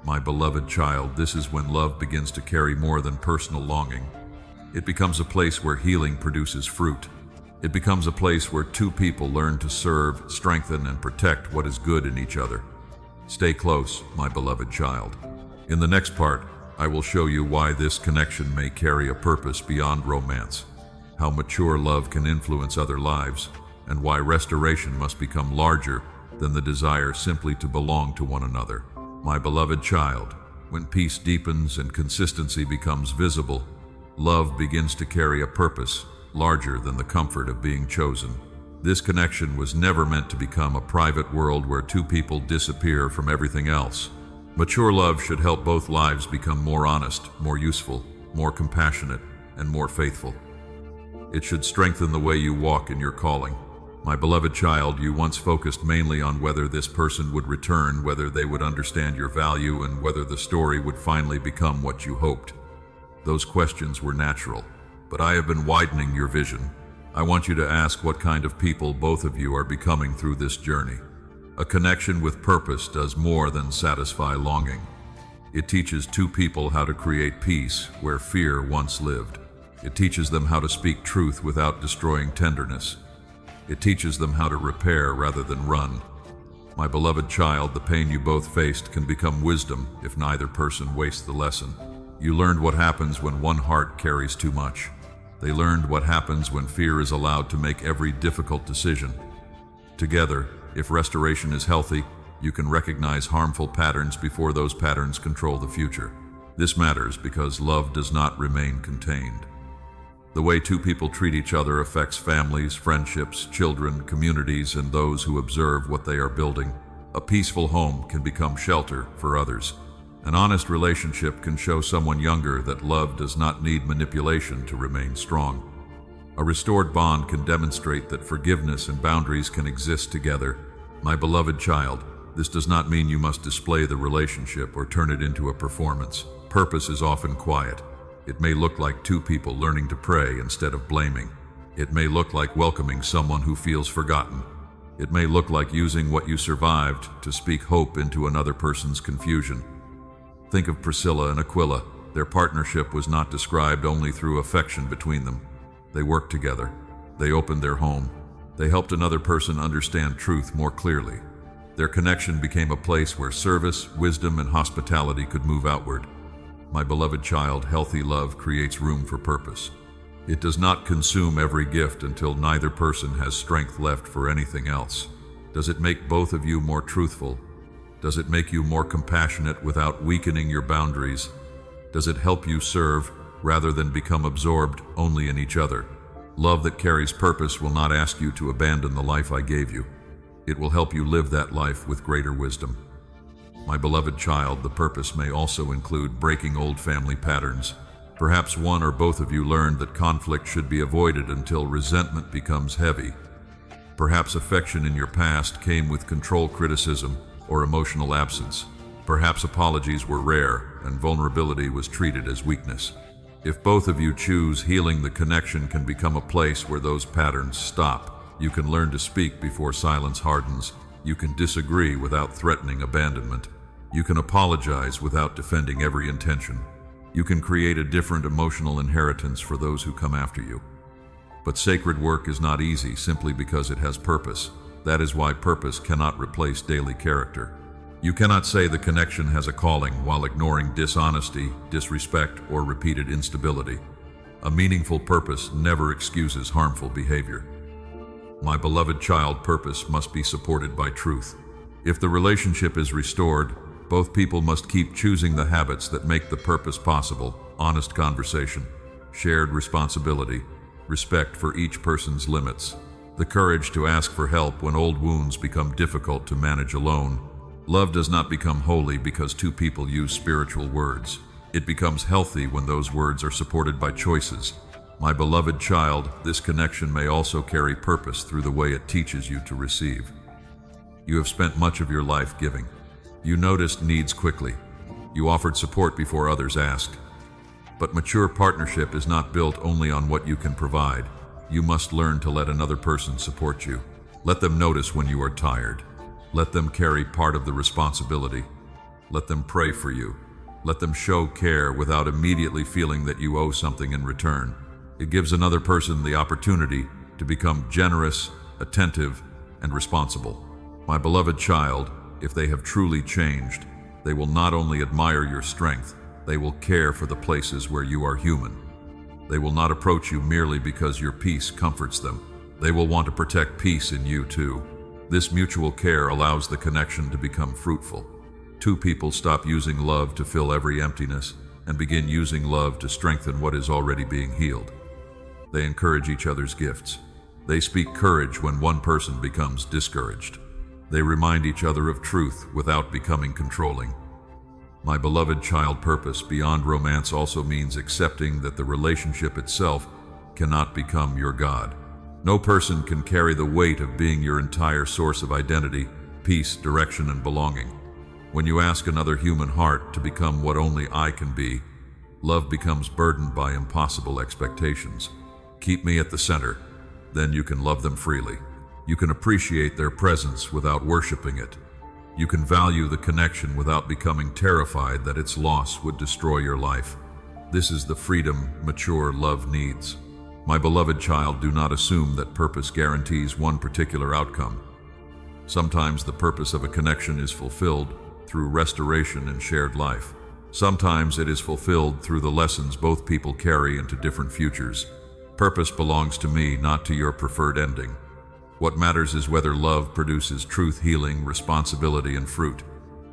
My beloved child, this is when love begins to carry more than personal longing. It becomes a place where healing produces fruit. It becomes a place where two people learn to serve, strengthen, and protect what is good in each other. Stay close, my beloved child. In the next part, I will show you why this connection may carry a purpose beyond romance, how mature love can influence other lives, and why restoration must become larger than the desire simply to belong to one another. My beloved child, when peace deepens and consistency becomes visible, love begins to carry a purpose larger than the comfort of being chosen. This connection was never meant to become a private world where two people disappear from everything else. Mature love should help both lives become more honest, more useful, more compassionate, and more faithful. It should strengthen the way you walk in your calling. My beloved child, you once focused mainly on whether this person would return, whether they would understand your value, and whether the story would finally become what you hoped. Those questions were natural, but I have been widening your vision. I want you to ask what kind of people both of you are becoming through this journey. A connection with purpose does more than satisfy longing. It teaches two people how to create peace where fear once lived. It teaches them how to speak truth without destroying tenderness. It teaches them how to repair rather than run. My beloved child, the pain you both faced can become wisdom if neither person wastes the lesson. You learned what happens when one heart carries too much. They learned what happens when fear is allowed to make every difficult decision. Together, if restoration is healthy, you can recognize harmful patterns before those patterns control the future. This matters because love does not remain contained. The way two people treat each other affects families, friendships, children, communities, and those who observe what they are building. A peaceful home can become shelter for others. An honest relationship can show someone younger that love does not need manipulation to remain strong. A restored bond can demonstrate that forgiveness and boundaries can exist together. My beloved child, this does not mean you must display the relationship or turn it into a performance. Purpose is often quiet. It may look like two people learning to pray instead of blaming. It may look like welcoming someone who feels forgotten. It may look like using what you survived to speak hope into another person's confusion. Think of Priscilla and Aquila. Their partnership was not described only through affection between them. They worked together. They opened their home. They helped another person understand truth more clearly. Their connection became a place where service, wisdom, and hospitality could move outward. My beloved child, healthy love creates room for purpose. It does not consume every gift until neither person has strength left for anything else. Does it make both of you more truthful? Does it make you more compassionate without weakening your boundaries? Does it help you serve rather than become absorbed only in each other? Love that carries purpose will not ask you to abandon the life I gave you. It will help you live that life with greater wisdom. My beloved child, the purpose may also include breaking old family patterns. Perhaps one or both of you learned that conflict should be avoided until resentment becomes heavy. Perhaps affection in your past came with control, criticism, or emotional absence. Perhaps apologies were rare and vulnerability was treated as weakness. If both of you choose healing, the connection can become a place where those patterns stop. You can learn to speak before silence hardens. You can disagree without threatening abandonment. You can apologize without defending every intention. You can create a different emotional inheritance for those who come after you. But sacred work is not easy simply because it has purpose. That is why purpose cannot replace daily character. You cannot say the connection has a calling while ignoring dishonesty, disrespect, or repeated instability. A meaningful purpose never excuses harmful behavior. My beloved child, purpose must be supported by truth. If the relationship is restored, both people must keep choosing the habits that make the purpose possible: honest conversation, shared responsibility, respect for each person's limits, the courage to ask for help when old wounds become difficult to manage alone. Love does not become holy because two people use spiritual words. It becomes healthy when those words are supported by choices. My beloved child, this connection may also carry purpose through the way it teaches you to receive. You have spent much of your life giving. You noticed needs quickly. You offered support before others asked. But mature partnership is not built only on what you can provide. You must learn to let another person support you. Let them notice when you are tired. Let them carry part of the responsibility. Let them pray for you. Let them show care without immediately feeling that you owe something in return. It gives another person the opportunity to become generous, attentive, and responsible. My beloved child, if they have truly changed, they will not only admire your strength, they will care for the places where you are human. They will not approach you merely because your peace comforts them. They will want to protect peace in you too. This mutual care allows the connection to become fruitful. Two people stop using love to fill every emptiness and begin using love to strengthen what is already being healed. They encourage each other's gifts. They speak courage when one person becomes discouraged. They remind each other of truth without becoming controlling. My beloved child, purpose beyond romance also means accepting that the relationship itself cannot become your God. No person can carry the weight of being your entire source of identity, peace, direction, and belonging. When you ask another human heart to become what only I can be, love becomes burdened by impossible expectations. Keep me at the center, then you can love them freely. You can appreciate their presence without worshiping it. You can value the connection without becoming terrified that its loss would destroy your life. This is the freedom mature love needs. My beloved child, do not assume that purpose guarantees one particular outcome. Sometimes the purpose of a connection is fulfilled through restoration and shared life. Sometimes it is fulfilled through the lessons both people carry into different futures. Purpose belongs to me, not to your preferred ending. What matters is whether love produces truth, healing, responsibility, and fruit.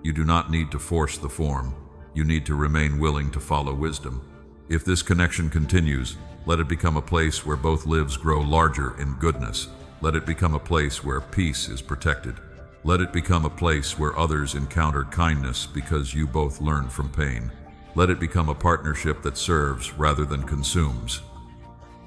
You do not need to force the form. You need to remain willing to follow wisdom. If this connection continues, let it become a place where both lives grow larger in goodness. Let it become a place where peace is protected. Let it become a place where others encounter kindness because you both learn from pain. Let it become a partnership that serves rather than consumes.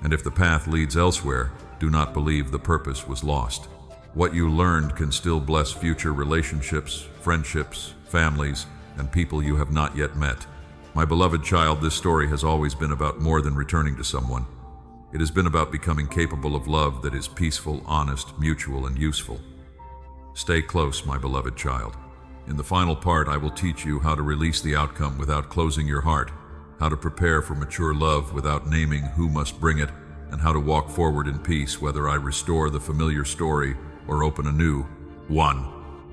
And if the path leads elsewhere, do not believe the purpose was lost. What you learned can still bless future relationships, friendships, families, and people you have not yet met. My beloved child, this story has always been about more than returning to someone. It has been about becoming capable of love that is peaceful, honest, mutual, and useful. Stay close, my beloved child. In the final part, I will teach you how to release the outcome without closing your heart, how to prepare for mature love without naming who must bring it, and how to walk forward in peace whether I restore the familiar story or open a new one.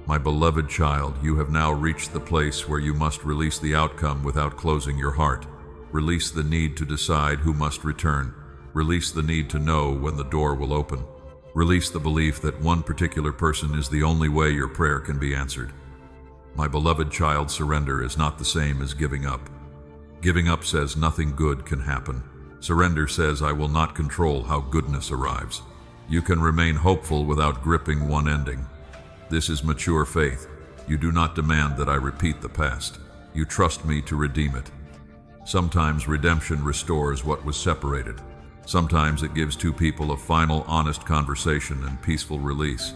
My beloved child, you have now reached the place where you must release the outcome without closing your heart. Release the need to decide who must return. Release the need to know when the door will open. Release the belief that one particular person is the only way your prayer can be answered. My beloved child, surrender is not the same as giving up. Giving up says nothing good can happen. Surrender says I will not control how goodness arrives. You can remain hopeful without gripping one ending. This is mature faith. You do not demand that I repeat the past. You trust me to redeem it. Sometimes redemption restores what was separated. Sometimes it gives two people a final, honest conversation and peaceful release.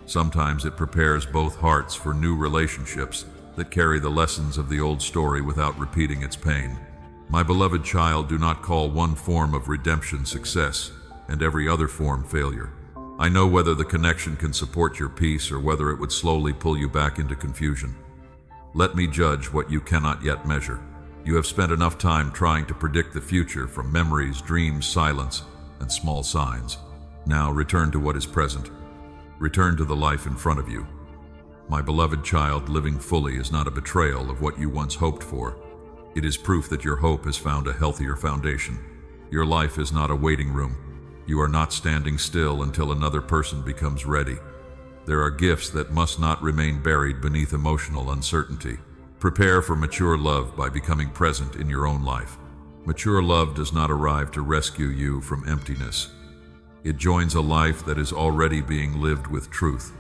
Sometimes it prepares both hearts for new relationships that carry the lessons of the old story without repeating its pain. My beloved child, do not call one form of redemption success and every other form failure. I know whether the connection can support your peace or whether it would slowly pull you back into confusion. Let me judge what you cannot yet measure. You have spent enough time trying to predict the future from memories, dreams, silence, and small signs. Now return to what is present. Return to the life in front of you. My beloved child, living fully is not a betrayal of what you once hoped for. It is proof that your hope has found a healthier foundation. Your life is not a waiting room. You are not standing still until another person becomes ready. There are gifts that must not remain buried beneath emotional uncertainty. Prepare for mature love by becoming present in your own life. Mature love does not arrive to rescue you from emptiness. It joins a life that is already being lived with truth.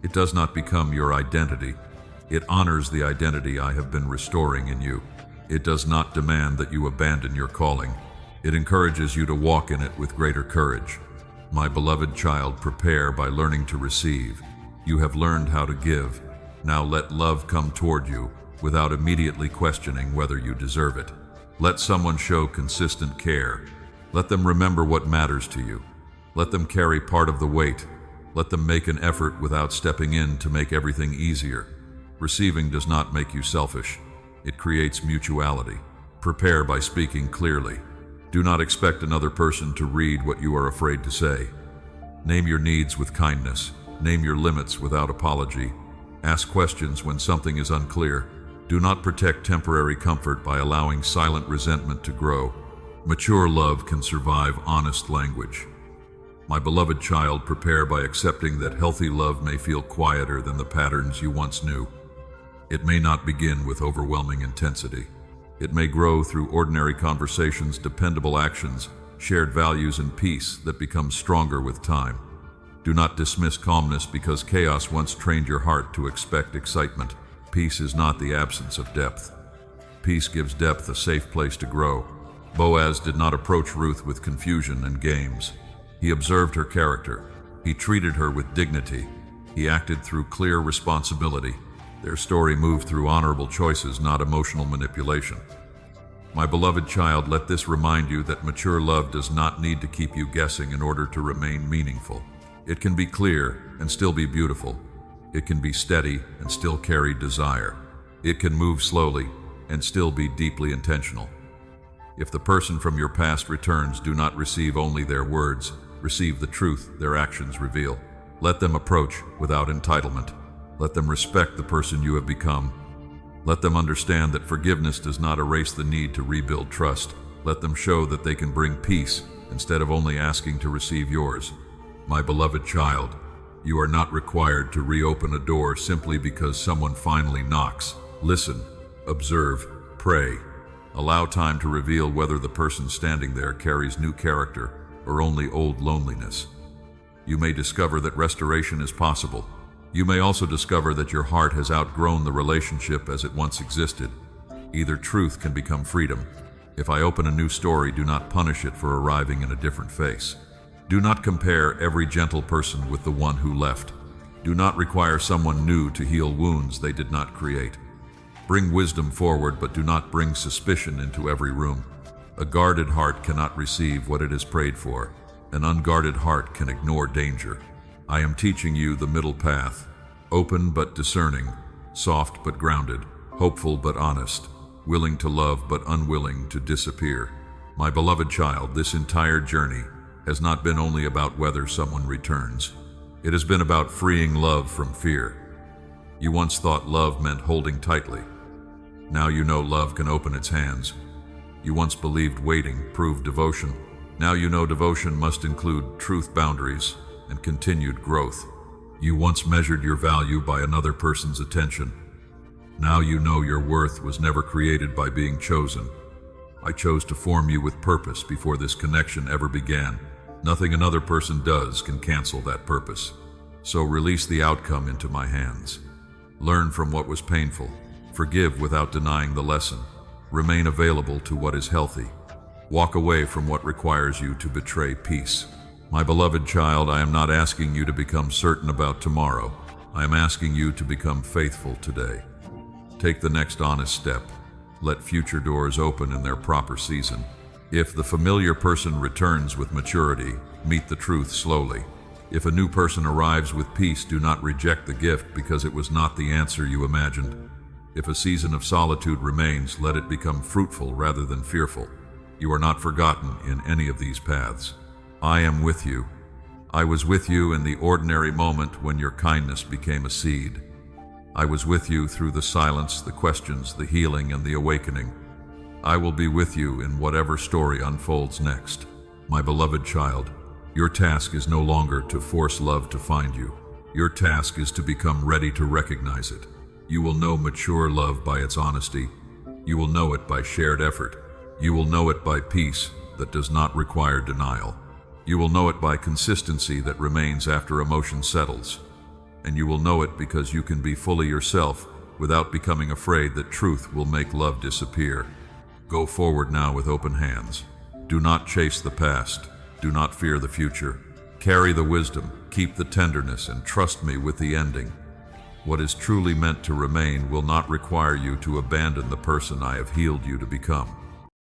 It does not become your identity. It honors the identity I have been restoring in you. It does not demand that you abandon your calling. It encourages you to walk in it with greater courage. My beloved child, prepare by learning to receive. You have learned how to give. Now let love come toward you without immediately questioning whether you deserve it. Let someone show consistent care. Let them remember what matters to you. Let them carry part of the weight. Let them make an effort without stepping in to make everything easier. Receiving does not make you selfish. It creates mutuality. Prepare by speaking clearly. Do not expect another person to read what you are afraid to say. Name your needs with kindness. Name your limits without apology. Ask questions when something is unclear. Do not protect temporary comfort by allowing silent resentment to grow. Mature love can survive honest language. My beloved child, prepare by accepting that healthy love may feel quieter than the patterns you once knew. It may not begin with overwhelming intensity. It may grow through ordinary conversations, dependable actions, shared values, and peace that become stronger with time. Do not dismiss calmness because chaos once trained your heart to expect excitement. Peace is not the absence of depth. Peace gives depth a safe place to grow. Boaz did not approach Ruth with confusion and games. He observed her character. He treated her with dignity. He acted through clear responsibility. Their story moved through honorable choices, not emotional manipulation. My beloved child, let this remind you that mature love does not need to keep you guessing in order to remain meaningful. It can be clear and still be beautiful. It can be steady and still carry desire. It can move slowly and still be deeply intentional. If the person from your past returns, do not receive only their words, receive the truth their actions reveal. Let them approach without entitlement. Let them respect the person you have become. Let them understand that forgiveness does not erase the need to rebuild trust. Let them show that they can bring peace instead of only asking to receive yours. My beloved child, you are not required to reopen a door simply because someone finally knocks. Listen, observe, pray. Allow time to reveal whether the person standing there carries new character or only old loneliness. You may discover that restoration is possible. You may also discover that your heart has outgrown the relationship as it once existed. Either truth can become freedom. If I open a new story, do not punish it for arriving in a different face. Do not compare every gentle person with the one who left. Do not require someone new to heal wounds they did not create. Bring wisdom forward, but do not bring suspicion into every room. A guarded heart cannot receive what it has prayed for. An unguarded heart can ignore danger. I am teaching you the middle path, open but discerning, soft but grounded, hopeful but honest, willing to love but unwilling to disappear. My beloved child, this entire journey has not been only about whether someone returns. It has been about freeing love from fear. You once thought love meant holding tightly. Now you know love can open its hands. You once believed waiting proved devotion. Now you know devotion must include truth, boundaries, and continued growth. You once measured your value by another person's attention. Now you know your worth was never created by being chosen. I chose to form you with purpose before this connection ever began. Nothing another person does can cancel that purpose. So release the outcome into my hands. Learn from what was painful. Forgive without denying the lesson. Remain available to what is healthy. Walk away from what requires you to betray peace. My beloved child, I am not asking you to become certain about tomorrow. I am asking you to become faithful today. Take the next honest step. Let future doors open in their proper season. If the familiar person returns with maturity, meet the truth slowly. If a new person arrives with peace, do not reject the gift because it was not the answer you imagined. If a season of solitude remains, let it become fruitful rather than fearful. You are not forgotten in any of these paths. I am with you. I was with you in the ordinary moment when your kindness became a seed. I was with you through the silence, the questions, the healing, and the awakening. I will be with you in whatever story unfolds next. My beloved child, Your task is no longer to force love to find you. Your task is to become ready to recognize it. You will know mature love by its honesty. You will know it by shared effort. You will know it by peace that does not require denial. You will know it by consistency that remains after emotion settles. And you will know it because you can be fully yourself without becoming afraid that truth will make love disappear. Go forward now with open hands. Do not chase the past. Do not fear the future. Carry the wisdom, keep the tenderness, and trust me with the ending. What is truly meant to remain will not require you to abandon the person I have healed you to become.